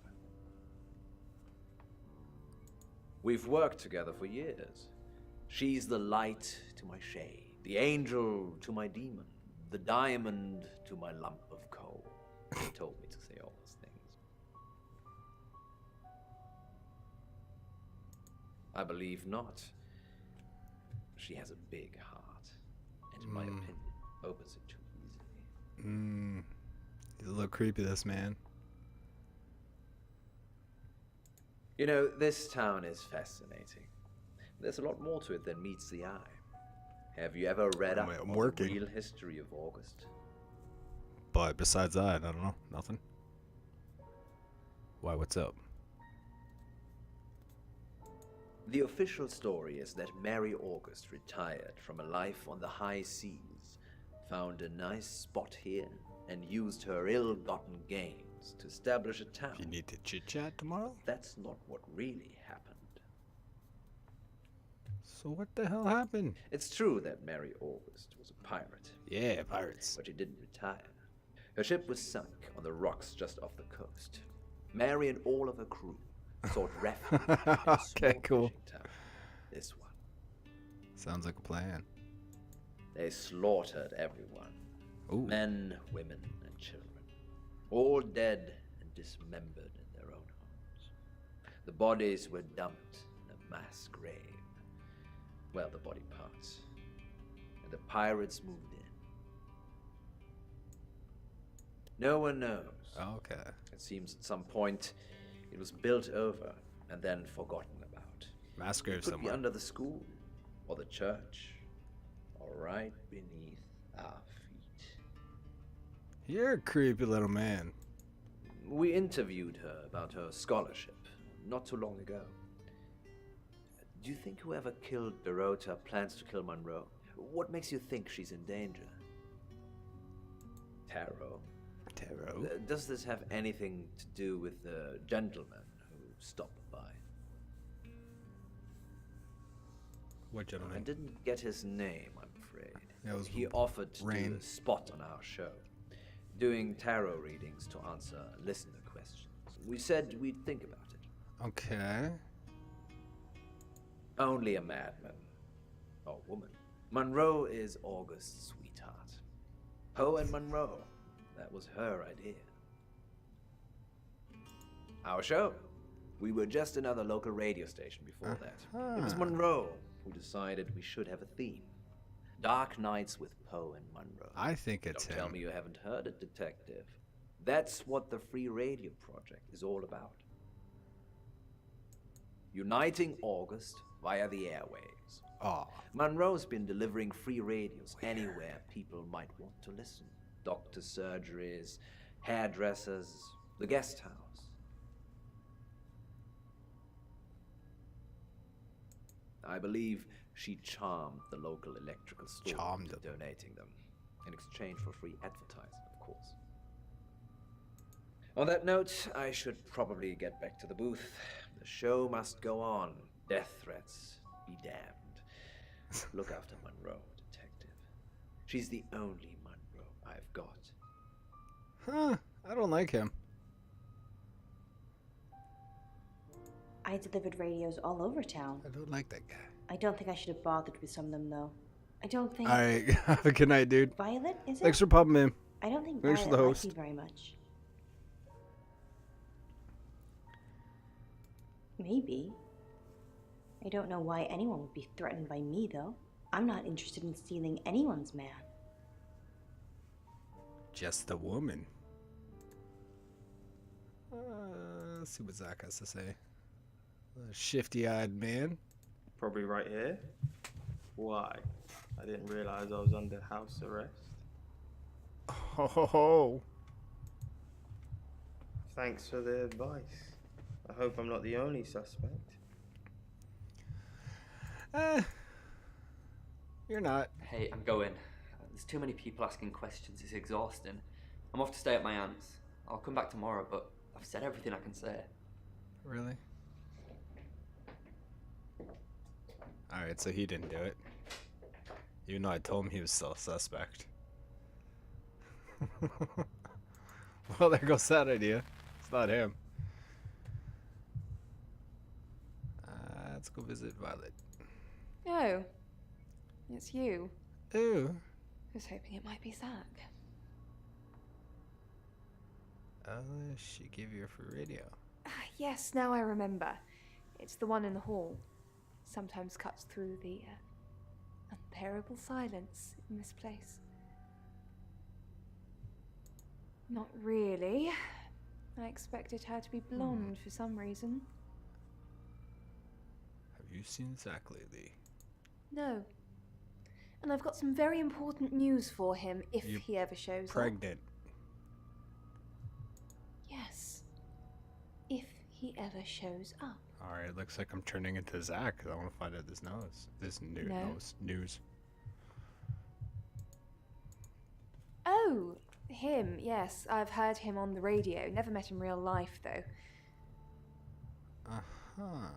We've worked together for years. She's the light to my shade, the angel to my demon, the diamond to my lump of coal. They told me to say all those things. I believe not. She has a big heart, and in my opinion, opens it too easily. He's a little creepy, this man. You know, this town is fascinating. There's a lot more to it than meets the eye. Have you ever read up I'm on working. the real history of August? But besides that, I don't know. Nothing. Why, what's up? The official story is that Mary August retired from a life on the high seas, found a nice spot here, and used her ill-gotten gains to establish a town. You need to chit-chat tomorrow? That's not what really happened. So what the hell happened? It's true that Mary August was a pirate. Yeah, pirates. But she didn't retire. Her ship was sunk on the rocks just off the coast. Mary and all of her crew sought refuge in a small Okay, cool. fishing town. This one. Sounds like a plan. They slaughtered everyone. Ooh. Men, women, and children. All dead and dismembered in their own homes. The bodies were dumped in a mass grave. Well, the body parts. And the pirates moved in. No one knows. Okay. It seems at some point it was built over and then forgotten about. Mass grave It could somewhere. be under the school, or the church, or right beneath our feet. You're a creepy little man. We interviewed her about her scholarship not too long ago. Do you think whoever killed Dorota plans to kill Monroe? What makes you think she's in danger? Tarot. Tarot? Does this have anything to do with the gentleman who stopped by? What I gentleman? didn't get his name, I'm afraid. Yeah, it was He offered to do Rain. a spot on our show, doing tarot readings to answer listener questions. We said we'd think about it. Okay. Only a madman. Or woman. Monroe is August's sweetheart. Poe and Monroe. That was her idea. Our show. We were just another local radio station before that. It was Monroe who decided we should have a theme. Dark Nights with Poe and Monroe. I think it's Don't him. tell me you haven't heard it, Detective. That's what the Free Radio Project is all about. Uniting August via the airwaves. Aw. Monroe's been delivering free radios anywhere people might want to listen. Doctor surgeries, hairdressers, the guest house. I believe she charmed the local electrical store into donating them, in exchange for free advertising, of course. On that note, I should probably get back to the booth. The show must go on. Death threats be damned. Look after Monroe, detective. She's the only Monroe I've got. Huh, I don't like him. I delivered radios all over town. I don't like that guy. I don't think I should have bothered with some of them, though. I don't think... Alright, have a good night, dude. Violet, is it? Thanks for popping in. I don't think Thanks Violet for the likes host. me very much. Maybe. I don't know why anyone would be threatened by me, though. I'm not interested in stealing anyone's man. Just a woman. Let's see what Zach has to say. A shifty-eyed man. Probably right here. Why? I didn't realize I was under house arrest. Ho ho ho. Thanks for the advice. I hope I'm not the only suspect. You're not. Hey, I'm going. There's too many people asking questions. It's exhausting. I'm off to stay at my aunt's. I'll come back tomorrow, but I've said everything I can say. Really? Alright, so he didn't do it. Even though I told him he was still a suspect. Well, there goes that idea. It's not him. Let's go visit Violet. Oh, it's you. Ooh. I was hoping it might be Zach. She gave you a free radio. Yes, now I remember. It's the one in the hall. Sometimes cuts through the unbearable silence in this place. Not really. I expected her to be blonde for some reason. Have you seen Zach lately? No. And I've got some very important news for him if he ever shows up. Pregnant. Yes. If he ever shows up. Alright, looks like I'm turning into Zach because I want to find out this news. Oh, him, yes. I've heard him on the radio. Never met in real life, though. Uh-huh.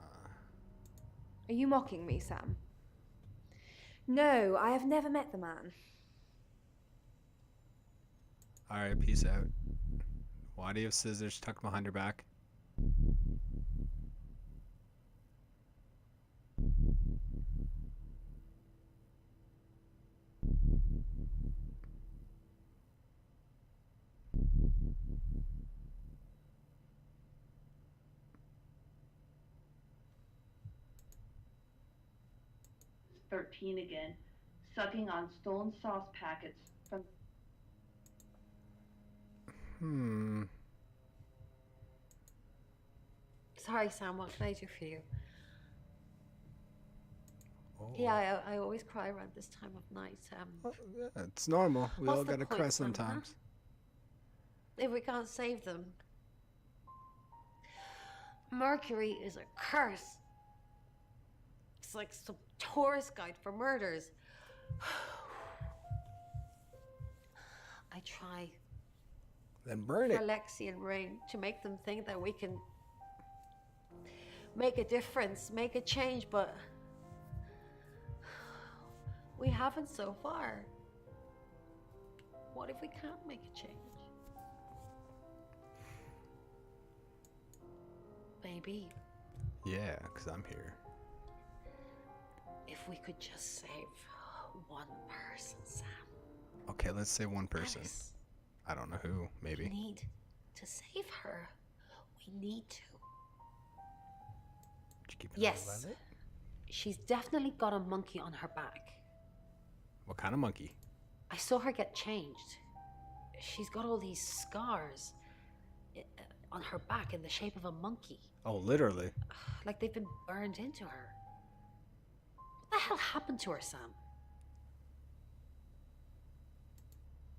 Are you mocking me, Sam? No, I have never met the man. Alright, peace out. Why do you have scissors tucked behind your back? "13 again, sucking on stolen sauce packets from..." Sorry, Sam, what can I do for you? Oh. Yeah, I always cry around this time of night. Well, yeah, it's normal. We What's all the gotta point cry of them, huh? sometimes. If we can't save them. Mercury is a curse. It's like some tourist guide for murders. I try Then burn for it. Lexi and Rain to make them think that we can make a difference, make a change, but we haven't so far. What if we can't make a change? Maybe Yeah, because I'm here. if we could just save one person, Sam. Okay, let's say one person. Alice, I don't know who, maybe. we need to save her. We need to. Did you keep an eye on Yes. Violet? She's definitely got a monkey on her back. What kind of monkey? I saw her get changed. She's got all these scars on her back in the shape of a monkey. Oh, literally. Like they've been burned into her. What the hell happened to her, Sam?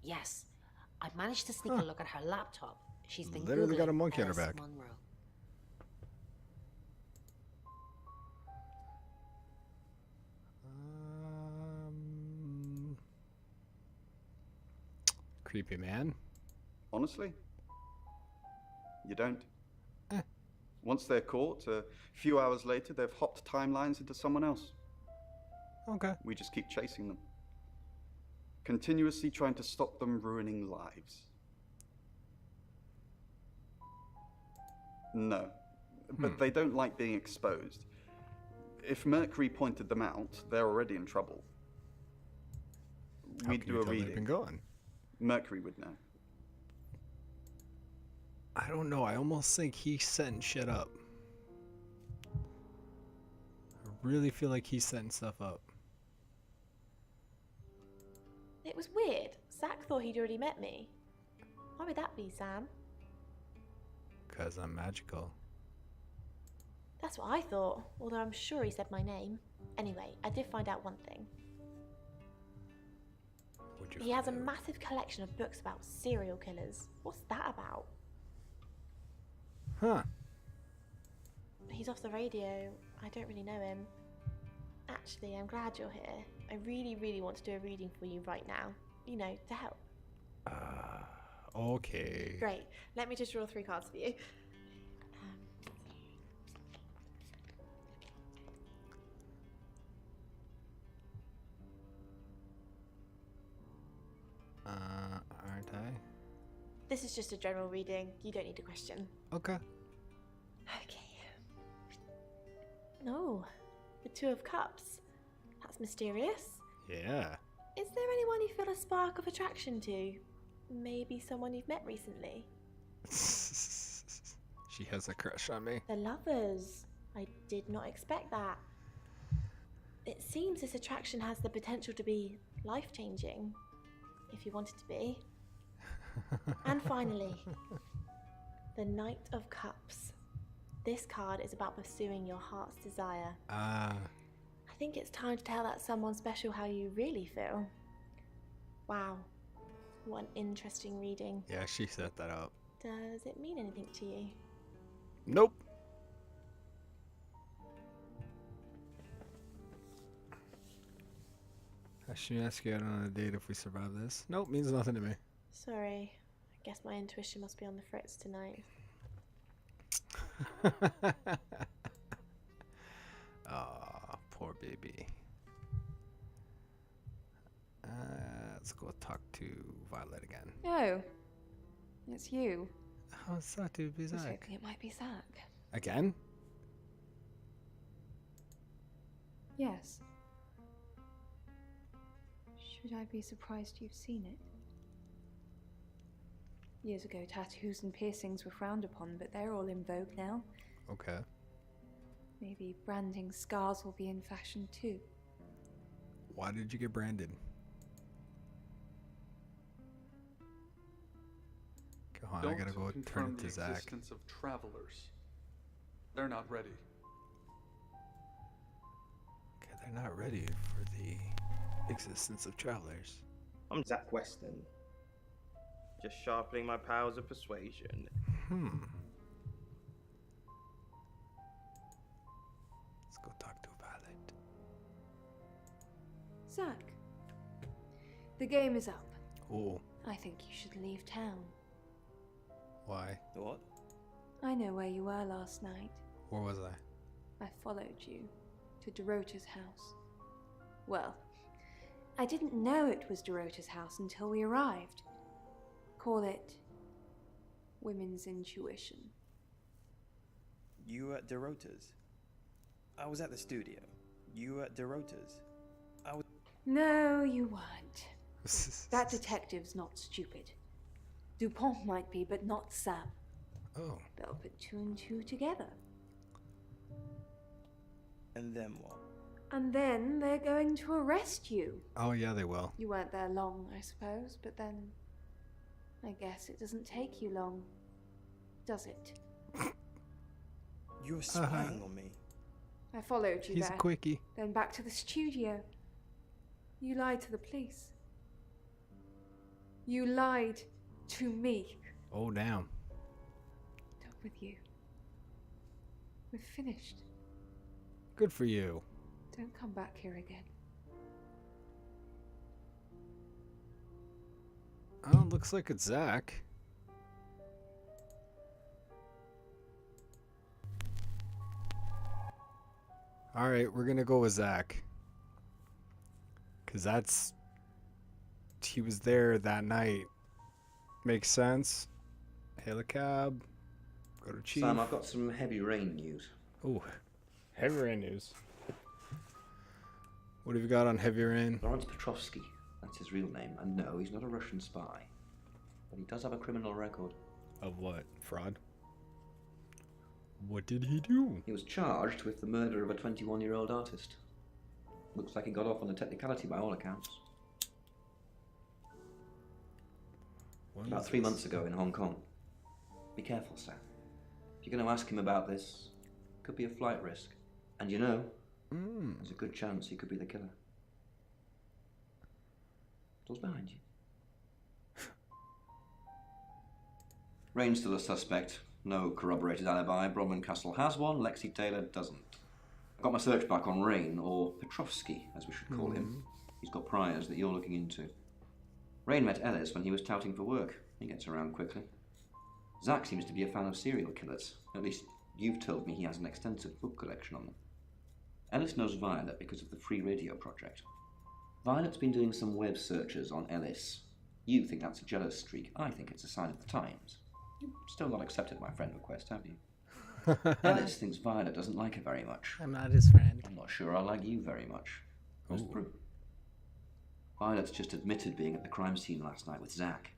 Yes, I managed to sneak a look at her laptop. She's been Literally got a Googling monkey on her Alice back. Munro. creepy, man. Honestly, you don't. Once they're caught, a few hours later, they've hopped timelines into someone else. Okay. We just keep chasing them, continuously trying to stop them ruining lives. No, but they don't like being exposed. If Mercury pointed them out, they're already in trouble. We'd do a reading. They've been going? Mercury would know. I don't know. I almost think he's setting shit up. I really feel like he's setting stuff up. It was weird. Zach thought he'd already met me. Why would that be, Sam? Because I'm magical. That's what I thought, although I'm sure he said my name. Anyway, I did find out one thing. He has a massive collection of books about serial killers. What's that about? Huh. He's off the radio. I don't really know him. Actually, I'm glad you're here. I really, really want to do a reading for you right now. You know, to help. Okay. Great. Let me just draw 3 cards for you. Aren't I? This is just a general reading. You don't need a question. Okay. Okay. No, the 2 of Cups. That's mysterious. Yeah. Is there anyone you feel a spark of attraction to? Maybe someone you've met recently? She has a crush on me. The lovers. I did not expect that. It seems this attraction has the potential to be life-changing, if you want it to be. And finally, the Knight of Cups. This card is about pursuing your heart's desire. I think it's time to tell that someone special how you really feel. Wow, what an interesting reading. Yeah, she set that up. Does it mean anything to you? Nope. I should ask you out on a date if we survive this. Nope, means nothing to me. Sorry, I guess my intuition must be on the fritz tonight. Aw, poor baby. Let's go talk to Violet again. Oh, it's you. How's that to be I was Zach? hoping it might be Zach. Again? Yes. Should I be surprised you've seen it? Years ago, tattoos and piercings were frowned upon, but they're all in vogue now. Okay. Maybe branding scars will be in fashion too. Why did you get branded? Go on, I gotta go turn it to Zach. The existence of travelers. They're not ready. Okay, they're not ready for the existence of travelers. I'm Zach Weston. Just sharpening my powers of persuasion. Let's go talk to Violet. Zach, the game is up. Oh. I think you should leave town. Why? What? I know where you were last night. Where was I? I followed you to Dorota's house. Well, I didn't know it was Dorota's house until we arrived. Call it women's intuition. You were at Dorota's? I was at the studio. You were at Dorota's? I was... No, you weren't. That detective's not stupid. Dupont might be, but not Sam. Oh. They'll put 2 and 2 together. And then what? And then they're going to arrest you. Oh, yeah, they will. You weren't there long, I suppose, but then I guess it doesn't take you long, does it? You were spying on me. I followed you He's there. a quickie. Then back to the studio. You lied to the police. You lied to me. Oh, damn. Done with you. We're finished. Good for you. Don't come back here again. Oh, looks like it's Zach. Alright, we're gonna go with Zach. Cause that's... He was there that night. Makes sense. Hail a cab. Go to Chief. Sam, I've got some heavy rain news. Ooh. Heavy rain news. What have you got on heavy rain? Lawrence Petrovsky. That's his real name. And no, he's not a Russian spy. But he does have a criminal record. Of what? Fraud? What did he do? He was charged with the murder of a 21-year-old artist. Looks like he got off on a technicality by all accounts. About 3 months ago in Hong Kong. Be careful, Sam. If you're going to ask him about this, could be a flight risk. And you know, there's a good chance he could be the killer. Door's behind you. Rain's still a suspect. No corroborated alibi. Bronwyn Castle has one. Lexi Taylor doesn't. I've got my search back on Rain, or Petrovsky, as we should call him. He's got priors that you're looking into. Rain met Ellis when he was touting for work. He gets around quickly. Zach seems to be a fan of serial killers. At least, you've told me he has an extensive book collection on them. Ellis knows Violet because of the Free Radio project. Violet's been doing some web searches on Ellis. You think that's a jealous streak. I think it's a sign of the times. You've still not accepted my friend request, have you? Ellis thinks Violet doesn't like her very much. I'm not his friend. I'm not sure I like you very much. Where's the proof? Violet's just admitted being at the crime scene last night with Zach.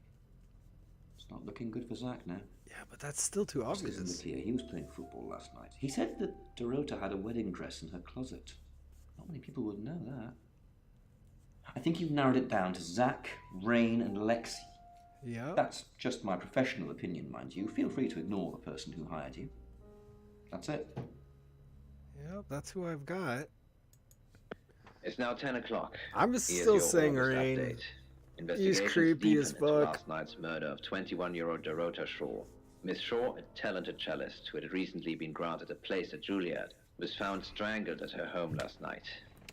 It's not looking good for Zach now. Yeah, but that's still too obvious. Isn't clear. He was playing football last night. He said that Dorota had a wedding dress in her closet. Not many people would know that. I think you've narrowed it down to Zach, Rain, and Lexi. Yeah. That's just my professional opinion, mind you. Feel free to ignore the person who hired you. That's it. Yep, that's who I've got. It's now 10 o'clock. I'm still saying Rain. He's creepy as fuck. Last night's murder of 21-year-old Dorota Shaw. Miss Shaw, a talented cellist who had recently been granted a place at Juilliard, was found strangled at her home last night.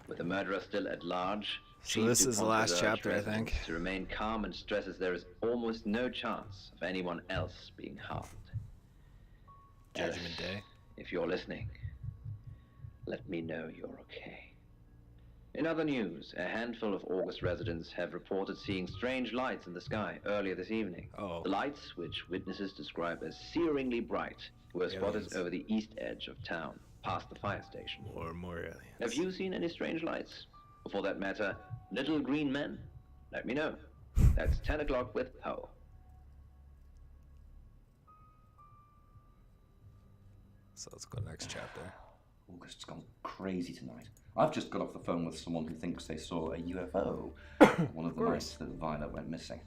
With the murderer still at large, so this is the last chapter, I think. To remain calm and stresses there is almost no chance of anyone else being harmed. Judgment Day. If you're listening, let me know you're okay. In other news, a handful of August residents have reported seeing strange lights in the sky earlier this evening. The lights, which witnesses describe as searingly bright, were spotted over the east edge of town, past the fire station. More aliens. Have you seen any strange lights? Or for that matter, little green men? Let me know. That's 10 o'clock with Poe. So let's go next chapter. August's gone crazy tonight. I've just got off the phone with someone who thinks they saw a UFO one of the nights that Violet went missing.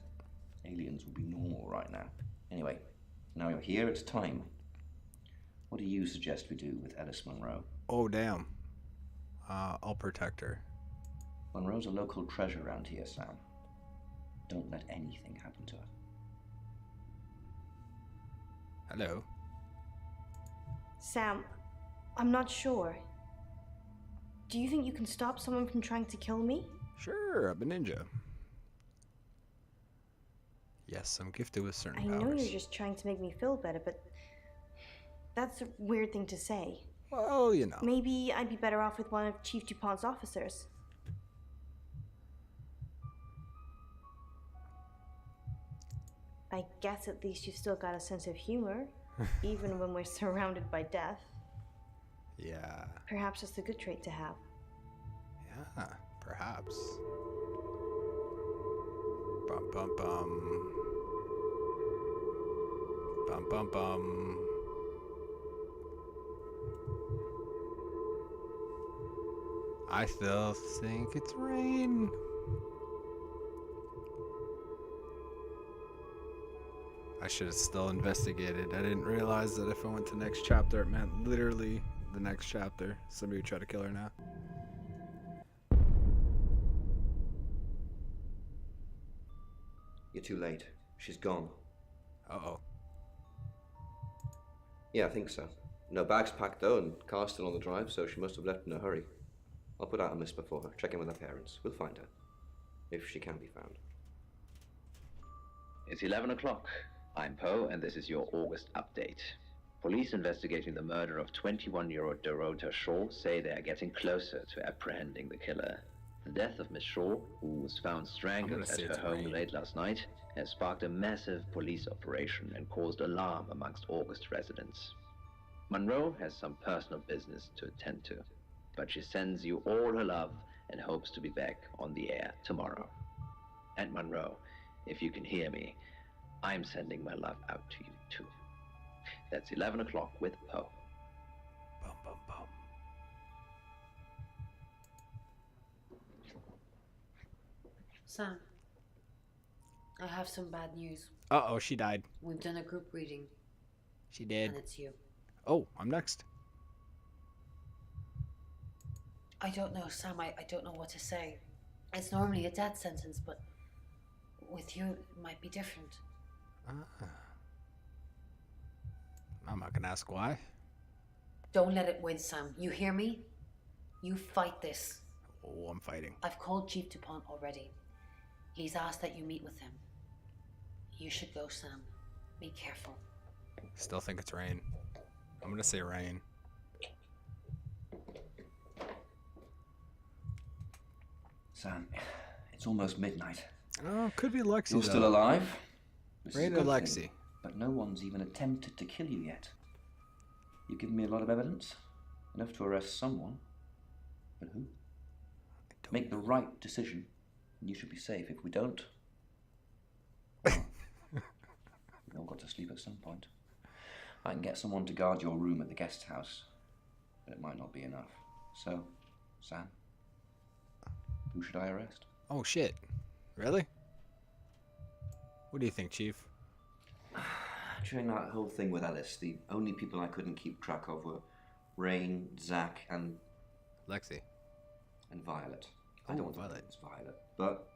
Aliens would be normal right now. Anyway, now you're here, it's time. What do you suggest we do with Ellis Monroe? Oh, damn. I'll protect her. Monroe's a local treasure around here, Sam. Don't let anything happen to her. Hello. Sam, I'm not sure. Do you think you can stop someone from trying to kill me? Sure, I'm a ninja. Yes, I'm gifted with certain powers. I know you're just trying to make me feel better, but that's a weird thing to say. Well, you know. Maybe I'd be better off with one of Chief DuPont's officers. I guess at least you've still got a sense of humor, even when we're surrounded by death. Yeah. Perhaps that's a good trait to have. Yeah, perhaps. Bum bum bum. Bum bum bum. I still think it's Rain. I should have still investigated. I didn't realize that if I went to next chapter, it meant literally the next chapter. Somebody would try to kill her now. You're too late. She's gone. Uh-oh. Yeah, I think so. No bags packed though, and car's still on the drive, so she must have left in a hurry. I'll put out a miss before her. Check in with her parents. We'll find her. If she can be found. It's 11 o'clock. I'm Poe, and this is your August update. Police investigating the murder of 21-year-old Dorota Shaw say they are getting closer to apprehending the killer. The death of Miss Shaw, who was found strangled at her home late last night, has sparked a massive police operation and caused alarm amongst August residents. Monroe has some personal business to attend to, but she sends you all her love and hopes to be back on the air tomorrow. And Monroe, if you can hear me, I'm sending my love out to you too. That's 11 o'clock with Poe. Bum, bum, bum. Sam, I have some bad news. Uh-oh, she died. We've done a group reading. She did. And it's you. Oh, I'm next. I don't know, Sam. I don't know what to say. It's normally a death sentence, but with you, it might be different. I'm not gonna ask why. Don't let it win, Sam. You hear me? You fight this. Oh, I'm fighting. I've called Chief DuPont already. He's asked that you meet with him. You should go, Sam. Be careful. Still think it's rain. I'm gonna say rain. Sam, it's almost midnight. Oh, could be Lexi. You're still alive? Rain or Lexi? But no one's even attempted to kill you yet. You've given me a lot of evidence. Enough to arrest someone. But who? Make the right decision, and you should be safe. If we don't, well, we all got to sleep at some point. I can get someone to guard your room at the guest house, but it might not be enough. So, Sam, who should I arrest? Oh, shit. Really? What do you think, Chief? During that whole thing with Alice, the only people I couldn't keep track of were Rain, Zach, and Lexi. And Violet. Oh, I don't want Violet. to think it's Violet, but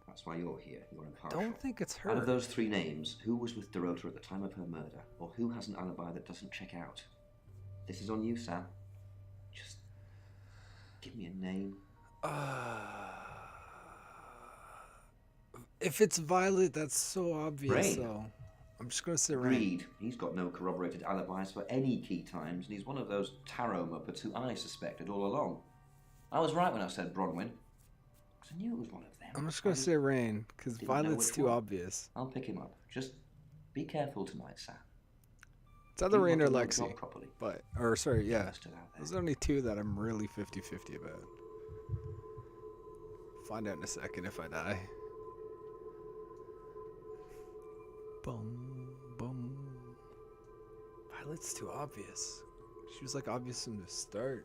that's why you're here. You're impartial. Don't think it's her. Out of those three names, who was with Dorota at the time of her murder, or who has an alibi that doesn't check out? This is on you, Sam. Just give me a name. If it's Violet, that's so obvious. Rain. So I'm just gonna say Rain. Agreed. He's got no corroborated alibis for any key times, and he's one of those tarot muppets who I suspected all along. I was right when I said Bronwyn, because I knew it was one of them. I'm just gonna say Rain, because Didn't know Violet's which too one. obvious. I'll pick him up. Just be careful tonight, Sam. It's either You Rain or want to do your Lexi. job properly. But, or sorry, yeah. Stood out there. There's only two that I'm really 50-50 about. Find out in a second if I die. Boom, boom. Violet's too obvious. She was like obvious from the start.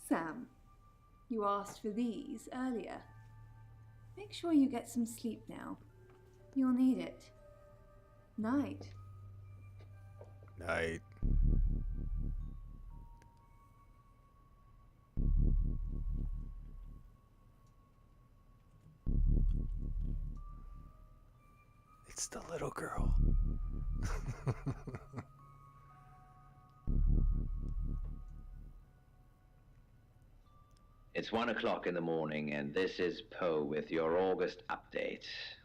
Sam, you asked for these earlier. Make sure you get some sleep now. You'll need it. Night. Night. It's the little girl. It's 1 o'clock in the morning, and this is Poe with your August update.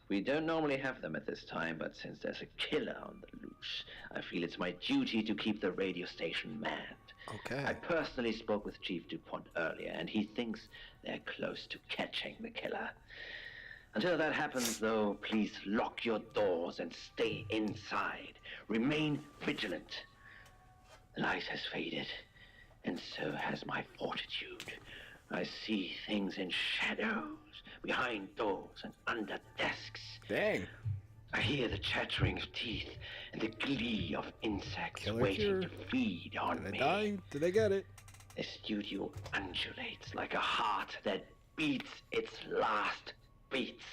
We don't normally have them at this time, but since there's a killer on the loose, I feel it's my duty to keep the radio station manned. Okay. I personally spoke with Chief DuPont earlier, and he thinks they're close to catching the killer. Until that happens, though, please lock your doors and stay inside. Remain vigilant. The light has faded, and so has my fortitude. I see things in shadows, behind doors and under desks. Dang. I hear the chattering of teeth and the glee of insects Killer waiting cure. to feed on Did they me. die? Did they get it? The studio undulates like a heart that beats its last beats.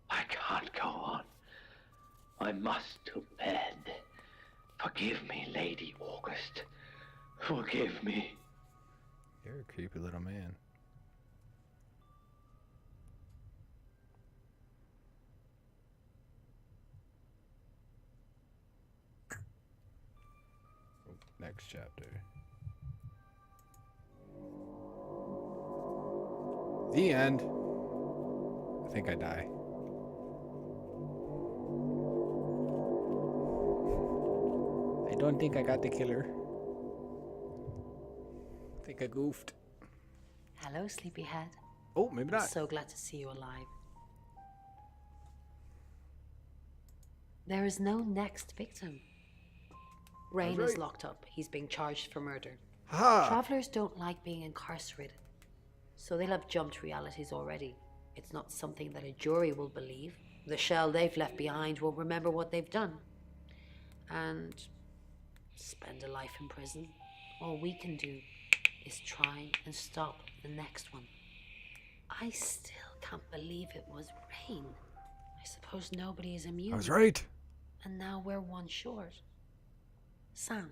I can't go on. I must to bed. Forgive me, Lady August. Forgive me. You're a creepy little man. Next chapter. The end. think I die. I don't think I got the killer. I think I goofed. Hello, sleepyhead. Oh, maybe I'm not. so glad to see you alive. There is no next victim. Rain is locked up. He's being charged for murder. Ha! Travelers don't like being incarcerated, so they'll have jumped realities already. It's not something that a jury will believe. The shell they've left behind won't remember what they've done. And spend a life in prison. All we can do is try and stop the next one. I still can't believe it was Rain. I suppose nobody is immune. I was right. And now we're one short. Sam,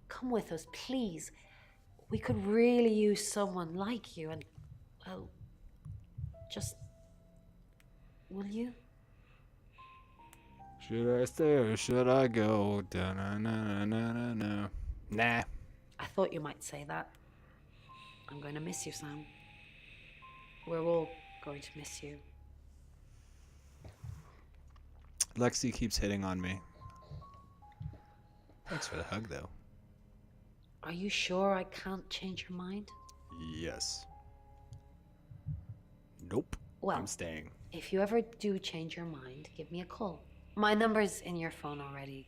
come with us, please. We could really use someone like you and, well, just... Will you? Should I stay or should I go? Da-na-na-na-na-na. Nah. I thought you might say that. I'm going to miss you, Sam. We're all going to miss you. Lexi keeps hitting on me. Thanks for the hug, though. Are you sure I can't change your mind? Yes. Nope. Well, I'm staying. If you ever do change your mind, give me a call. My number's in your phone already.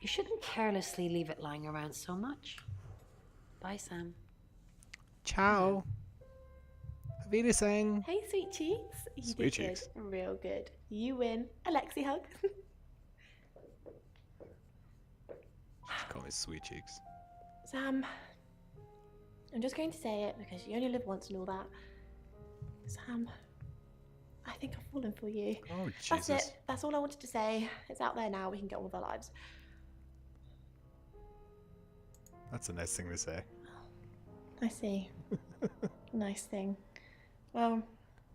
You shouldn't carelessly leave it lying around so much. Bye, Sam. Ciao. Avita-san. Hey, sweet cheeks. You Sweet did cheeks. good. Real good. You win. Alexi hug. She called me sweet cheeks. Sam, I'm just going to say it because you only live once and all that. Sam, I think I've fallen for you. Oh, That's Jesus. it. That's all I wanted to say. It's out there now. We can get on with our lives. That's a nice thing to say. I see. Nice thing. Well,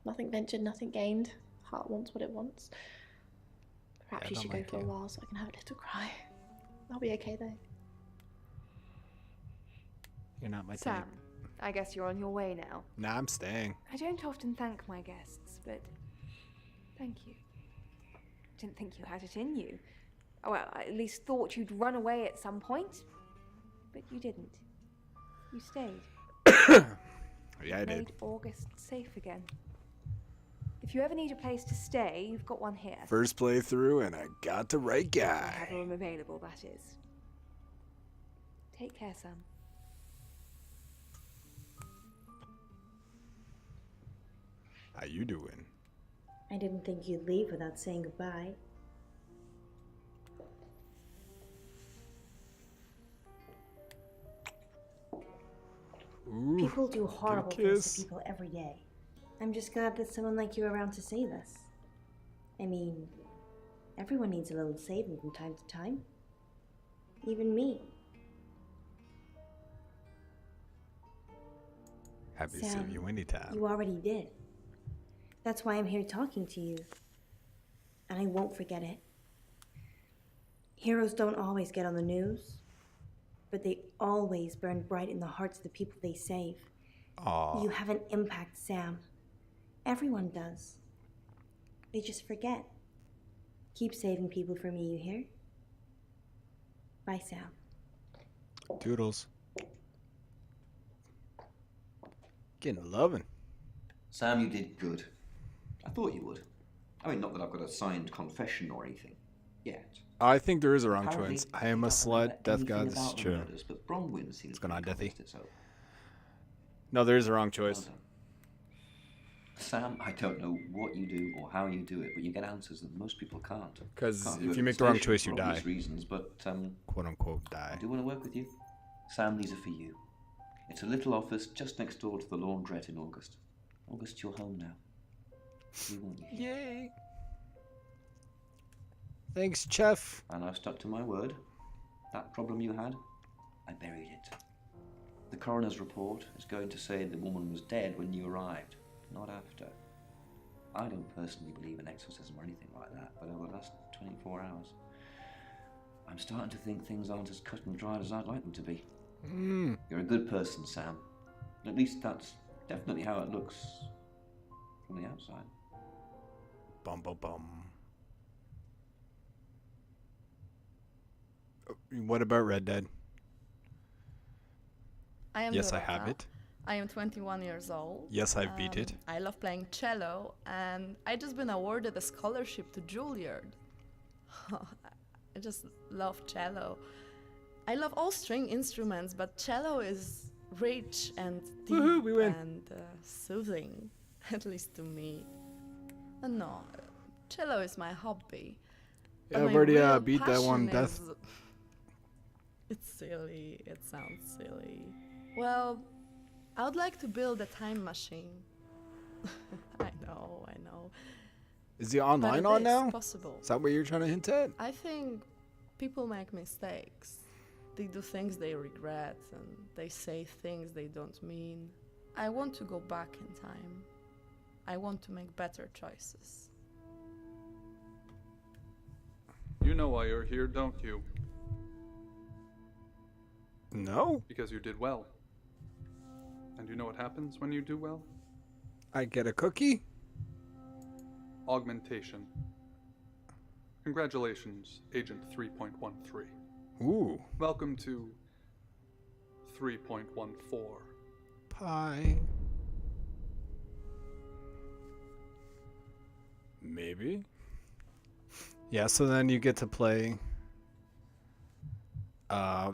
nothing ventured, nothing gained. Heart wants what it wants. Perhaps Yeah, you not should my go for a game. while so I can have a little cry. I'll be okay though. You're not my Sam, type. I guess you're on your way now. Nah, I'm staying. I don't often thank my guests, but thank you. Didn't think you had it in you. Well, I at least thought you'd run away at some point, but you didn't. You stayed. Yeah, I did. Made August safe again. If you ever need a place to stay, you've got one here. First playthrough, and I got the right If you guy. have a room available, that is. Take care, Sam. How you doing? I didn't think you'd leave without saying goodbye. Ooh, People do get a horrible things kiss. to people every day. I'm just glad that someone like you around to save us. I mean, everyone needs a little saving from time to time. Even me. Happy to Sam, see you anytime. you already did. That's why I'm here talking to you. And I won't forget it. Heroes don't always get on the news, but they always burn bright in the hearts of the people they save. Aw. You have an impact, Sam. Everyone does. They just forget. Keep saving people for me, you hear? Bye, Sam. Doodles. Getting loving. Sam, you did good. I thought you would. I mean, not that I've got a signed confession or anything. Yet. I think there is a wrong Apparently, choice. I am a slut. Death God, this is true. Murders, but Bronwyn seems What's going on, pretty Deathy? convinced, so. No, there is a wrong choice. Sam, I don't know what you do or how you do it, but you get answers that most people can't. 'Cause Can't do if it you at make the wrong station choice, you for obvious die. reasons, but Quote unquote die. I do want to work with you. Sam, these are for you. It's a little office just next door to the laundrette in August. August, you're home now. We want you here. Yay! Thanks, Chef. And I've stuck to my word. That problem you had, I buried it. The coroner's report is going to say the woman was dead when you arrived, not after. I don't personally believe in exorcism or anything like that, but over the last 24 hours, I'm starting to think things aren't as cut and dried as I'd like them to be. You're a good person, Sam. At least that's definitely how it looks from the outside. Bum bum bum. What about Red Dead? I am Yes, I Dorota. have it. I am 21 years old. Yes, I've beat it. I love playing cello, and I just been awarded a scholarship to Juilliard. I just love cello. I love all string instruments, but cello is rich and deep Woohoo, we win. and soothing, at least to me. No, cello is my hobby. Yeah, But I've my already real beat that one, passion Death. is- It's silly. It sounds silly. Well, I would like to build a time machine. I know. Is the online But it on is now? possible. Is that what you're trying to hint at? I think people make mistakes. They do things they regret and they say things they don't mean. I want to go back in time. I want to make better choices. You know why you're here, don't you? No. Because you did well. And you know what happens when you do well? I get a cookie? Augmentation. Congratulations, Agent 3.13. Ooh. Welcome to 3.14. Pie. Maybe. Yeah, so then you get to play.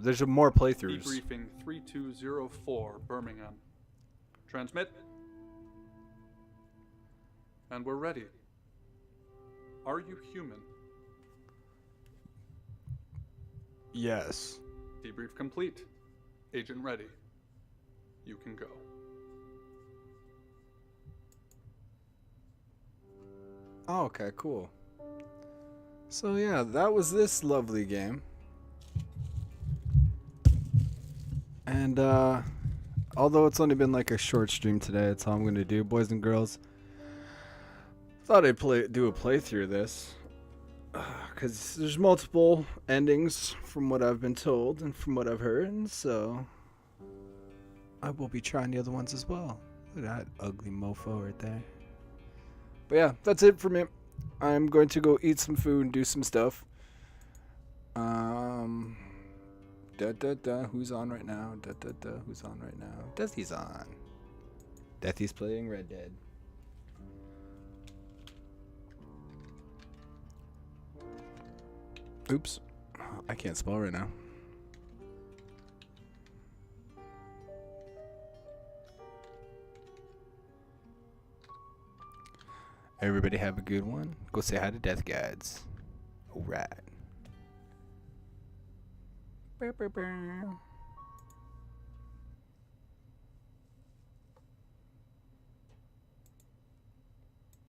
There's more playthroughs. Debriefing 3204, Birmingham. Transmit. And we're ready. Are you human? Yes. Debrief complete. Agent ready. You can go. Oh, okay, cool. So yeah, that was this lovely game. And although it's only been like a short stream today, that's all I'm gonna do, boys and girls. Thought I'd do a playthrough of this, because there's multiple endings from what I've been told and from what I've heard, and so I will be trying the other ones as well. Look at that ugly mofo right there. But yeah, that's it for me. I'm going to go eat some food and do some stuff. Who's on right now? Who's on right now? Deathy's on. Deathy's playing Red Dead. Oops. I can't spell right now. Everybody have a good one. Go say hi to Death Guides. Alright.